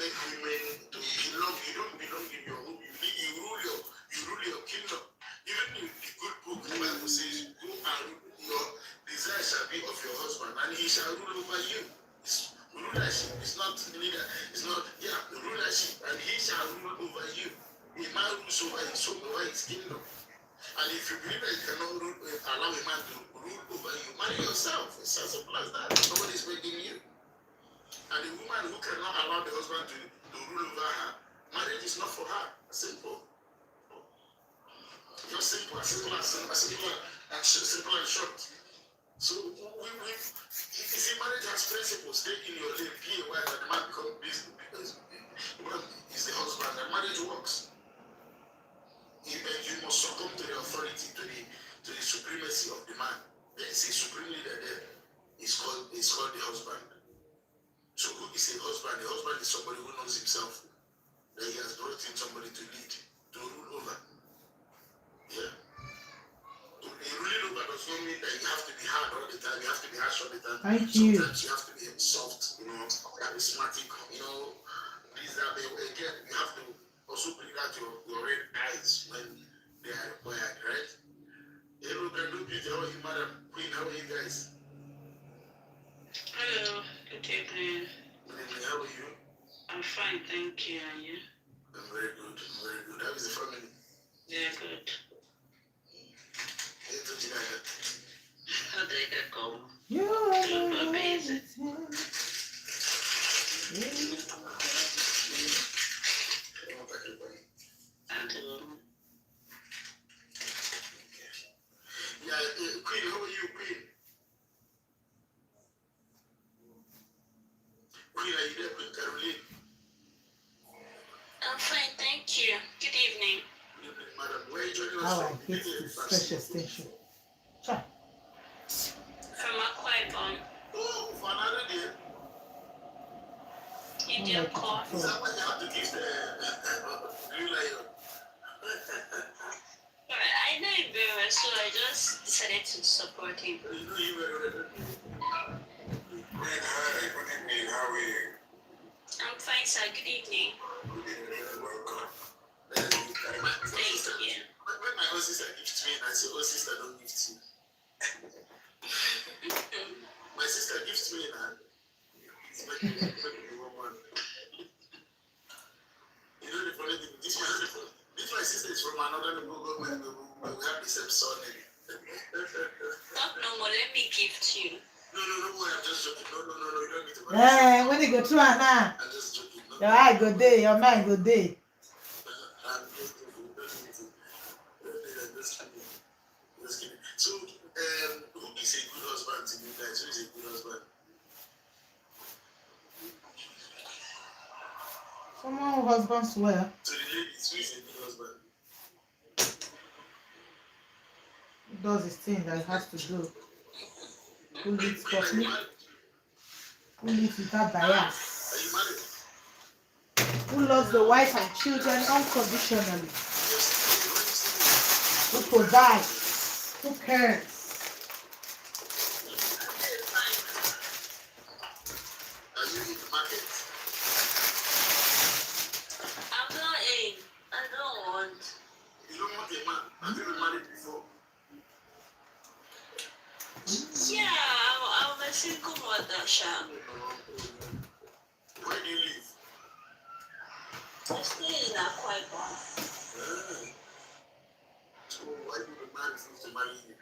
make women to belong. You don't belong in your home. You rule your kingdom. Even in the good book, the Bible says, "Go and your desire shall be of your husband, and he shall rule over you." It's rulership. It's not leader. It's not the rulership, and he shall rule over you. A man rules over his kingdom. And if you believe that you cannot allow a man to rule over you, marry yourself. It's as simple as that. Nobody's begging you. And the woman who cannot allow the husband to rule over her, marriage is not for her. Simple. Just simple and short. So you see, marriage has principles. Stay in your lane, be a wife, and the man becomes busy because the man is the husband, and marriage works. You must succumb to the authority, to the supremacy of the man. There is a supreme leader there. It's called the husband. So who is a husband? The husband is somebody who knows himself. That he has brought in somebody to lead, to rule over. Yeah. Ruling over does not mean that you have to be hard all the time. You have to be harsh all the time. Thank you. Sometimes you have to be soft, charismatic, this, that, again, you have to also bring out your red eyes when they are required, right? Hello, AntoBeauti, how are you, Madam Queen? How are you guys? Hello, good evening. Good evening, how are you? I'm fine, thank you. And you? I'm very good, How is the family? Yeah, good. How did it go? You are Doing my my basic. Queen, how are you, Queen? Queen, are you there, Queen Caroline? I'm fine, thank you. Good evening. Good evening, madam. Where are you joining us how I from? hate this special station. Try. From Akwa Ibom, Oh, for another day. Indian court. Is that why you have to give the green lion? Alright, I know him very well, so I just decided to support him. You know you very well. Hi, good evening. How are you? I'm fine, sir. Good evening. Good evening. Welcome. Thank you. When my own sister gives me, and I say, oh, sister, don't gift me. My sister gives me, and it's making me woman. You know the funny thing, this my sister is from another government, but we have the same surname. Talk no more, let me gift you. No, I'm just joking. No, you don't need to buy When you go through and now, I'm just joking. No, your eye go day, your mind go day. I'm just joking. I'm just kidding. So, who is a good husband to you guys? Who is a good husband? Someone who husbands well. To the ladies, who is a good husband? Who does his thing that he has to do. Who lives Queen, are you properly. married? Who lives without Are you bias. married? who loves the wife and children unconditionally, who provides, who cares. Are you in the market? I'm not in. I don't want. You don't want a man. Have you been married before? Yeah, I'm a single mother, Sha. Where do you live? I stay in Akwa Ibom. So why do the man refuse to marry you?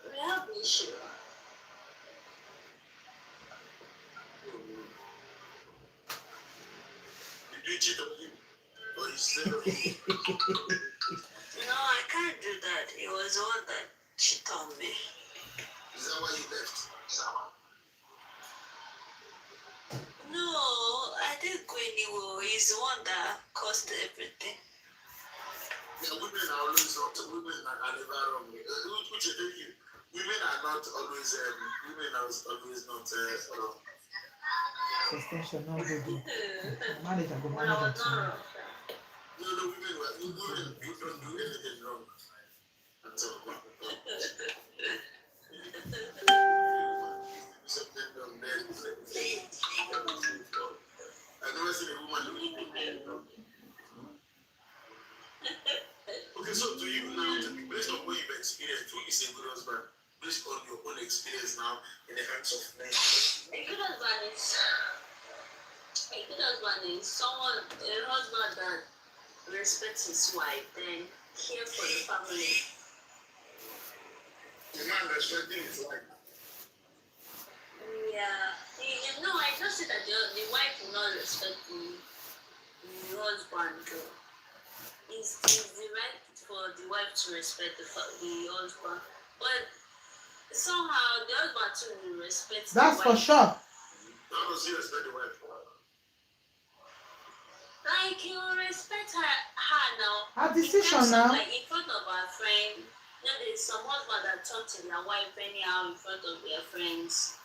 We have issue. Did you cheat on him? Or he said on you? No, I can't do that. It was the one that cheated on me. Is that why you left? No, I didn't go anywhere. He's the one that caused everything. Yeah, women are always not. Women are never wrong. Which I tell you, women are not always. Women are always not wrong. Suspension, no good. Manager, go Well, I was manager. not wrong. No, women you don't do anything wrong. At all. Something wrong there. I never seen a woman do anything wrong. Okay, so to you now, based on what you've experienced, who is a good husband? Based on your own experience now in the hands of men. A good husband is someone, a husband that respects his wife, then care for the family. The man respecting his wife. Yeah. No, I just said that the wife will not respect the husband. Though. It's the right for the wife to respect the husband. But somehow the husband too will respect That's the wife. for sure. How does he respect the wife? Like you respect her now. Her decision now. Like in front of her friend. You know, there's some husband that talk to their wife anyhow in front of their friends.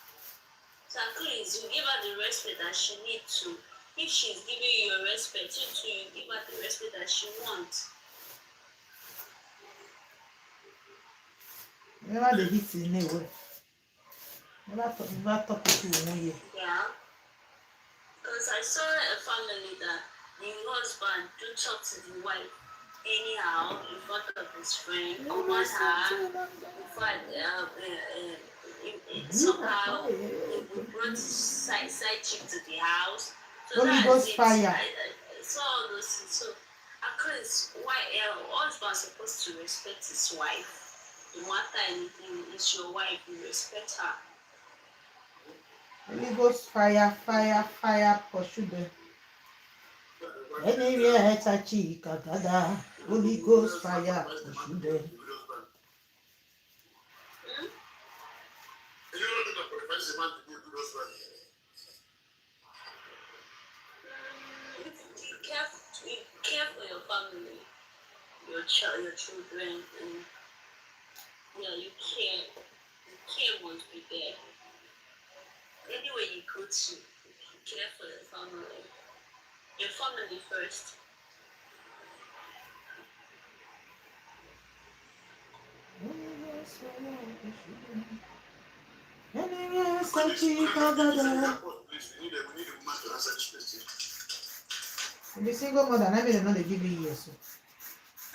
So at least you give her the respect that she needs to. If she's giving you your respect, you too, you give her the respect that she wants. Never the hit in a way. Never talk to you 1 year. Yeah. Because I saw a family that the husband do talk to the wife anyhow in front of his friend, command her. In fact, somehow he brought side chick to the house. So Holy Ghost fire. I saw all those things. So, of course, husband supposed to respect his wife. No matter anything, it's your wife, you respect her. Holy Ghost fire, pursue them. Anywhere it's a chica, dada. Holy Ghost fire, pursue them. You don't think that qualifies a man to be a good husband? Care for your family, your child, your children, and you care. The care must be there. Anywhere you go to, care for your family. Your family first. Anywhere it's a chica, dada. We need a woman to answer this question. The single mother, I mean, not give you years.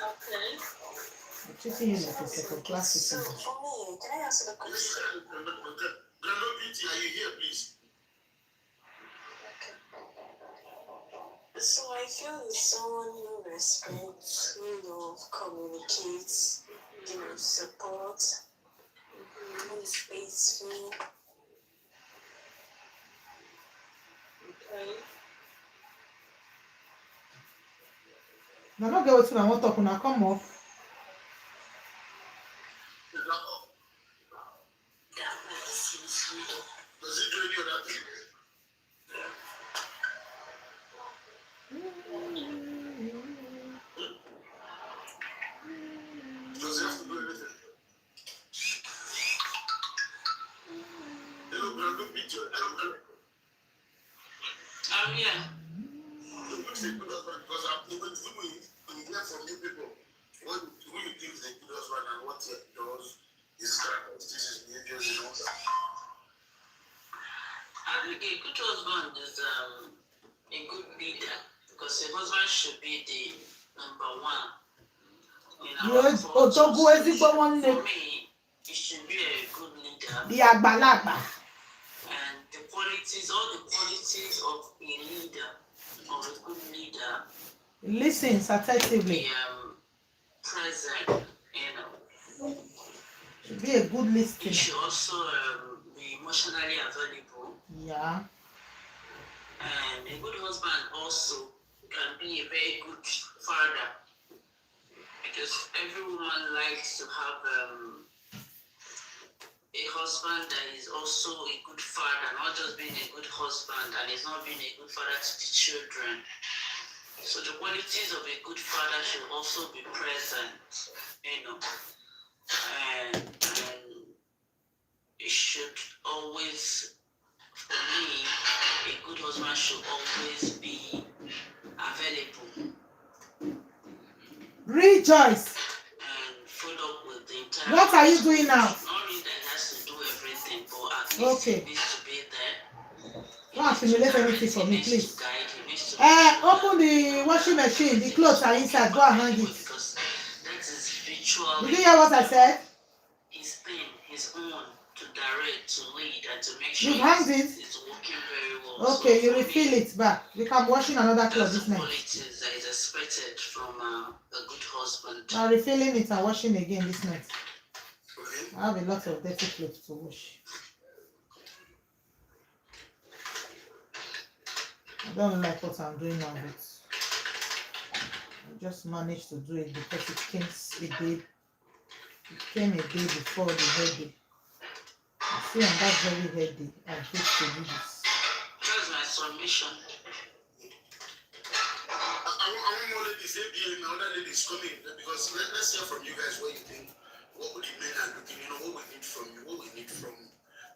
Okay. I'm treating you like a second class So citizen. for me, can I answer the question? AntoBeauti, are you here, please? So I feel it's someone who respects, who communicates, support, who is faithful. Okay. Now, don't get what I want to talk now. Come off. Does he do any other thing? Does he have to do anything? Hello, AntoBeauti. I'm here. number one. For me, you should be a good leader. And the qualities, all the qualities of a leader, of a good leader. Listens attentively. Be present, Should be a good listener. You should also be emotionally available. Yeah. And a good husband also can be a very good father, because every woman likes to have a husband that is also a good father, not just being a good husband and is not being a good father to the children. So the qualities of a good father should also be present, and it should always, for me, a good husband should always be available. Rejoice. And follow up with the entire. What are you doing now? Not really that has to do everything, but at least it needs to be there. Don't assimilate anything for me, please. Open the washing machine. The clothes are inside. Go and hang it. Because that is virtual. Did you hear what I said? His thing, his own, to direct, to lead, and to make sure you hanged it? It's working very well. Okay, so you refill it back. You can washing another clothes this night. Qualities that is expected from a good husband. I'm refilling it and washing again this night. Okay. I have a lot of dirty clothes to wash. I don't like what I'm doing now, but I just managed to do it because it came a day before the head day. See, on that very head day, I hate to do this. That's my submission. I want more ladies, maybe another ladies coming, because let's hear from you guys what you think. What would the men are looking, what we need from you, what we need from,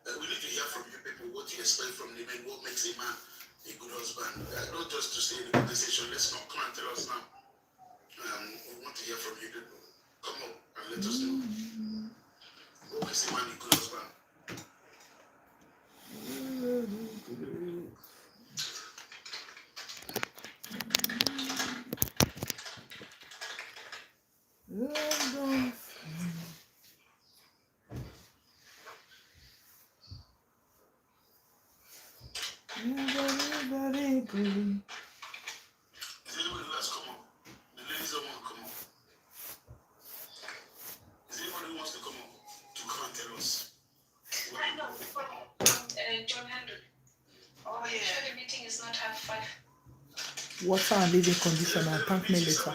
we need to hear from you people, what you expect from the men, what makes a man a good husband. Not just to stay in the conversation, let's not come and tell us now. We want to hear from you people. Come up and let us know. What makes a man a good husband? Very good. Is anybody who has come up? The ladies don't want to come up. Is anybody who wants to come up to come and tell us? I know. John Henry. Oh, yeah. Sure, the meeting is not half 5. Water and living conditioner. Thank me later.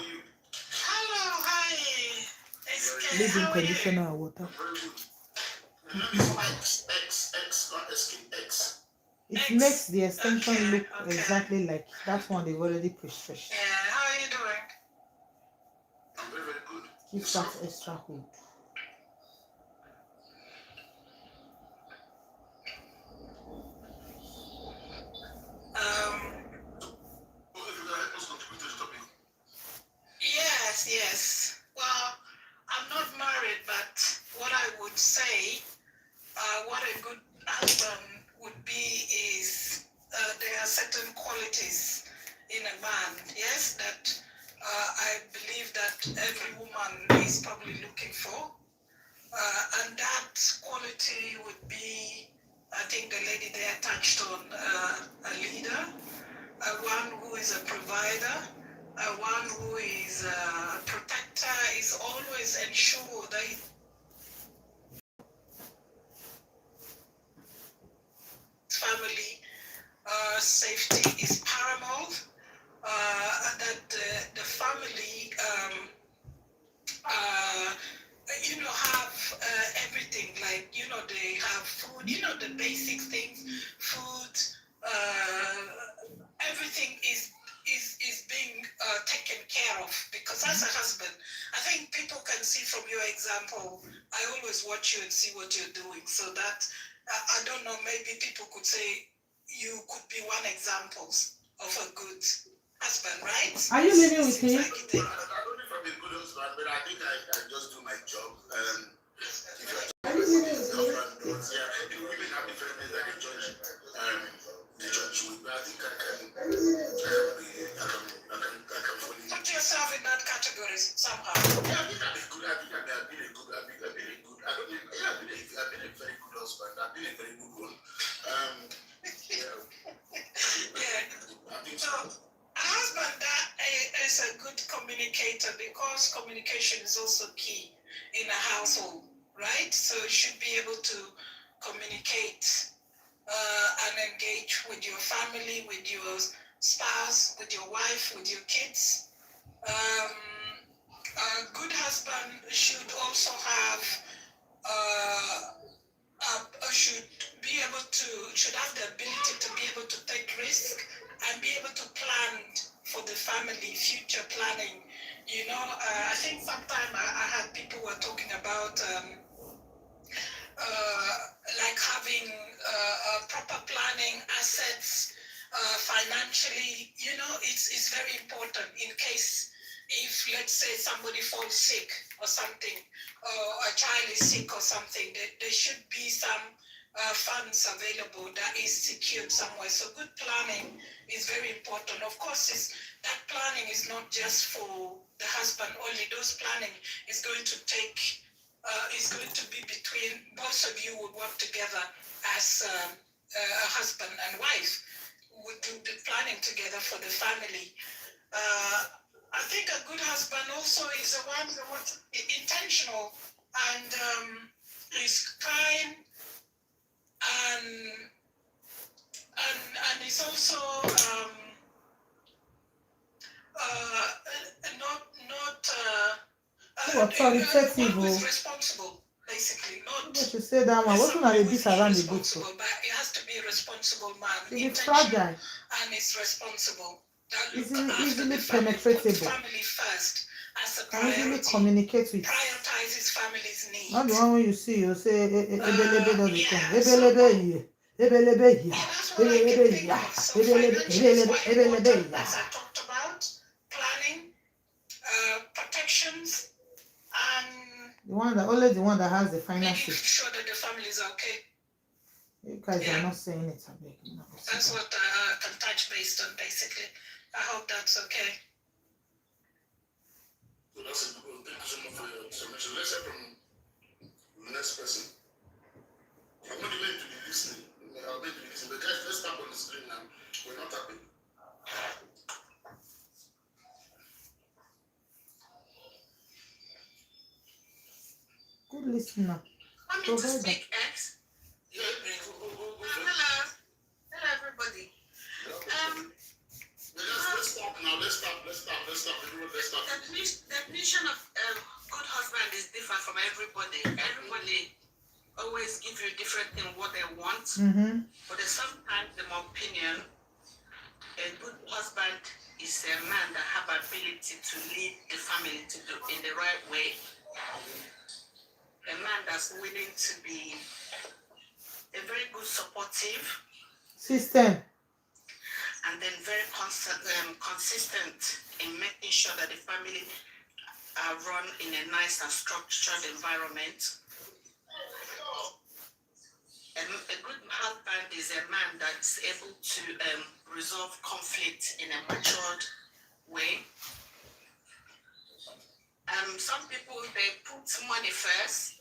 Hello, hi. Living conditioner and water. Very good. The name is X, not X. It makes the extension look exactly like that one they've already pre-stretched. Yeah, how are you doing? I'm very, very good. Keep that extra hood. Yes. Well, I'm not married, but what I would say, what a good husband would be is there are certain qualities in a man, yes, that I believe that every woman is probably looking for. And that quality would be, I think the lady there touched on a leader, one who is a provider, one who is a protector, is always ensure that his family safety is paramount, that the family have everything, like, they have food, the basic things, food, everything is being taken care of. Because as a husband, I think people can see from your example, I always watch you and see what you're doing, so that, I don't know, maybe people could say you could be one example of a good husband, right? Are you living with him? I don't know if I'm a good husband, but I think I just do my job. Women have different things that they judge with, but I think I can fall in. Put yourself in that categories somehow. Yeah, I think I've been good. I think I've been a good. I've been a good. I don't think. Yeah, I've been a very good husband. I've been a very good one. Yeah. I think So, a husband that is a good communicator, because communication is also key in a household, right? So you should be able to communicate and engage with your family, with your spouse, with your wife, with your kids. A good husband should also have should have the ability to be able to take risk and be able to plan for the family, future planning. You know, I think sometime I had people were talking about like having proper planning, assets, financially. You know, it's very important in case if, let's say, somebody falls sick or something, or a child is sick or something, there should be some funds available that is secured somewhere. So good planning is very important. Of course, that planning is not just for the husband only. Those planning is going to take, is going to be between both of you would work together as a husband and wife, would do the planning together for the family. I think a good husband also is the one who's intentional and is kind and is also authoritative. One who is responsible, basically. Not But you say that one. What's not a bit around the book? but it has to be a responsible man. It's fragile. And is responsible. Easily penetratable. Family first as a Can easily priority. communicate with. Prioritizes family's needs. Not the one when you see, you say, ebelebe does it come. Ebelebe here. Ebelebe here. Ebelebe here. Ebelebe here. As I talked about, planning, protections, and only the one that has the making finances. sure that the family is okay. You guys are not saying it. That's what I can touch based on, basically. I hope that's okay. So that's a good one. Thank you so much for your submission. Let's hear from the next person. I'm not even to be listening. I'll be listening. But guys, let's tap on the screen now. We're not tapping. Good listener. Want me to speak X? Yeah, Hello. Hello, everybody. let's stop now. Let's stop. Everyone, let's stop. The definition of good husband is different from everybody. Everybody always give you different thing what they want. But sometimes, in my opinion, a good husband is a man that have ability to lead the family to do in the right way. A man that's willing to be a very good supportive System. and then very consistent in making sure that the family are run in a nice and structured environment. And a good husband is a man that's able to resolve conflict in a matured way. Some people, they put money first.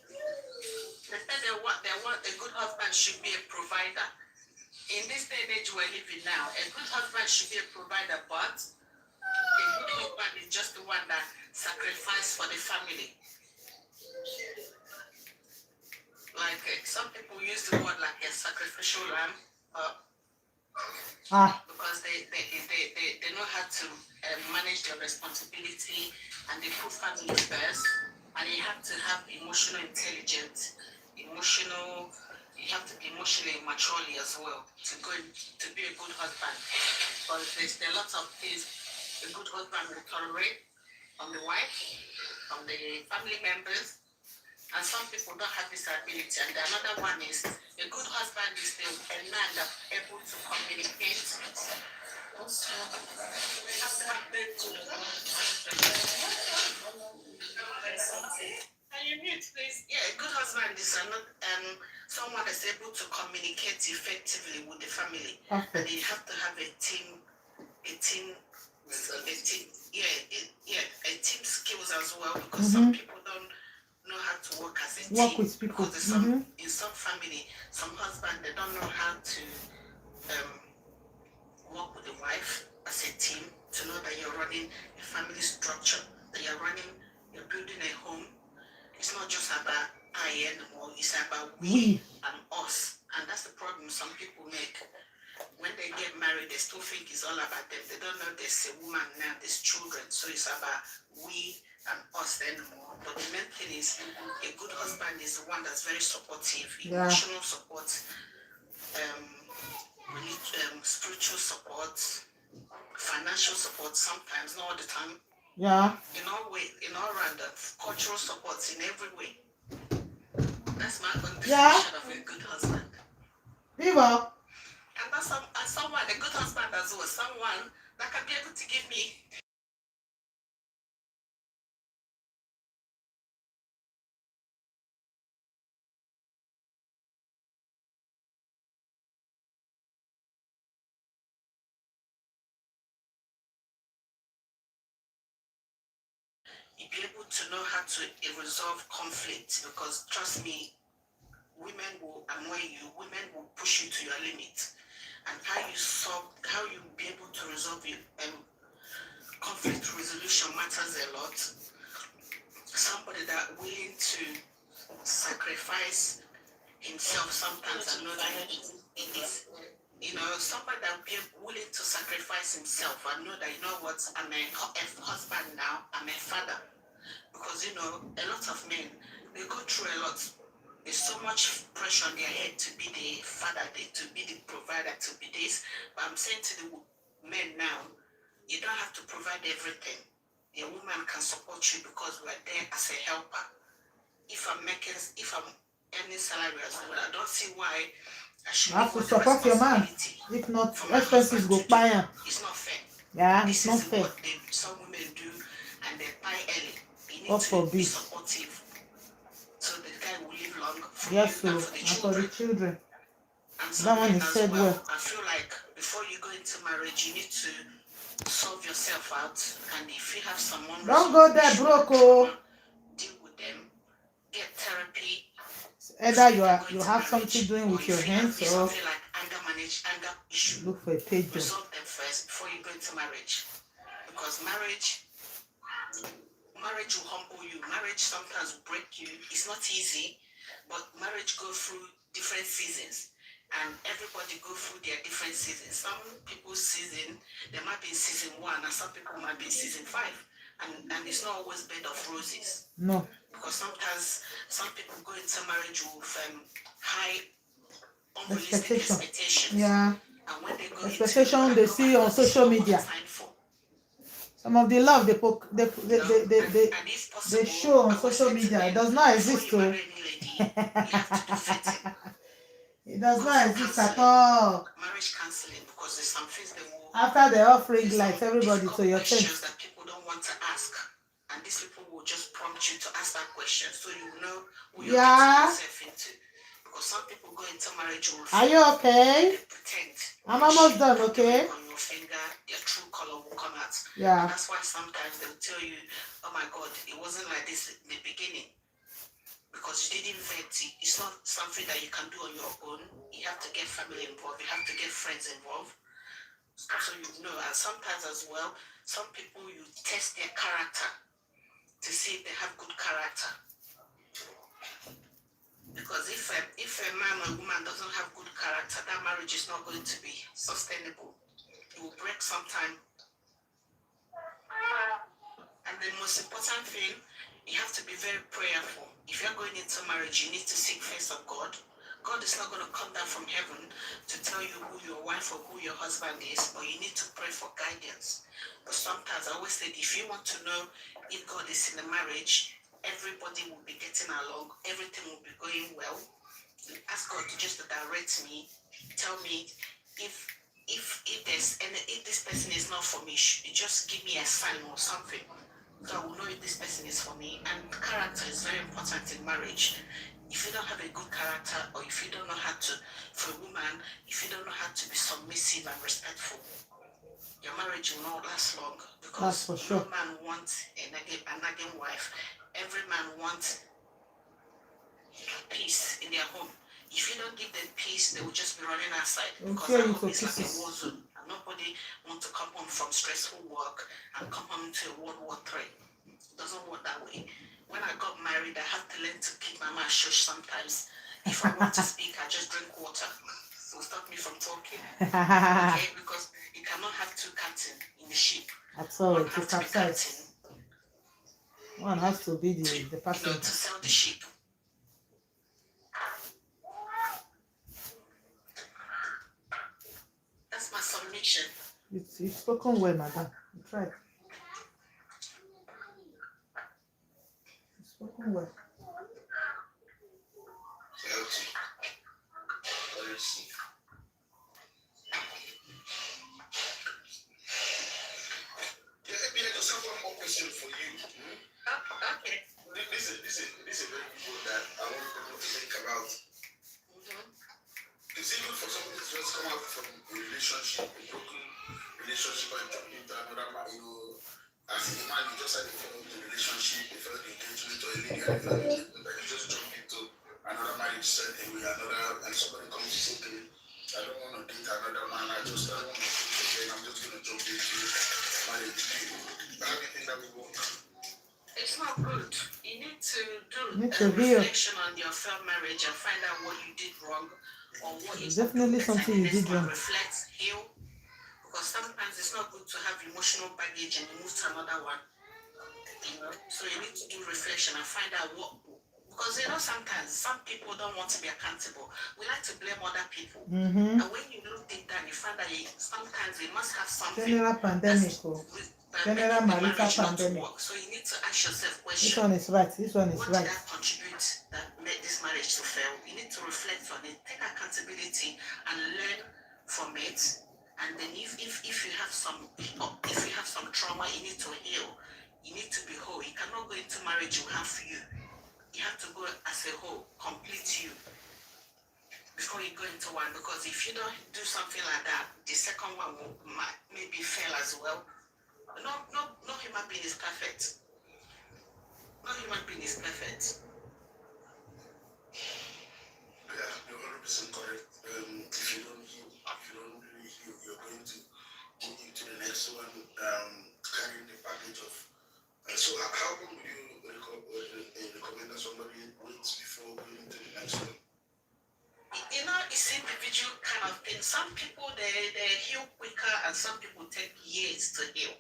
They say they want a good husband should be a provider. In this day and age we're living now, a good husband should be a provider, but a good husband is just the one that sacrifices for the family. Like some people use the word like a sacrificial lamb, because they know how to manage their responsibility and they put family first. And you have to have emotional intelligence, you have to be emotionally maturely as well to be a good husband. Because there's a lot of things a good husband will tolerate from the wife, from the family members, and some people don't have this ability. And the another one is a good husband is a man that's able to communicate. Also, we have to have can you mute, please? Yeah, a good husband is someone that's able to communicate effectively with the family. Perfect. And you have to have a team skill as well, because some people don't know how to work as a team. With people. Because there's in some family, some husband, they don't know how to work with the wife as a team, to know that you're running a family structure, that you're building a home. It's not just about I anymore, it's about we and us. And that's the problem some people make. When they get married, they still think it's all about them. They don't know there's a woman now, there's children. So it's about we and us anymore. But the main thing is, a good husband is the one that's very supportive, emotional support, we need spiritual support, financial support sometimes, not all the time. Yeah. In all way, in all round, cultural support in every way. That's my own definition of a good husband. Viva. And that's someone, a good husband as well, someone that can be able to give me be able to know how to resolve conflict, because trust me, women will annoy you, women will push you to your limit. And how you be able to resolve your conflict resolution matters a lot. Somebody that willing to sacrifice himself sometimes, I know that it is, somebody that will be willing to sacrifice himself. I know that, what, I'm a husband now, I'm a father. Because, a lot of men, they go through a lot. There's so much pressure on their head to be the father, to be the provider, to be this. But I'm saying to the men now, you don't have to provide everything. A woman can support you because we're there as a helper. If I'm earning salary as well, I don't see why I should have to support your man. If not, expenses go by. It's not fair. Yeah, it's not fair. What some women do, and they buy early. You need to be supportive, so the guy will live long for you and for the children. And that one is said well. I feel like before you go into marriage, you need to solve yourself out, and if you have someone, don't go there broke. Deal with them, get therapy. Either you have something doing with your hands, or something like anger issue. Look for a page. Resolve them first before you go into marriage, because marriage will humble you. Marriage sometimes will break you. It's not easy, but marriage go through different seasons, and everybody go through their different seasons. Some people's season, they might be in season 1, and some people might be in season 5, and it's not always bed of roses. No. Because sometimes some people go into marriage with high unrealistic expectations. Yeah. And when they go expectation they see on social media. Some of the love they show on social media, it does not exist. It does not exist at all. Marriage counseling, because there's some things they will, after the offering lights everybody to your tent. Questions that people don't want to ask, and these people will just prompt you to ask that question, so you know who you're getting yourself into. Because some people go into marriage with, are you okay? Pretend. I'm almost done, okay? On your finger, their true color will come out. Yeah. And that's why sometimes they'll tell you, oh my God, it wasn't like this in the beginning. Because you didn't vet it. It's not something that you can do on your own. You have to get family involved. You have to get friends involved. So you know, and sometimes as well, some people, you test their character to see if they have good character. Because if a man or a woman doesn't have good character, that marriage is not going to be sustainable. It will break sometime. And the most important thing, you have to be very prayerful. If you're going into marriage, you need to seek face of God. God is not going to come down from heaven to tell you who your wife or who your husband is, but you need to pray for guidance. But sometimes I always say, if you want to know if God is in the marriage, everybody will be getting along, everything will be going well. Ask God to just direct me, tell me if this person is not for me, just give me a sign or something. So I will know if this person is for me. And character is very important in marriage. If you don't have a good character, or if you don't know how to, for a woman, if you don't know how to be submissive and respectful, your marriage will not last long, That's because for sure. no man wants a nagging wife. Every man wants peace in their home. If you don't give them peace, they will just be running outside, because tear that you home to is like a pieces. war zone, and nobody wants to come home from stressful work and come home to World War III. It doesn't work that way. When I got married, I had to learn to keep my mouth shut sometimes. If I want to speak, I just drink water. So stop me from talking. Okay, because you cannot have two captains in the ship. That's all. One To has to be capsize. captain One has to be the to passenger. sail the ship. That's my submission. You've spoken well, madam. You tried. You've spoken well. I just have one more question for you. Okay. This is a very good one that I want people to think about. Is it good for somebody to just come out from a relationship, a broken relationship, and jump into another man? As a man, you just had a failed relationship, a failed engagement, or a lady had a failed engagement, and you just jump into another marriage straight away, and somebody comes to say, okay, I don't want to date another man, I don't want to date again, I'm just going to jump into marriage. How do you think that will work? It's not good. You need to do a reflection on your failed marriage and find out what you did wrong, or what you definitely do better something in you the next did one. wrong. Reflect, heal. Because sometimes it's not good to have emotional baggage and you move to another one. So you need to do reflection and find out what. Because sometimes some people don't want to be accountable. We like to blame other people. And when you look deep down, you find that sometimes they must have something. General pandemic. General marital pandemic. So you need to ask yourself questions. This one is right. This one is what right. did I contribute that made this marriage to fail? You need to reflect on it, take accountability, and learn from it. And then if you have some trauma, you need to heal. You need to be whole. You cannot go into marriage you have for you. You have to go as a whole, complete you, before you go into one. Because if you don't do something like that, the second one will maybe fail as well. No human being is perfect. No human being is perfect. Yeah, you're 100% correct. If you don't really heal, you're going to go into the next one carrying the package of. So how long would you recommend that somebody waits before going into the next one? It's individual kind of thing. Some people they heal quicker, and some people take years to heal.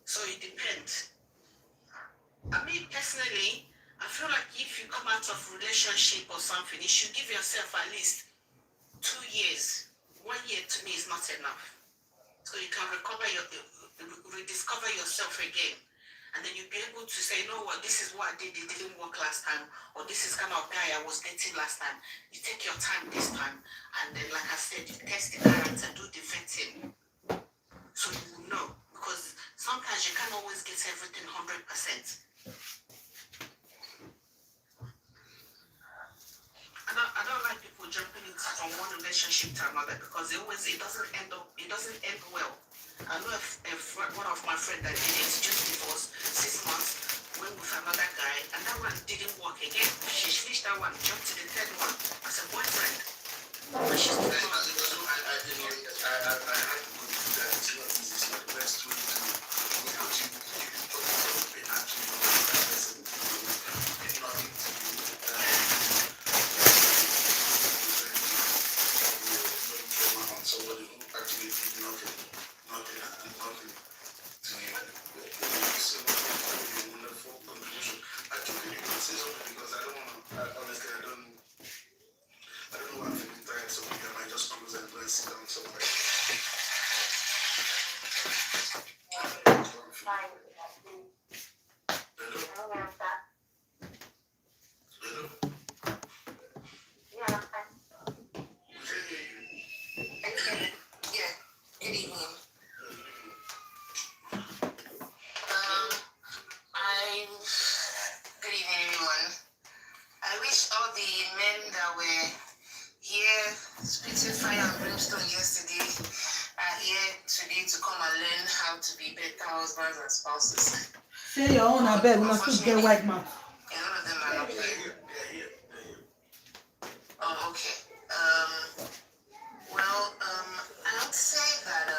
So it depends. I mean, personally, I feel like if you come out of relationship or something, you should give yourself at least 2 years. 1 year to me is not enough. So you can rediscover yourself again. And then you'll be able to say, you know what, this is what I did, it didn't work last time. Or this is kind of guy I was dating last time. You take your time this time. And then, like I said, you test the character, do the vetting. So you will know. Because sometimes you can't always get everything 100%. I don't like people jumping from one relationship to another, because it doesn't end well. I know if one of my friends that did it, just divorced, 6 months, went with another guy, and that one didn't work again. She finished that one, jumped to the third one as a boyfriend. But she's still not. I had to go through that. It's not the best way to because you talk about actually it's nothing to on somebody who actually did nothing to you. So a wonderful contribution. I took it to say something because I don't want to, honestly, I don't know why I'm feeling tired, so maybe I might just close and go and sit down somewhere. Spitting fire and brimstone yesterday are here today. Say your own, I beg. We must get white mouth. A lot of them are not here. Oh, okay. Well, I would say that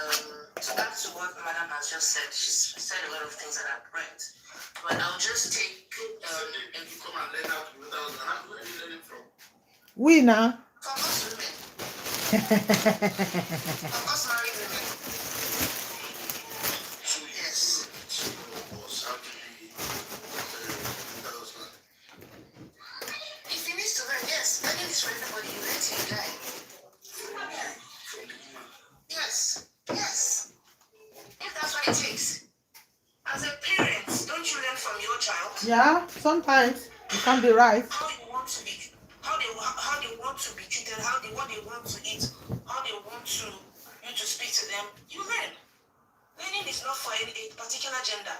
back to what Madam has just said. She's said a lot of things that are right. But I'll just take and you come and learn how to do that. Where are you learning from? We now. from us women. From us married women. So yes. So was how to be that husband. If you need to learn, yes. Learning is for everybody. You learn till you die. From the woman. Yes. Yes. If that's what it takes. As a parent, don't you learn from your child? Yeah, sometimes it can be right. How you want to be, how they want to be treated, what they want to eat, how they want you to speak to them. You learn. Learning is not for a particular gender.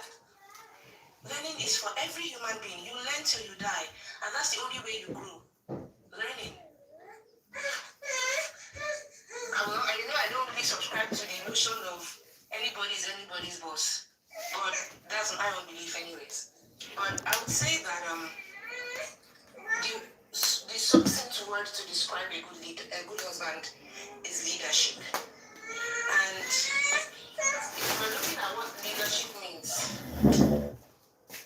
Learning is for every human being. You learn till you die, and that's the only way you grow. Learning. I don't really subscribe to the notion of anybody's boss. But that's my own belief anyways. But I would say that the succinct word to describe a good husband is leadership. And if we're looking at what leadership means,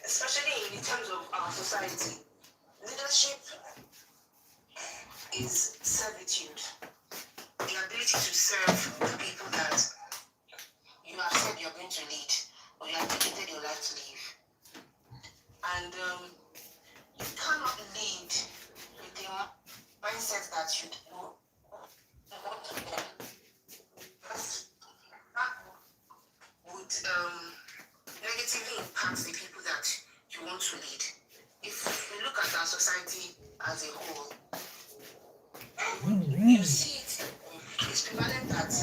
especially in terms of our society, leadership is servitude. The ability to serve the people that you have said you're going to lead, or you have dedicated your life to live. And you cannot lead with the mindset that you want to lead. That would negatively impact the people that you want to lead. If we look at our society as a whole, you see it's prevalent that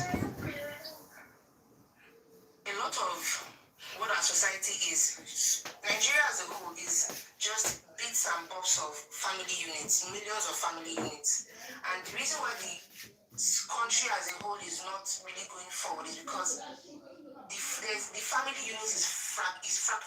a lot of what our society is, Nigeria as a whole is just bits and bobs of family units, millions of family units. And the reason why the country as a whole is not really going forward is because the family unit is fractured.